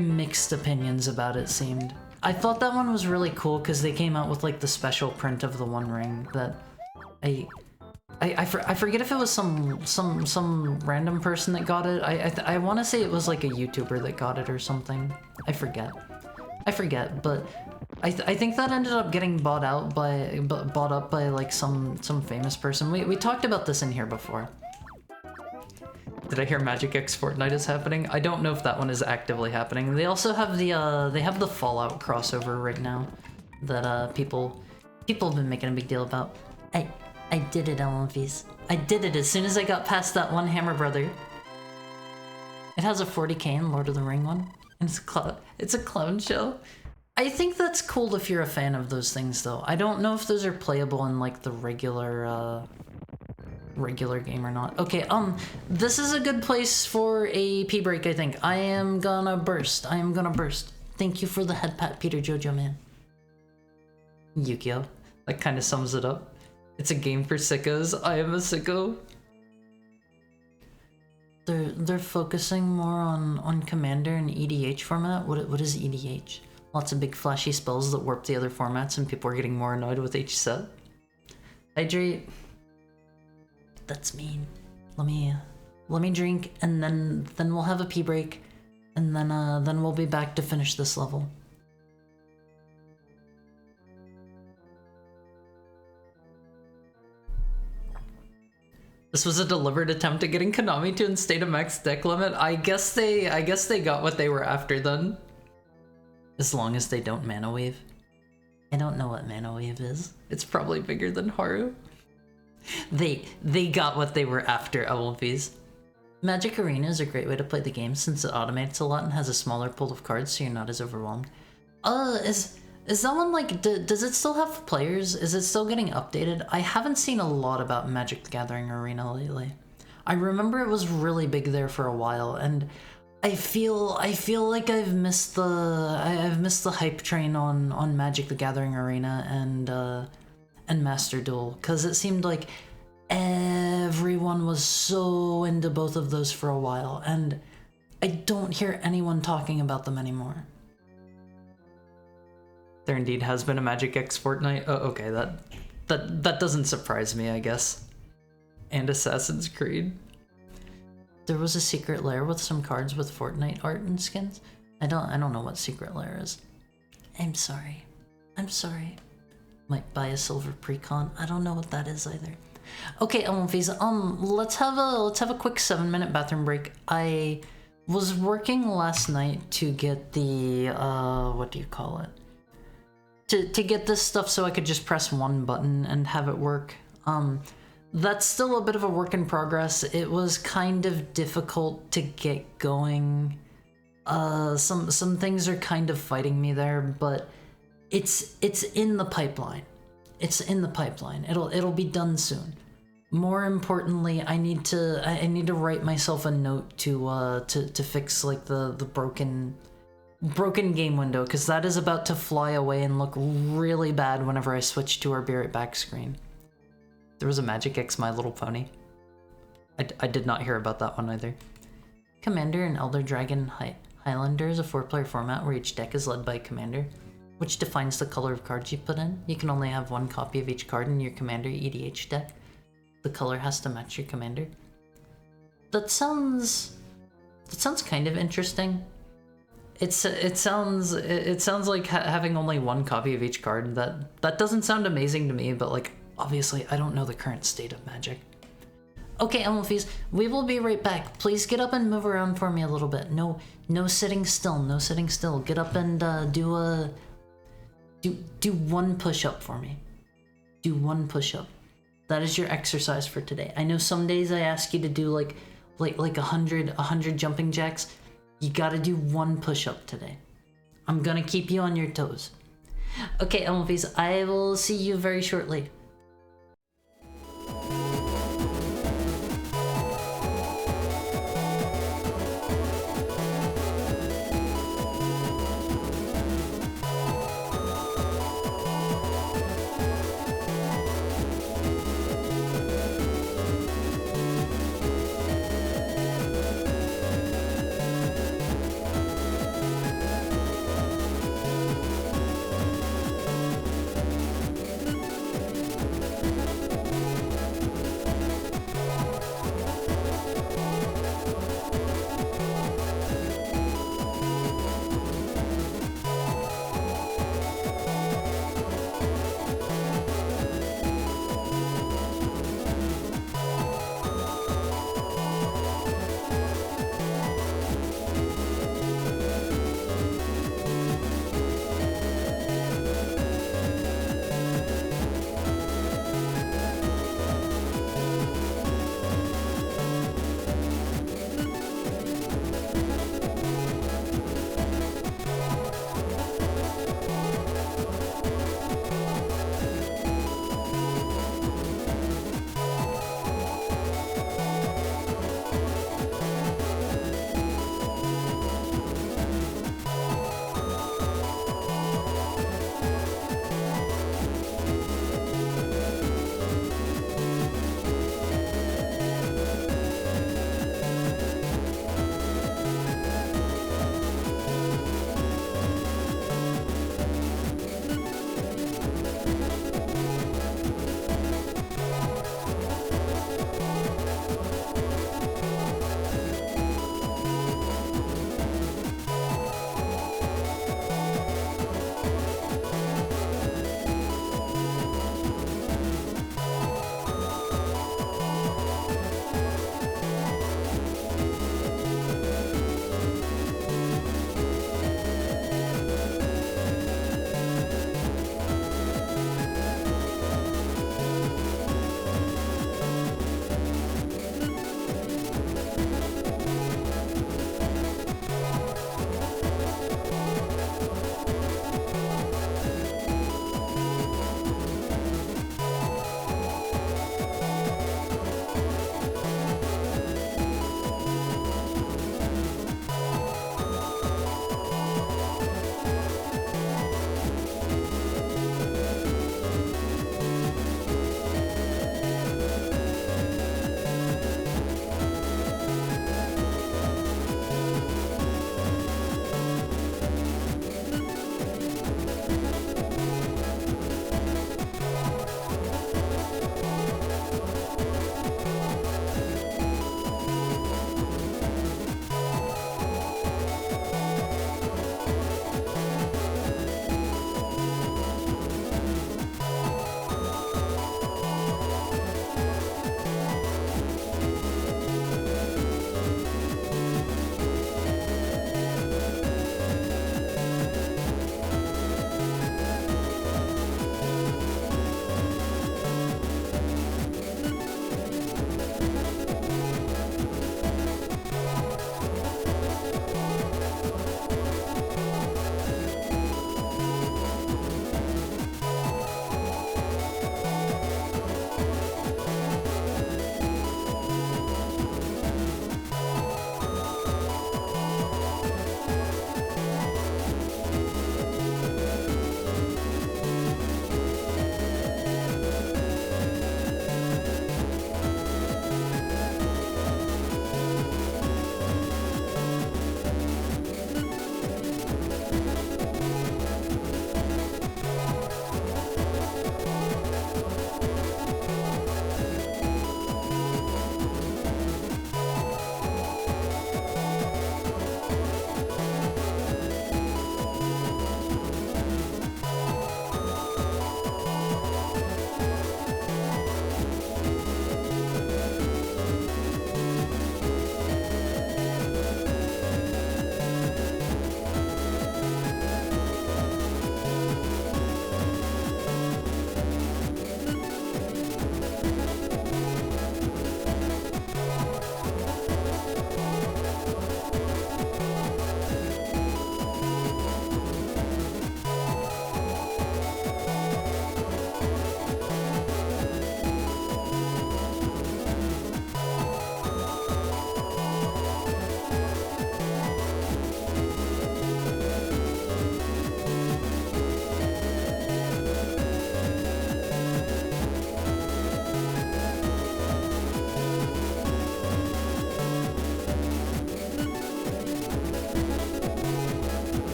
mixed opinions about, it seemed. I thought that one was really cool because they came out with like the special print of the One Ring that I forget if it was some random person that got it. I want to say it was like a YouTuber that got it or something. I forget, but I think that ended up getting bought up by like some famous person. We talked about this in here before. Did I hear Magic X Fortnite is happening? I don't know if that one is actively happening. They also have the Fallout crossover right now that people have been making a big deal about. I did it, Omolfis. I did it as soon as I got past that one Hammer Brother. It has a 40k in Lord of the Ring one. And it's a clown show. I think that's cool if you're a fan of those things though. I don't know if those are playable in like the regular game or not. Okay, this is a good place for a pee break, I think. I am gonna burst. Thank you for the head pat, Peter Jojo man. Yukio. That kind of sums it up. It's a game for sickos. I am a sicko. They're focusing more on Commander and EDH format. What is EDH? Lots of big flashy spells that warp the other formats, and people are getting more annoyed with each set. Hydrate. That's mean. Let me drink, and then we'll have a pee break, and then we'll be back to finish this level. This was a deliberate attempt at getting Konami to instate a max deck limit. I guess they got what they were after then. As long as they don't Mana Wave. I don't know what Mana Wave is. It's probably bigger than Haru. They got what they were after, Omolfis. Magic Arena is a great way to play the game since it automates a lot and has a smaller pool of cards so you're not as overwhelmed. Is that one like, does it still have players? Is it still getting updated? I haven't seen a lot about Magic the Gathering Arena lately. I remember it was really big there for a while, and I feel like I've missed the hype train on Magic the Gathering Arena and Master Duel, because it seemed like everyone was so into both of those for a while, and I don't hear anyone talking about them anymore. There indeed has been a Magic X Fortnite. Oh, okay, that doesn't surprise me, I guess. And Assassin's Creed. There was a secret lair with some cards with Fortnite art and skins. I don't know what secret lair is. I'm sorry. Might buy a silver precon. I don't know what that is either. Okay, Omolfis, let's have a quick 7-minute bathroom break. I was working last night to get the what do you call it? To get this stuff so I could just press one button and have it work. That's still a bit of a work in progress. It was kind of difficult to get going. Some things are kind of fighting me there, but it's in the pipeline. It's in the pipeline. It'll be done soon. More importantly, I need to write myself a note to fix like the broken game window, because that is about to fly away and look really bad whenever I switch to our Be Right Back screen. There was a Magic X My Little Pony. I did not hear about that one either. Commander and Elder Dragon Highlander is a 4-player format where each deck is led by a commander, which defines the color of cards you put in. You can only have one copy of each card in your commander EDH deck. The color has to match your commander. That sounds kind of interesting. It sounds like having only one copy of each card. That doesn't sound amazing to me, but like obviously I don't know the current state of Magic. Okay, Elmfies, we will be right back. Please get up and move around for me a little bit. No sitting still. No sitting still. Get up and do one push-up for me. Do one push-up. That is your exercise for today. I know some days I ask you to do like 100 jumping jacks. You gotta do one push-up today. I'm gonna keep you on your toes. Okay, Elmfies, I will see you very shortly.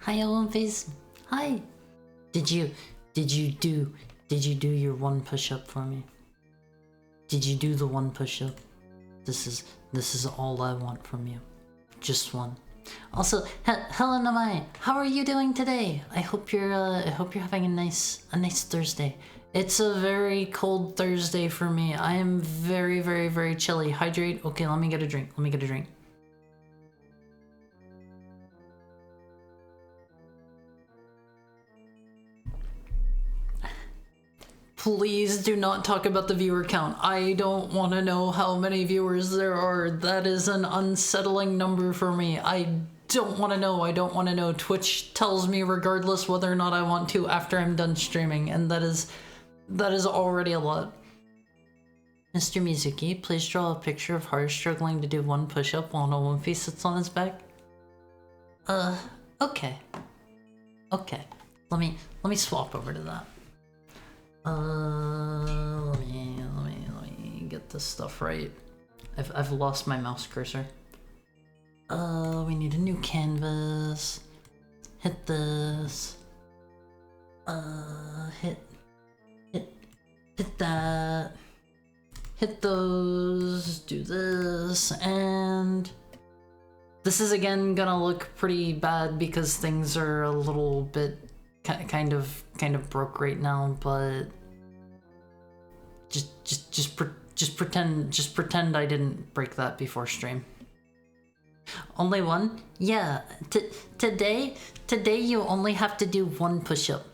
Hi, Olympus. Hi. Did you do your one push-up for me? Did you do the one push-up? This is all I want from you. Just one. Also, Helen Amai, how are you doing today? I hope you're having a nice Thursday. It's a very cold Thursday for me. I am very, very, very chilly. Hydrate. Okay, let me get a drink. Please do not talk about the viewer count. I don't want to know how many viewers there are. That is an unsettling number for me. I don't want to know. Twitch tells me regardless whether or not I want to after I'm done streaming, and that is already a lot. Mr. Mizuki, please draw a picture of Haru struggling to do one push-up while no One Piece sits on his back. Okay. Okay. Let me swap over to that. Let me get this stuff right. I've lost my mouse cursor. We need a new canvas. Hit this. Hit that. Hit those. Do this, and this is again gonna look pretty bad because things are a little bit kind of broke right now, but just pretend I didn't break that before stream. Only one? Yeah. Today you only have to do one push-up.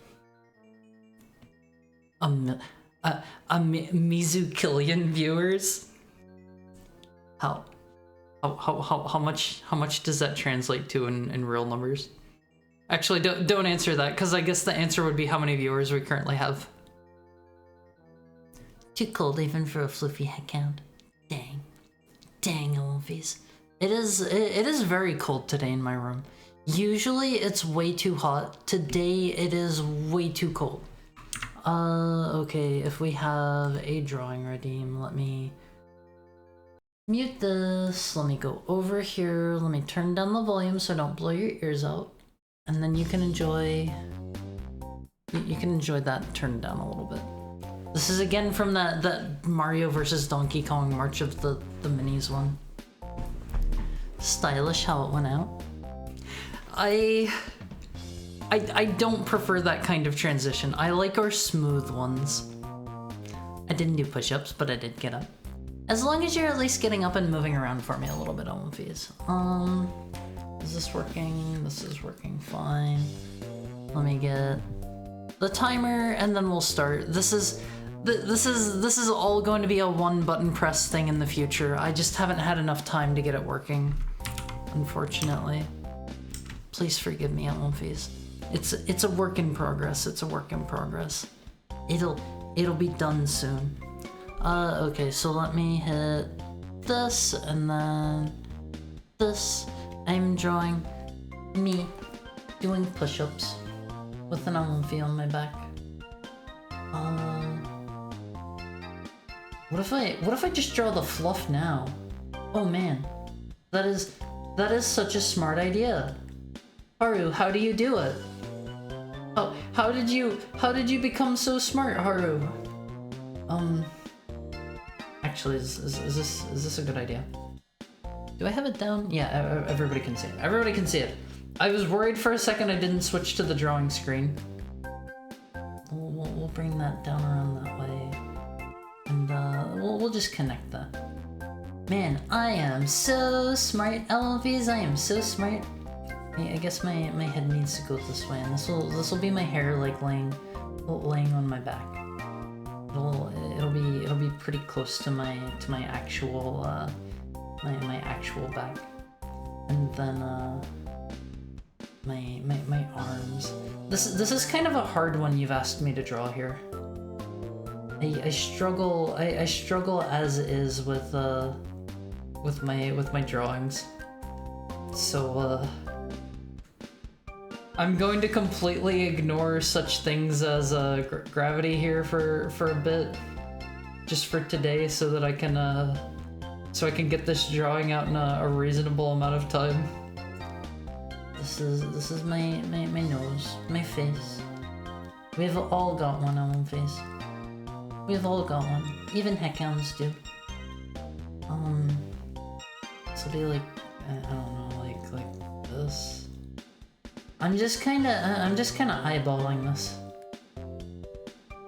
Mizukillion viewers. How much does that translate to in real numbers? Actually, don't answer that, because I guess the answer would be how many viewers we currently have. Too cold even for a fluffy head count. Dang, Olympies. It is very cold today in my room. Usually it's way too hot. Today it is way too cold. Okay, if we have a drawing ready, let me mute this. Let me go over here. Let me turn down the volume so don't blow your ears out. And then you can enjoy that turned down a little bit. This is again from that Mario vs. Donkey Kong March of the Minis one. Stylish how it went out. I don't prefer that kind of transition. I like our smooth ones. I didn't do push-ups, but I did get up. As long as you're at least getting up and moving around for me a little bit, Olympies. Is this working? This is working fine. Let me get the timer and then we'll start. This is all going to be a one button press thing in the future. I just haven't had enough time to get it working, unfortunately. Please forgive me, Olympies. It's a work in progress. It's a work in progress. It'll be done soon. Okay, so let me hit this and then this. I'm drawing me doing push-ups with an Olympi on my back. What if I just draw the fluff now? Oh man, that is such a smart idea. Haru, how do you do it? Oh, how did you become so smart, Haru? Actually, is this a good idea? Do I have it down? Yeah, everybody can see it. Everybody can see it. I was worried for a second I didn't switch to the drawing screen. We'll bring that down around that way. And we'll just connect that. Man, I am so smart, LLVs, I am so smart. I guess my head needs to go this way, and this will be my hair like laying on my back. It'll be pretty close to my actual my actual back, and then my arms. This is kind of a hard one you've asked me to draw here. I struggle as is with my drawings, so I'm going to completely ignore such things as gravity here for a bit, just for today, so that I can get this drawing out in a reasonable amount of time. This is my nose, my face. We've all got one on face. We've all got one. Even heckhounds do. This will be like, I don't know, like this. I'm just kinda eyeballing this.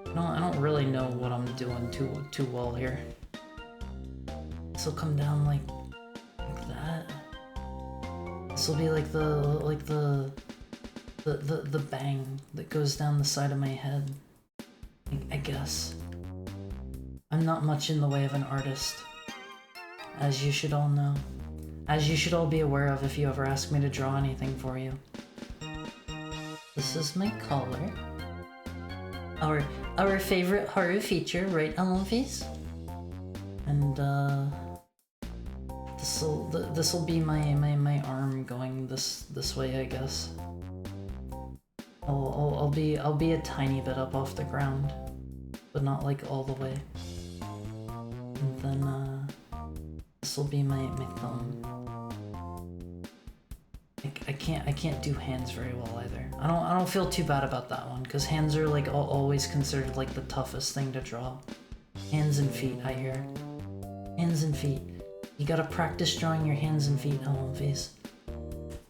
I don't really know what I'm doing too well here. This will come down like that. This will be like the bang that goes down the side of my head. I guess. I'm not much in the way of an artist, as you should all know. As you should all be aware of if you ever ask me to draw anything for you. This is my collar. Our favorite Haru feature, right, Alonfis? And this'll be my arm going this way, I guess. I'll be a tiny bit up off the ground, but not like all the way. And then this'll be my thumb. I can't do hands very well either. I don't feel too bad about that one, because hands are like always considered like the toughest thing to draw. Hands and feet, I hear. Hands and feet. You gotta practice drawing your hands and feet, Alonfis.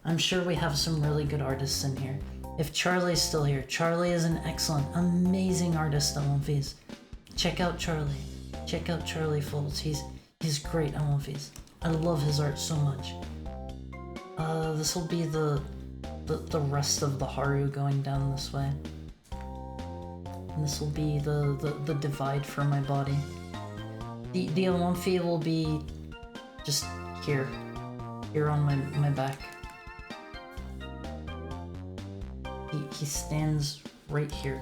I'm sure we have some really good artists in here. If Charlie's still here, Charlie is an excellent, amazing artist, Alonfis. Check out Charlie. Check out Charlie Folds. He's great, Alonfis. I love his art so much. This will be the rest of the Haru going down this way. And this will be the divide for my body. The Alonfi will be just here on my back. He stands right here.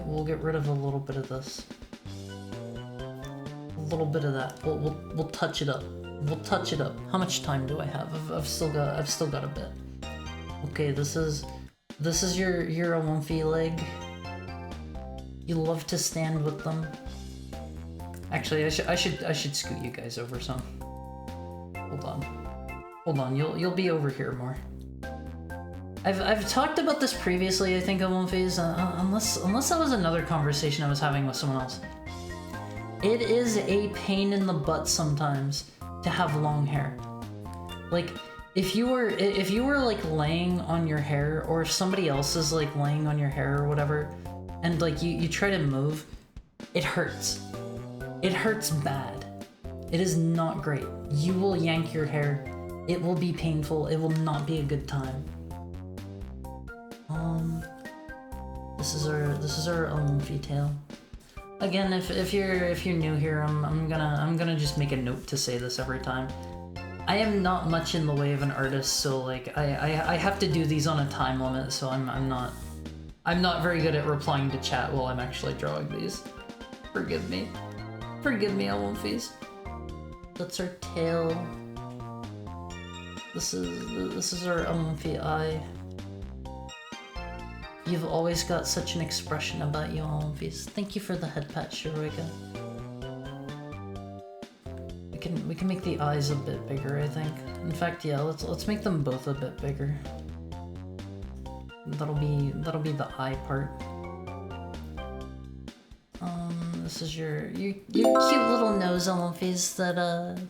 We'll get rid of a little bit of this. A little bit of that. We'll touch it up. We'll touch it up. How much time do I have? I've still got a bit. Okay, this is your Alonfi leg. You love to stand with them. Actually, I should scoot you guys over some. Hold on. You'll be over here more. I've talked about this previously, I think, Alonfis, unless that was another conversation I was having with someone else. It is a pain in the butt sometimes to have long hair. Like, if you were like laying on your hair, or if somebody else is like laying on your hair or whatever, and like you try to move, it hurts. It hurts bad. It is not great. You will yank your hair. It will be painful. It will not be a good time. This is our Alonfi tail. Again, if you're new here, I'm gonna just make a note to say this every time. I am not much in the way of an artist, so like I have to do these on a time limit, so I'm not very good at replying to chat while I'm actually drawing these. Forgive me, Alonfis. That's our tail. This is our Alonfi eye. You've always got such an expression about you, Alonfis. Thank you for the head pat, Shiroika. We can make the eyes a bit bigger, I think. In fact, yeah, let's make them both a bit bigger. That'll be the eye part. This is your cute little nose, Alonfis. That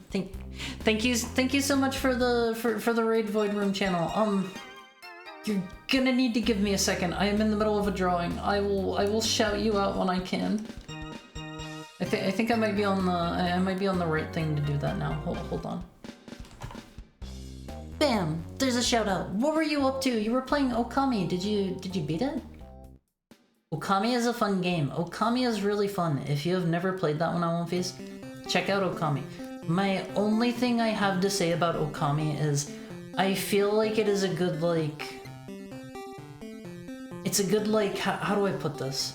thank you so much for the Raid Void Room channel. You're gonna need to give me a second. I am in the middle of a drawing. I will shout you out when I can. I think I might be on the right thing to do that now. Hold on. Bam! There's a shout out. What were you up to? You were playing Okami. Did you beat it? Okami is a fun game. Okami is really fun. If you have never played that one on One Face, check out Okami. My only thing I have to say about Okami is I feel like it is a good like. It's a good, like, how do I put this?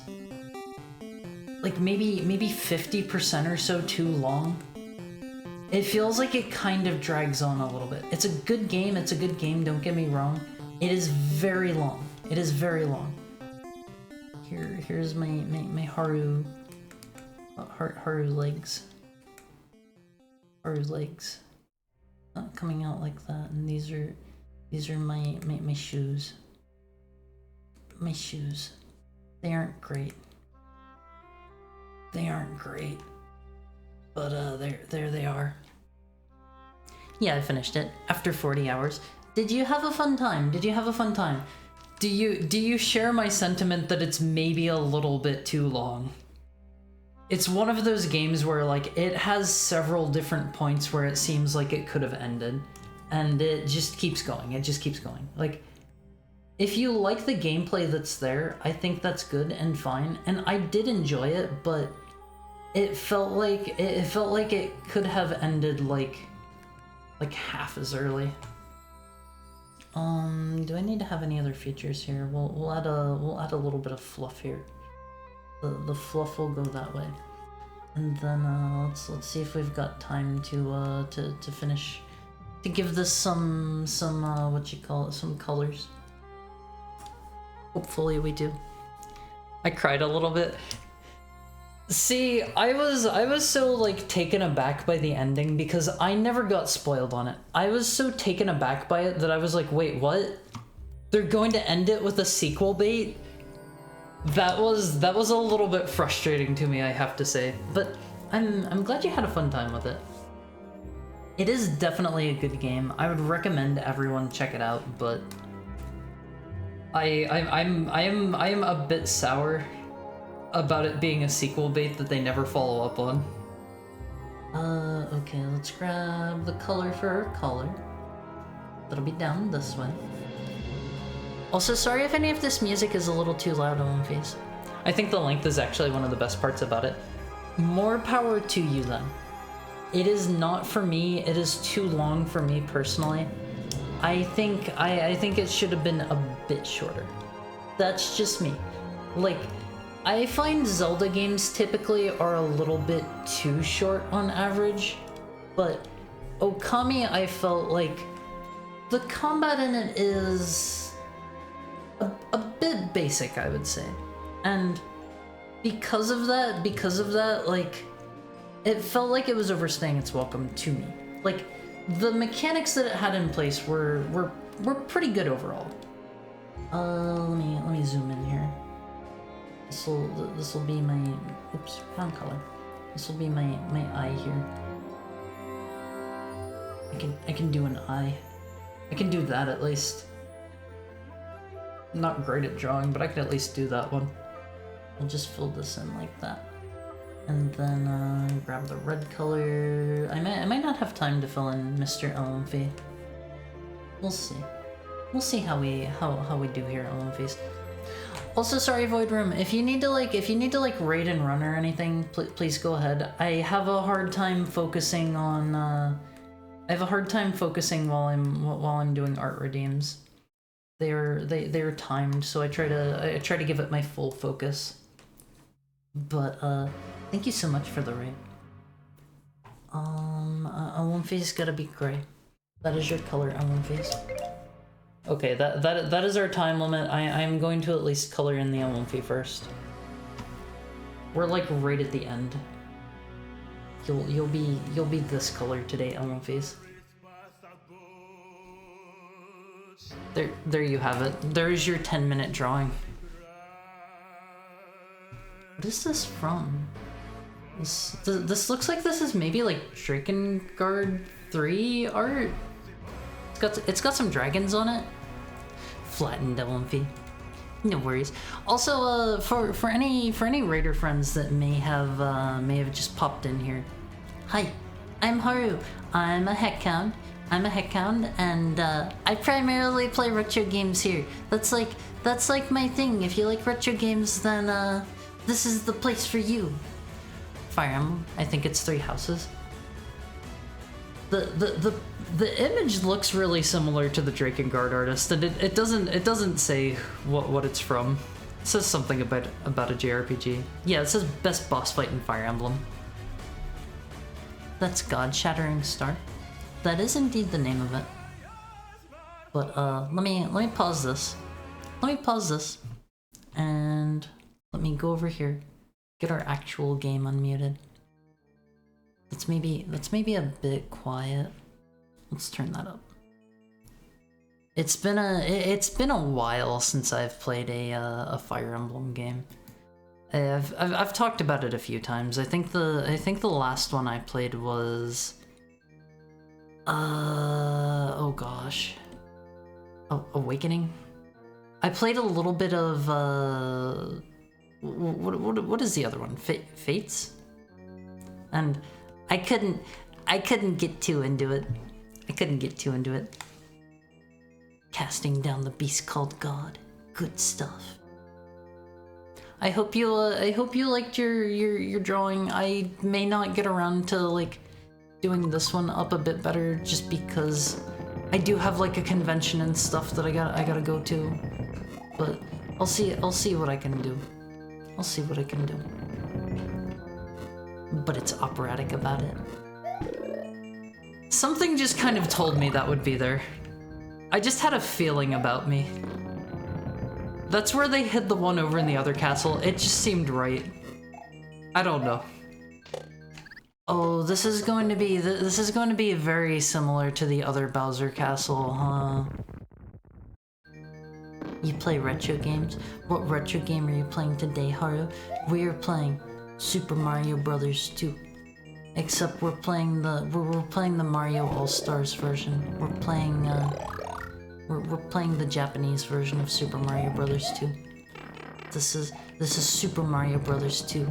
Like, maybe 50% or so too long. It feels like it kind of drags on a little bit. It's a good game, don't get me wrong. It is very long. It is very long. Here's my Haru legs. Haru legs. Not coming out like that, and these are These are my shoes. My shoes. They aren't great. They aren't great. But there they are. Yeah, I finished it after 40 hours. Did you have a fun time? Did you have a fun time? Do you share my sentiment that it's maybe a little bit too long? It's one of those games where like it has several different points where it seems like it could have ended, and it just keeps going. It just keeps going. Like, if you like the gameplay that's there, I think that's good and fine, and I did enjoy it, but it felt like it could have ended like half as early. Do I need to have any other features here? We'll add a little bit of fluff here. The fluff will go that way, and then let's see if we've got time to finish, to give this some what you call it, some colors. Hopefully we do. I cried a little bit. See, I was so like taken aback by the ending because I never got spoiled on it. I was so taken aback by it that I was like, wait, what? They're going to end it with a sequel bait? That was a little bit frustrating to me, I have to say. But I'm glad you had a fun time with it. It is definitely a good game. I would recommend everyone check it out, but I am a bit sour about it being a sequel bait that they never follow up on. Okay, let's grab the color for our color. That'll be down this way. Also, sorry if any of this music is a little too loud on my face. I think the length is actually one of the best parts about it. More power to you then. It is not for me, it is too long for me personally. I think it should have been a bit shorter. That's just me. Like, I find Zelda games typically are a little bit too short on average, but Okami, I felt like the combat in it is a bit basic, I would say. And because of that, like, it felt like it was overstaying its welcome to me. Like, the mechanics that it had in place were pretty good overall. Let me zoom in here. This will be my, oops, wrong color. This will be my eye here. I can do an eye. I can do that at least. I'm not great at drawing, but I can at least do that one. I'll just fill this in like that. And then grab the red color. I might not have time to fill in Mr. Olympi. We'll see. We'll see how we do here at Olympis. Also, sorry, Void Room. If you need to raid and run or anything, please go ahead. I have a hard time focusing on. I have a hard time focusing while I'm doing art redeems. They're timed, so I try to give it my full focus. But thank you so much for the raid. Olymphi's gotta be gray. That is your color, Olymphi's. Okay, that is our time limit. I'm going to at least color in the Olymphi first. We're like right at the end. You'll be this color today, Olymphi's. There you have it. There is your 10-minute drawing. What is this from? This looks like this is maybe like Drakengard 3 art. It's got some dragons on it. Flattened Olymphi. No worries. Also, for any Raider friends that may have just popped in here. Hi, I'm Haru. I'm a heckhound. And I primarily play retro games here. That's like my thing. If you like retro games, then this is the place for you. Fire Emblem. I think it's 3 houses. The image looks really similar to the Drakengard artist, and it doesn't say what it's from. It says something about a JRPG. Yeah, it says best boss fight in Fire Emblem. That's God Shattering Star. That is indeed the name of it. But let me pause this. Let me pause this, and let me go over here, get our actual game unmuted. That's maybe a bit quiet. Let's turn that up. It's been a while since I've played a Fire Emblem game. I've talked about it a few times. I think the last one I played was oh gosh, Awakening. I played a little bit of what is the other one? Fates? And I couldn't get too into it. I couldn't get too into it. Casting down the beast called God. Good stuff. I hope you liked your drawing. I may not get around to like doing this one up a bit better just because I do have like a convention and stuff that I gotta go to. But I'll see what I can do. I'll see what I can do. But it's operatic about it. Something just kind of told me that would be there. I just had a feeling about me. That's where they hid the one over in the other castle. It just seemed right. I don't know. Oh, this is going to be very similar to the other Bowser castle, huh? You play retro games? What retro game are you playing today, Haru? We are playing Super Mario Brothers 2. Except we're playing the Mario All-Stars version. We're playing the Japanese version of Super Mario Brothers 2. This is Super Mario Brothers 2,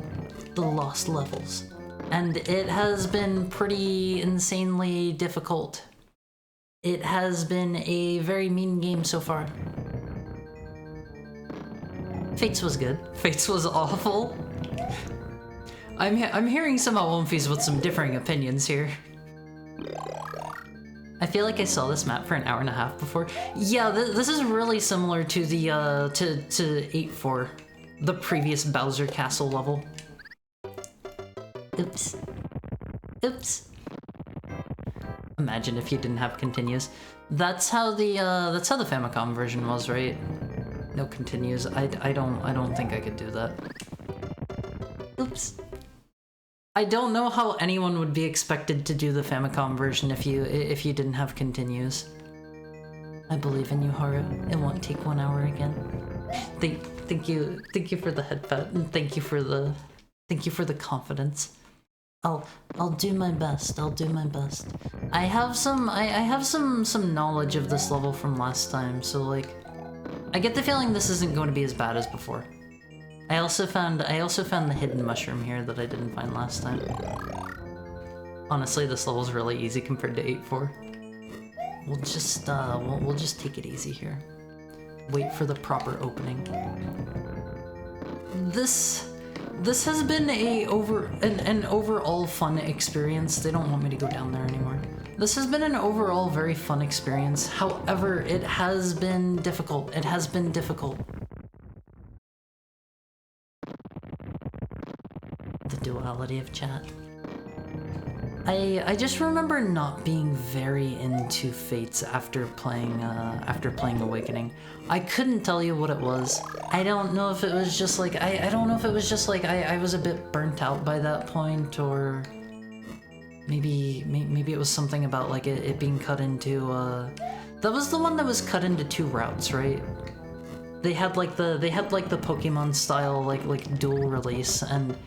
The Lost Levels. And it has been pretty insanely difficult. It has been a very mean game so far. Fates was good. Fates was awful. I'm hearing some Awomfis with some differing opinions here. I feel like I saw this map for an hour and a half before. Yeah, this is really similar to the to 8-4, the previous Bowser Castle level. Oops. Oops. Imagine if you didn't have continues. That's how the Famicom version was, right? No continues. I don't think I could do that. Oops. I don't know how anyone would be expected to do the Famicom version if you didn't have continues. I believe in you, Haru. It won't take 1 hour again. Thank you for the head pat, and thank you for the confidence. I'll do my best. I'll do my best. I have some knowledge of this level from last time, so like I get the feeling this isn't going to be as bad as before. I also found the hidden mushroom here that I didn't find last time. Honestly, this level's really easy compared to 8-4. We'll just take it easy here. Wait for the proper opening. This has been an overall fun experience. They don't want me to go down there anymore. This has been an overall very fun experience. However, it has been difficult. It has been difficult. The duality of chat. I just remember not being very into Fates after playing Awakening. I couldn't tell you what it was. I don't know if it was just like I don't know if it was just like I was a bit burnt out by that point, or maybe it was something about like it being cut into that was the one that was cut into 2 routes, right? They had like the Pokemon style like dual release, and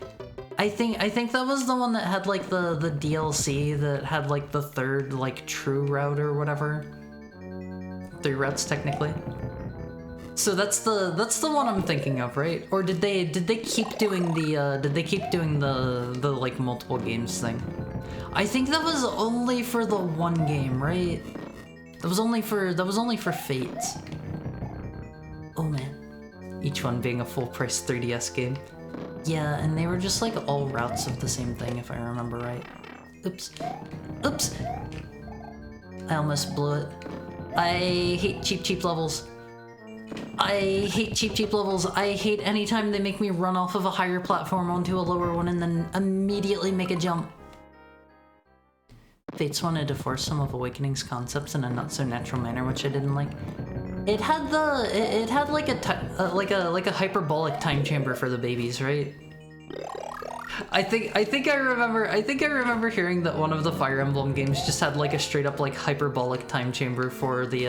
I think that was the one that had like the DLC that had like the 3rd like true route or whatever. 3 routes technically. So that's the one I'm thinking of, right? Or did they keep doing the like multiple games thing? I think that was only for the one game, right? That was only for Fates. Oh man. Each one being a full price 3DS game. Yeah, and they were just like all routes of the same thing, if I remember right. Oops. Oops! I almost blew it. I hate cheap levels. I hate cheap levels. I hate anytime they make me run off of a higher platform onto a lower one and then immediately make a jump. Fates wanted to force some of Awakening's concepts in a not so natural manner, which I didn't like. It had like a hyperbolic time chamber for the babies, right? I think I remember hearing that one of the Fire Emblem games just had like a straight up like hyperbolic time chamber for the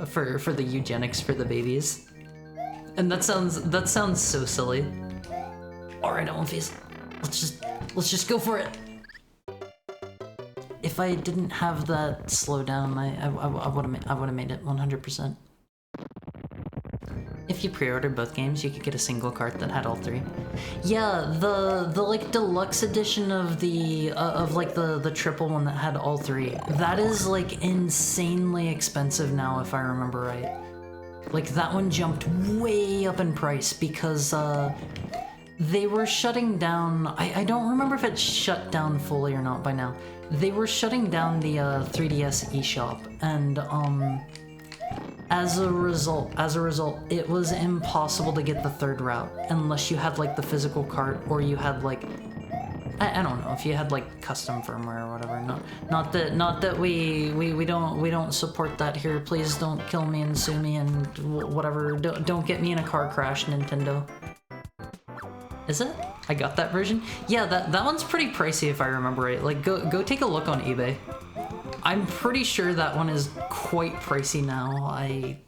for the eugenics for the babies. And that sounds so silly. All right, Elmfees, let's just go for it. If I didn't have that slowdown, I would have made it 100%. If you pre-ordered both games, you could get a single cart that had all three. Yeah, the like deluxe edition of the like the triple one that had all three. That is like insanely expensive now, if I remember right. Like that one jumped way up in price because they were shutting down. I don't remember if it's shut down fully or not by now. They were shutting down the 3DS eShop, and as a result, it was impossible to get the third route unless you had like the physical cart or you had like I don't know if you had like custom firmware or whatever. Not that we don't support that here. Please don't kill me and sue me and whatever. Don't get me in a car crash, Nintendo. Is it? I got that version. Yeah, that one's pretty pricey if I remember right. Like go take a look on eBay. I'm pretty sure that one is quite pricey now. I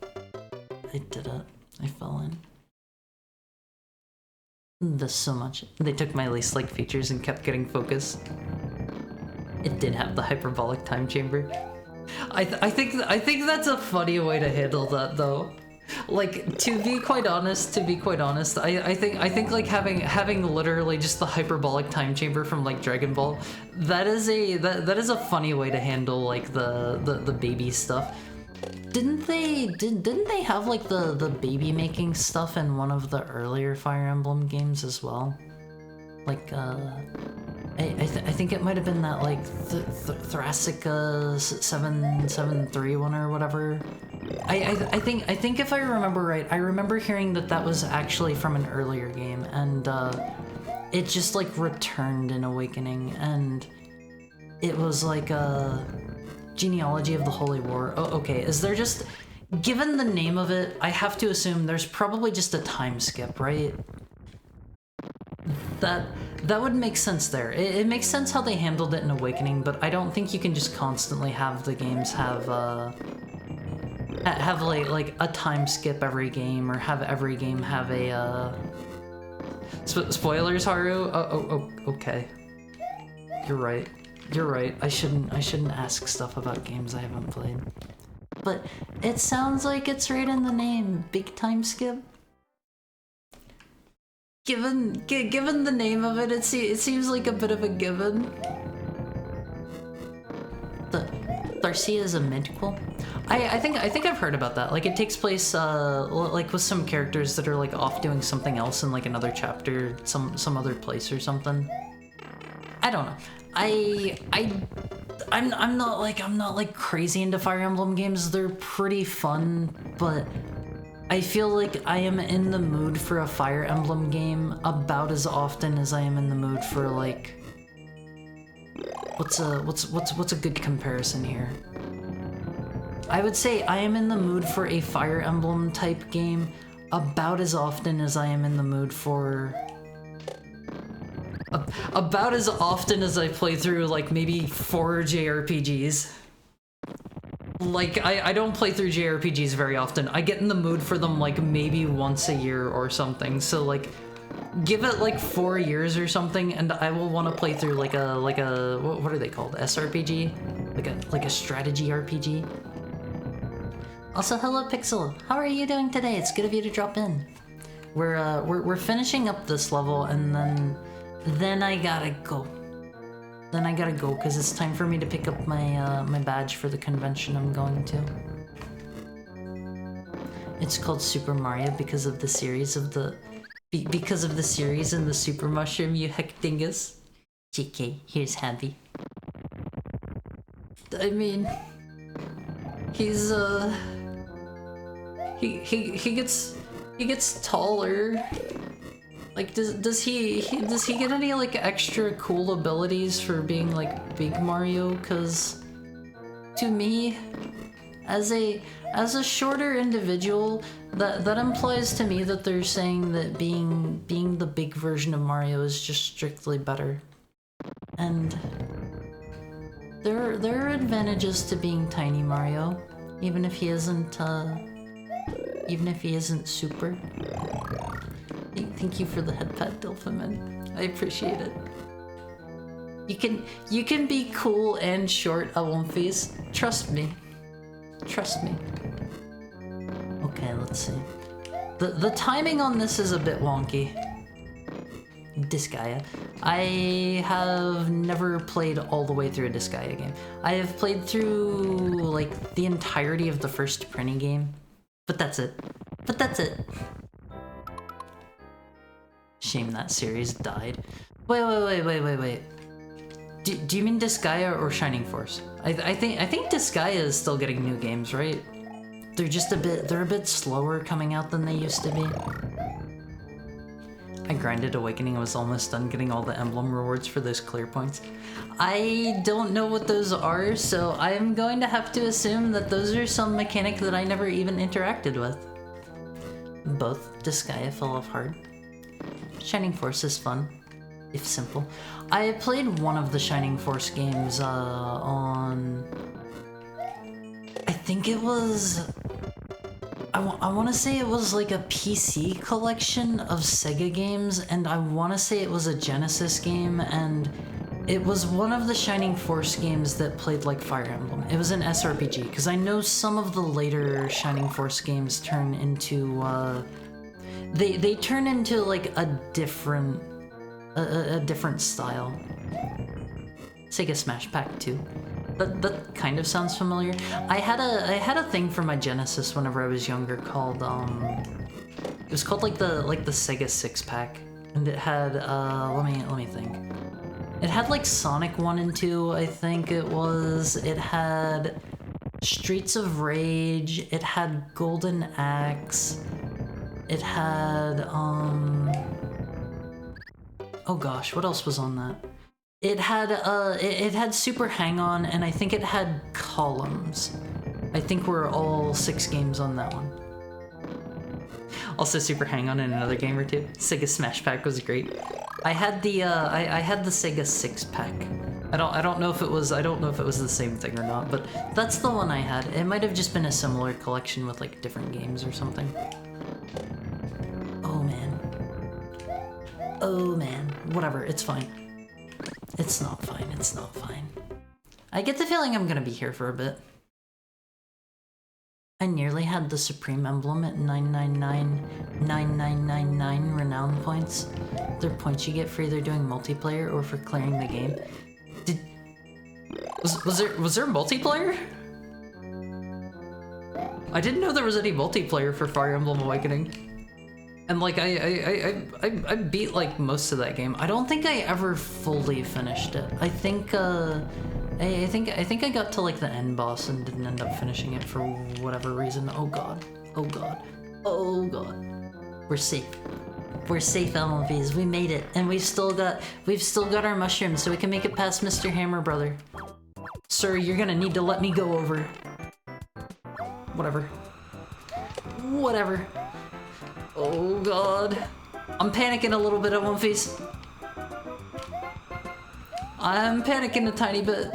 did it. I fell in. This so much. They took my least liked features and kept getting focus. It did have the hyperbolic time chamber. I think that's a funny way to handle that though. Like to be quite honest, I think like having literally just the hyperbolic time chamber from like Dragon Ball, that is a funny way to handle like the baby stuff. Didn't they have like the baby making stuff in one of the earlier Fire Emblem games as well? Like I think it might have been that like Thracica 773 one or whatever. I think if I remember right, I remember hearing that was actually from an earlier game, and it just like returned in Awakening, and it was like a genealogy of the Holy War. Oh, okay. Is there just, given the name of it, I have to assume there's probably just a time skip, right? That would make sense there. It makes sense how they handled it in Awakening, but I don't think you can just constantly have the games have like a time skip every game, or have every game have a spoilers, Haru. Oh, okay. You're right. I shouldn't ask stuff about games I haven't played. But it sounds like it's right in the name. Big time skip. Given the name of it, it seems like a bit of a given. The Tharcia is a midquel. I think I've heard about that. Like it takes place like with some characters that are like off doing something else in like another chapter, some other place or something. I don't know. I'm not like crazy into Fire Emblem games. They're pretty fun, but I feel like I am in the mood for a Fire Emblem game about as often as I am in the mood for like what's a good comparison here? I would say I am in the mood for a Fire Emblem type game about as often as I am in the mood for about as often as I play through like maybe 4 JRPGs. Like I don't play through JRPGs very often. I get in the mood for them like maybe once a year or something. So like give it like 4 years or something and I will want to play through like a what are they called? SRPG? Like a strategy RPG. Also, hello Pixel. How are you doing today? It's good of you to drop in. We're finishing up this level and then I gotta go. Then I gotta go because it's time for me to pick up my my badge for the convention I'm going to. It's called Super Mario because of the series of the series and the Super Mushroom, you heck dingus. JK, here's Happy. I mean, he's he gets taller. Like, does he get any like extra cool abilities for being like Big Mario? Cause to me, as a shorter individual, that implies to me that they're saying that being the big version of Mario is just strictly better. And there are advantages to being tiny Mario, even if he isn't super. Thank you for the head pat, Dilphiman. I appreciate it. You can be cool and short at one face. Trust me. Trust me. Okay, let's see. The timing on this is a bit wonky. Disgaea. I have never played all the way through a Disgaea game. I have played through like the entirety of the first Prinny game, but that's it. But that's it. Shame that series died. Wait. Do you mean Disgaea or Shining Force? I think Disgaea is still getting new games, right? They're a bit slower coming out than they used to be. I grinded Awakening and was almost done getting all the emblem rewards for those clear points. I don't know what those are, so I'm going to have to assume that those are some mechanic that I never even interacted with. Both Disgaea fell off hard. Shining Force is fun, if simple. I played one of the Shining Force games on... I think it was... I want to say it was like a PC collection of Sega games, and I want to say it was a Genesis game, and it was one of the Shining Force games that played like Fire Emblem. It was an SRPG, because I know some of the later Shining Force games turn into, they turn into like a different style. Sega Smash Pack 2. That kind of sounds familiar. I had a thing for my Genesis whenever I was younger called it was called like the Sega 6-pack, and it had let me think. It had like Sonic 1 and 2, I think it was. It had Streets of Rage, it had Golden Axe, it had oh gosh, what else was on that? It had Super Hang-On, and I think it had Columns. I think we're all 6 games on that one. Also Super Hang-On in another game or two. Sega Smash Pack was great. I had the I had the Sega 6-pack. I don't know if it was the same thing or not, but that's the one I had. It might have just been a similar collection with like different games or something. Oh man. Oh man. Whatever, it's fine. It's not fine, it's not fine. I get the feeling I'm gonna be here for a bit. I nearly had the Supreme Emblem at 999 renown points. They're points you get for either doing multiplayer or for clearing the game. Was there multiplayer? I didn't know there was any multiplayer for Fire Emblem Awakening. And like I beat like most of that game. I don't think I ever fully finished it. I think I got to like the end boss and didn't end up finishing it for whatever reason. Oh god. Oh god. Oh god. We're safe. We're safe, LMVs. We made it, and we've still got our mushrooms, so we can make it past Mr. Hammer Brother. Sir, you're gonna need to let me go over. Whatever. Whatever. Oh god. I'm panicking a little bit at One Face. I'm panicking a tiny bit.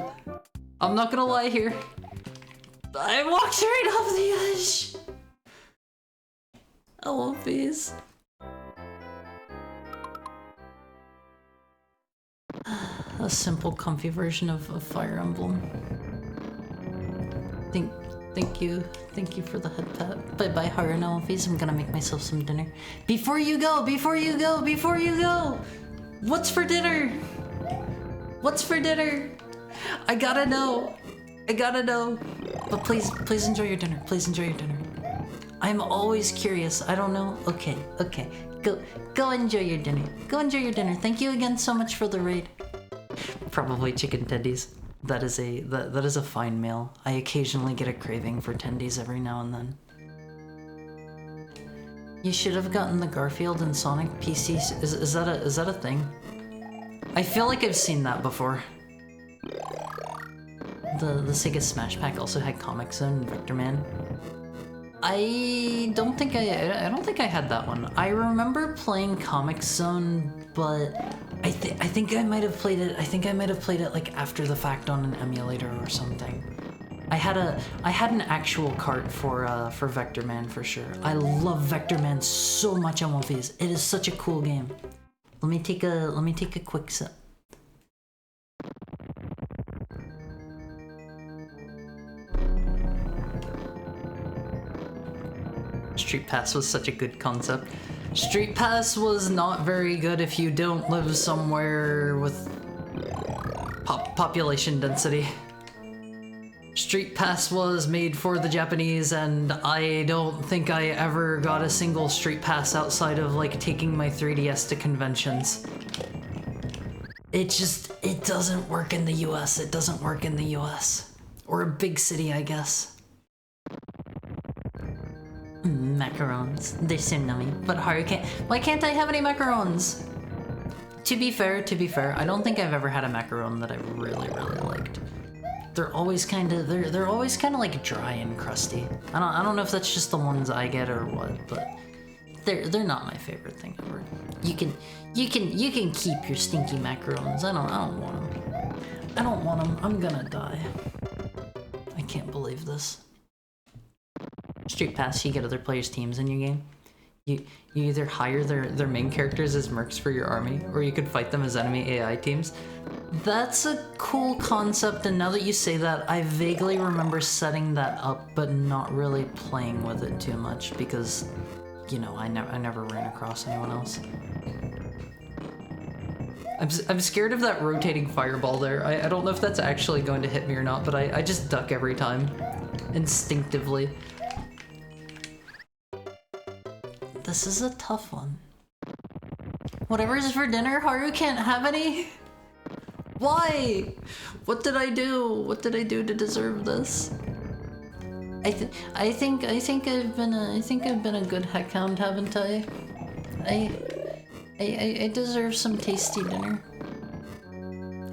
I'm not gonna lie here. I walked right off the edge. At One Face. A simple, comfy version of Fire Emblem. Thank you for the head pat. Bye-bye, Haruno Face. I'm gonna make myself some dinner. Before you go! What's for dinner? What's for dinner? I gotta know. But please enjoy your dinner. Please enjoy your dinner. I'm always curious. I don't know. Okay. Go enjoy your dinner. Thank you again so much for the raid. Probably chicken tendies. That is a fine meal. I occasionally get a craving for tendies every now and then. You should have gotten the Garfield and Sonic PCs. Is that a thing? I feel like I've seen that before. the Sega Smash Pack also had Comic Zone and Vector Man. I don't think I had that one. I remember playing Comic Zone, but I think I might have played it. I think I might have played it like after the fact on an emulator or something. I had an actual cart for Vector Man for sure. I love Vector Man so much on One Piece. It is such a cool game. Let me take a quick sip. Street Pass was such a good concept. Street Pass was not very good if you don't live somewhere with population density. Street Pass was made for the Japanese, and I don't think I ever got a single Street Pass outside of like taking my 3DS to conventions. It doesn't work in the US. It doesn't work in the US. Or a big city, I guess. Macarons. They're so nummy. But Haru can't. Why can't I have any macarons? To be fair, I don't think I've ever had a macaron that I really liked. They're always kind of like dry and crusty. I don't know if that's just the ones I get or what, but they're not my favorite thing ever. You can keep your stinky macarons. I don't want them. I don't want them. I'm gonna die. I can't believe this. Street Pass, you get other players' teams in your game. You either hire their main characters as mercs for your army, or you could fight them as enemy AI teams. That's a cool concept, and now that you say that, I vaguely remember setting that up, but not really playing with it too much because, you know, I never ran across anyone else. I'm scared of that rotating fireball there. I don't know if that's actually going to hit me or not, but I just duck every time, instinctively. This is a tough one. Whatever's for dinner, Haru can't have any? Why? What did I do? What did I do to deserve this? I think I've been a good heckhound, haven't I? I deserve some tasty dinner.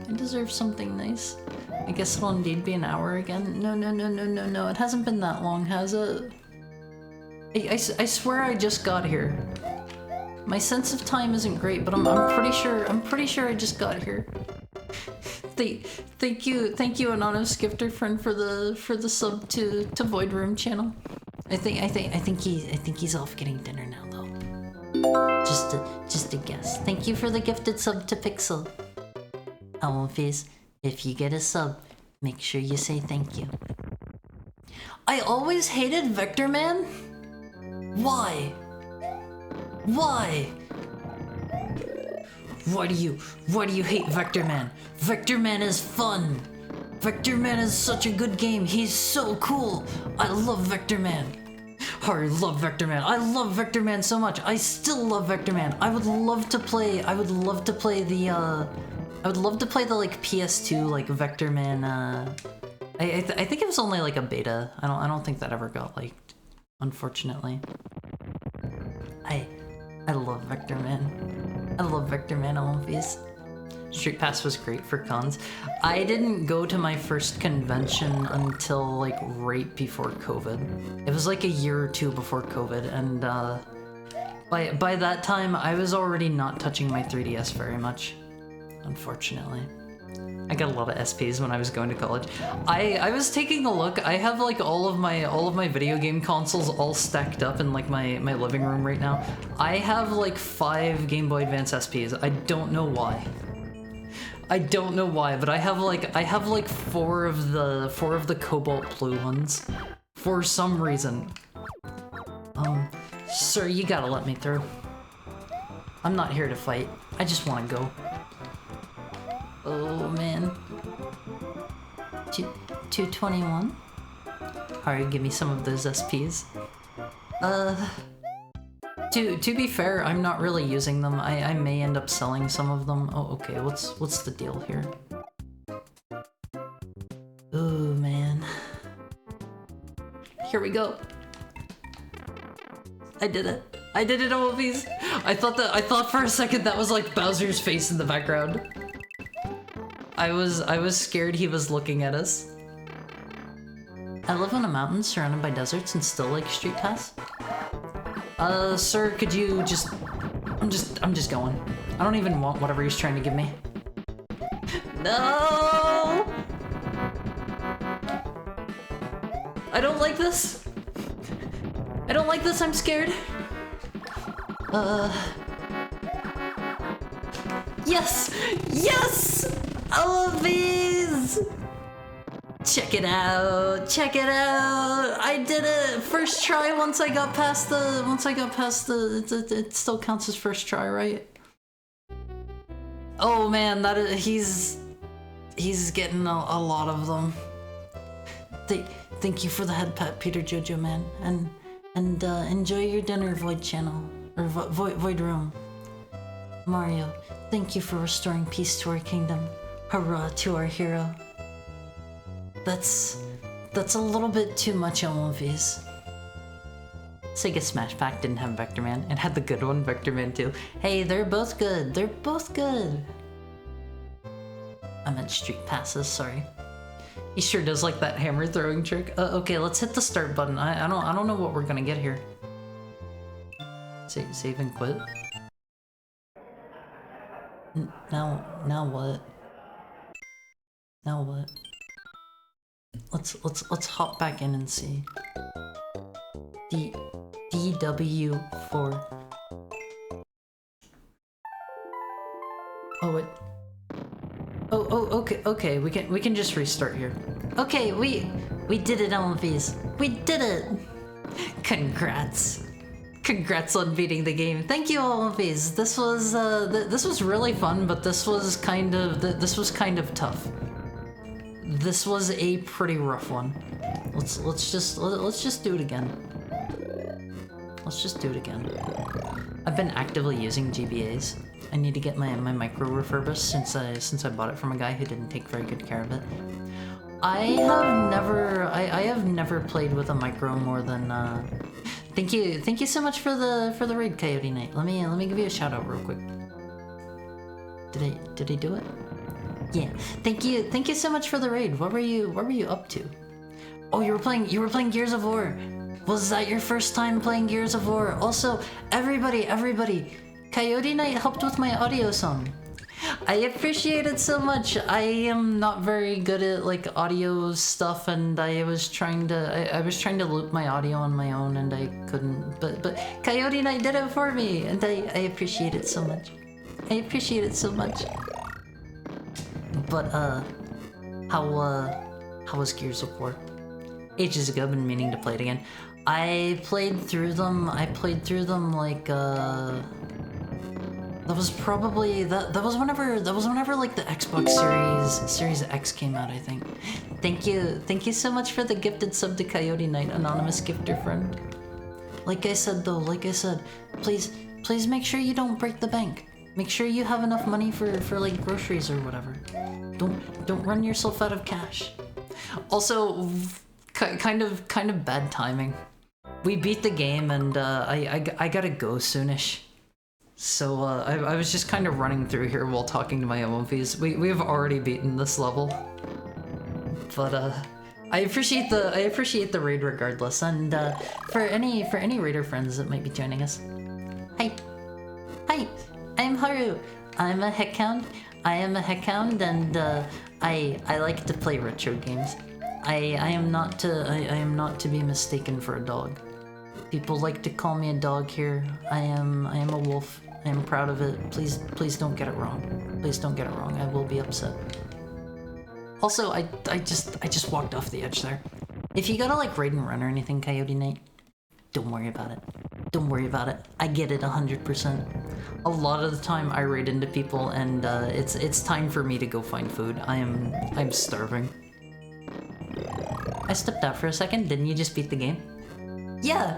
I deserve something nice. I guess it'll indeed be an hour again. No. It hasn't been that long, has it? I swear I just got here. My sense of time isn't great, but I'm pretty sure I just got here. Thank you, anonymous gifter friend, for the sub to Void Room channel. I think he's off getting dinner now though. Just a guess. Thank you for the gifted sub to Pixel. Alphys, if you get a sub, make sure you say thank you. I always hated Vector Man. Why? Why? Why do you hate Vector Man? Vector Man is fun. Vector Man is such a good game. He's so cool. I love Vector Man. I love Vector Man. I love Vector Man so much. I still love Vector Man. I would love to play the like PS2 like Vector Man. I think it was only like a beta. I don't think that ever got liked, unfortunately. I love Vector Man. I love Vector Man Alphys. Street Pass was great for cons. I didn't go to my first convention until like right before COVID. It was like a year or two before COVID, and by that time I was already not touching my 3DS very much, unfortunately. I got a lot of SPs when I was going to college. I was taking a look. I have like all of my video game consoles all stacked up in like my living room right now. I have like 5 Game Boy Advance SPs. I don't know why. But I have like 4 of the Cobalt Blue ones for some reason. Sir, you gotta let me through. I'm not here to fight. I just want to go. Oh man. 221? Alright, give me some of those SPs. To be fair, I'm not really using them. I may end up selling some of them. Oh, okay, what's the deal here? Oh man. Here we go. I did it. I did it, Alphys. I thought for a second that was like Bowser's face in the background. I was scared he was looking at us. I live on a mountain surrounded by deserts and still like Street Pass. Sir, could you just... I'm just going. I don't even want whatever he's trying to give me. No! I don't like this. I don't like this, I'm scared. Yes! Yes! I love these! Check it out! Check it out! I did it! First try once I got past the... it still counts as first try, right? Oh man, that is... He's getting a lot of them. Thank you for the head pat, Peter Jojo man. And enjoy your dinner, Void Channel. Or Void Room. Mario, thank you for restoring peace to our kingdom. Hurrah to our hero. That's a little bit too much on One Piece. Sega Smash Pack didn't have Vector Man. It had the good one, Vector Man 2. Hey, they're both good. They're both good. I meant Street Passes, sorry. He sure does like that hammer throwing trick. Okay, let's hit the start button. I don't know what we're gonna get here. Save and quit. Now what? Now what? Let's hop back in and see. DW4. Oh wait. Oh okay. We can just restart here. Okay, we did it, LMVs. We did it. Congrats. Congrats on beating the game. Thank you, LMVs. This was really fun, but this was kind of tough. This was a pretty rough one. Let's just do it again. Let's just do it again. I've been actively using GBAs. I need to get my micro refurbished since I bought it from a guy who didn't take very good care of it. I have never played with a micro more than thank you so much for the raid, Coyote Knight. Let me give you a shout out real quick. Did I do it? Yeah. Thank you so much for the raid. What were you up to? Oh, you were playing Gears of War. Was that your first time playing Gears of War? Also, everybody, Coyote Knight helped with my audio song. I appreciate it so much. I am not very good at like audio stuff, and I was trying to loop my audio on my own, and I couldn't. But Coyote Knight did it for me, and I appreciate it so much. I appreciate it so much. But how was Gears of War? Ages ago, been meaning to play it again. I played through them like that was probably that was whenever like the Xbox Series X came out, I think. Thank you so much for the gifted sub to Coyote Knight, anonymous gifter friend. Like I said, please make sure you don't break the bank. Make sure you have enough money for like groceries or whatever. Don't run yourself out of cash. Also, kind of bad timing. We beat the game, and I gotta go soonish. So I was just kind of running through here while talking to my MOVs. We have already beaten this level, but I appreciate the raid regardless. And for any raider friends that might be joining us, hi, I'm Haru. I'm a heckhound. I am a heckhound, and I like to play retro games. I am not to be mistaken for a dog. People like to call me a dog here. I am a wolf. I am proud of it. Please don't get it wrong. Please don't get it wrong. I will be upset. Also, I just walked off the edge there. If you gotta like raid and run or anything, Coyote Knight, don't worry about it. Don't worry about it. I get it 100%. A lot of the time I raid into people, and it's time for me to go find food. I'm starving. I stepped out for a second. Didn't you just beat the game? Yeah,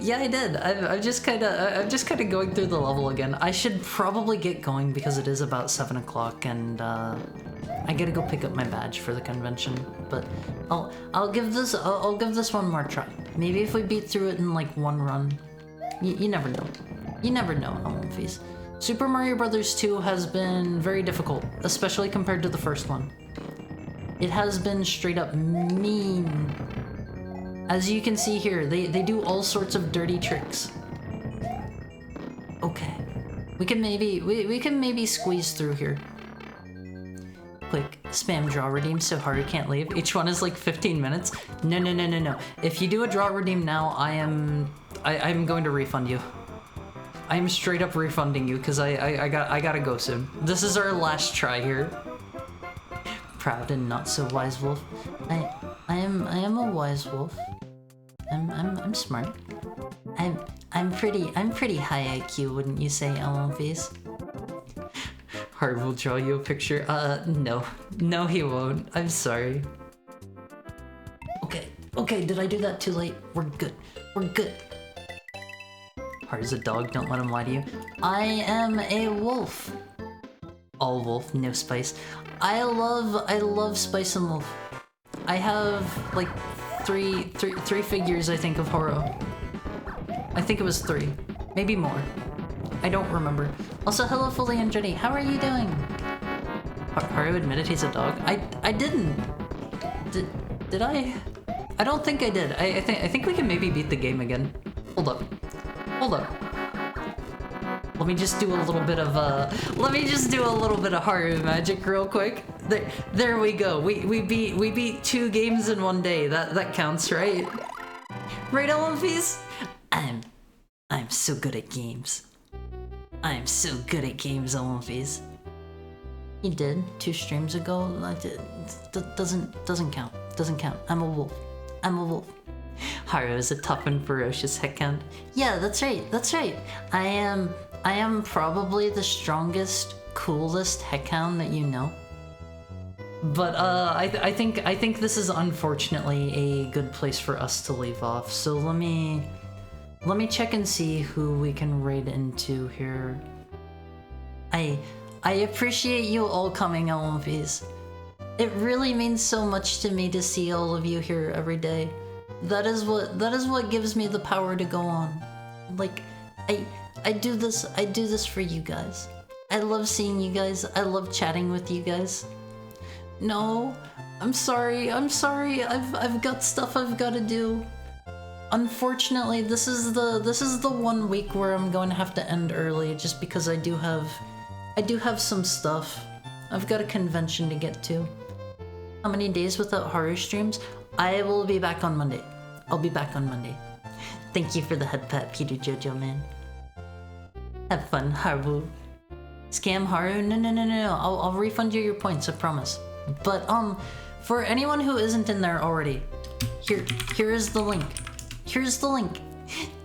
I did. I'm just kind of going through the level again. I should probably get going because it is about 7 o'clock, and I gotta go pick up my badge for the convention. But I'll give this one more try. Maybe if we beat through it in like one run. You never know. You never know on One Piece. Super Mario Bros. 2 has been very difficult, especially compared to the first one. It has been straight up mean. As you can see here, they do all sorts of dirty tricks. Okay. We can maybe squeeze through here. Quick, spam draw redeem so Haru can't leave. Each one is like 15 minutes. No. If you do a draw redeem now, I'm going to refund you. I'm straight up refunding you because I gotta go soon. This is our last try here. Proud and not so wise wolf. I am a wise wolf. I'm smart. I'm pretty high IQ, wouldn't you say, LMVs? Hard will draw you a picture. No, he won't. I'm sorry. Okay, did I do that too late? We're good. Hard as a dog, don't let him lie to you. I am a wolf. All wolf, no spice. I love spice and wolf. I have like three figures, I think, of Horo. I think it was 3, maybe more. I don't remember. Also, hello, Fully and Jenny. How are you doing? Haru admitted he's a dog. I didn't. Did I? I don't think I did. I think we can maybe beat the game again. Hold up. Let me just do a little bit of Haru magic real quick. There we go. We beat 2 games in one day. That counts, right? Right, LMVs? I'm so good at games. I'm so good at games, LMVs. You did 2 streams ago. I did. Doesn't count. I'm a wolf. Haru is a tough and ferocious heckhound. Yeah, that's right. I am probably the strongest, coolest heckhound that you know. But I think this is unfortunately a good place for us to leave off. So let me check and see who we can raid into here. I appreciate you all coming, LMVs. It really means so much to me to see all of you here every day. That is what gives me the power to go on. Like, I do this for you guys. I love seeing you guys. I love chatting with you guys. No, I'm sorry. I've got stuff I've got to do. Unfortunately, this is the 1 week where I'm going to have to end early just because I do have some stuff. I've got a convention to get to. How many days without Haru streams? I will be back on Monday. I'll be back on Monday. Thank you for the head pat, Peter Jojo man. Have fun, Haru. Scam Haru? No. I'll refund you your points, I promise. But for anyone who isn't in there already, here is the link.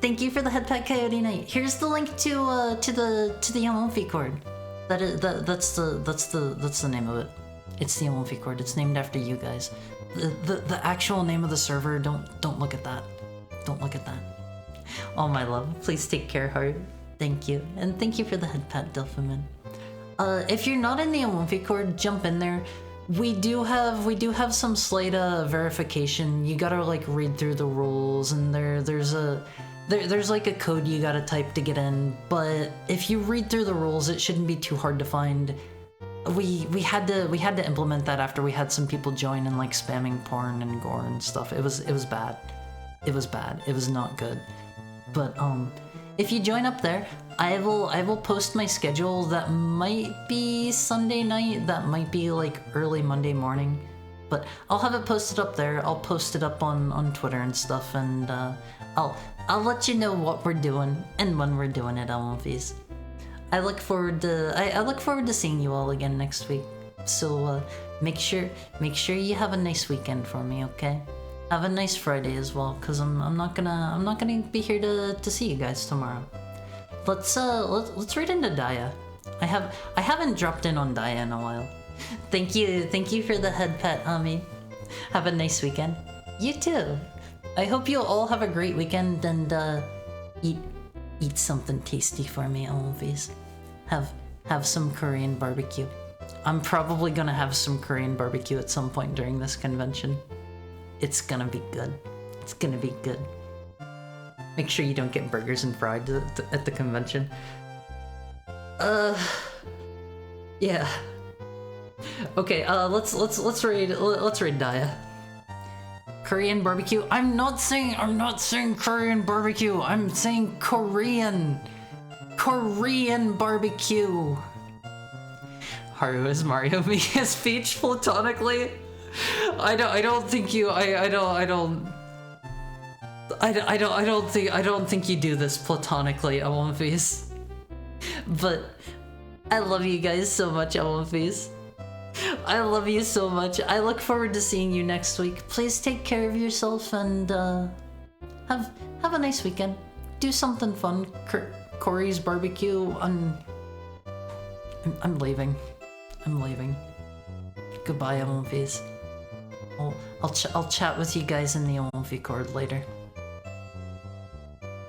Thank you for the head pat, Coyote Knight. Here's the link to the Yamomfi cord. That's the name of it. It's the Yamomfi cord. It's named after you guys. The actual name of the server, don't look at that. Don't look at that. Oh my love, please take care, Heart. Thank you. And thank you for the head pat, Delphiman. If you're not in the Yamomfi cord, jump in there. We do have some Slata verification. You gotta like read through the rules, and there's like a code you gotta type to get in. But if you read through the rules, it shouldn't be too hard to find. We had to implement that after we had some people join and like spamming porn and gore and stuff. It was bad. It was not good. But if you join up there, I will post my schedule. That might be Sunday night, that might be like early Monday morning, but I'll have it posted up there. I'll post it up on Twitter and stuff, and I'll let you know what we're doing and when we're doing it, LMVs. I look forward to seeing you all again next week. So make sure you have a nice weekend for me, okay? Have a nice Friday as well, cause I'm not gonna be here to see you guys tomorrow. Let's read into Daya. I haven't dropped in on Daya in a while. Thank you for the head pat, Ami. Have a nice weekend. You too. I hope you all have a great weekend, and eat something tasty for me, always. Have some Korean barbecue. I'm probably gonna have some Korean barbecue at some point during this convention. It's gonna be good. It's gonna be good. Make sure you don't get burgers and fries at the convention. Yeah. Okay, let's raid Daya. Korean barbecue. I'm not saying Korean barbecue. I'm saying Korean barbecue. Haru is Mario, me as Peach platonically. I don't think you do this platonically, One Piece. But I love you guys so much, One Piece. I love you so much. I look forward to seeing you next week. Please take care of yourself and have a nice weekend. Do something fun. Corey's barbecue. I'm leaving. I'm leaving. Goodbye, One Piece. I'll chat with you guys in the Omfi Cord later.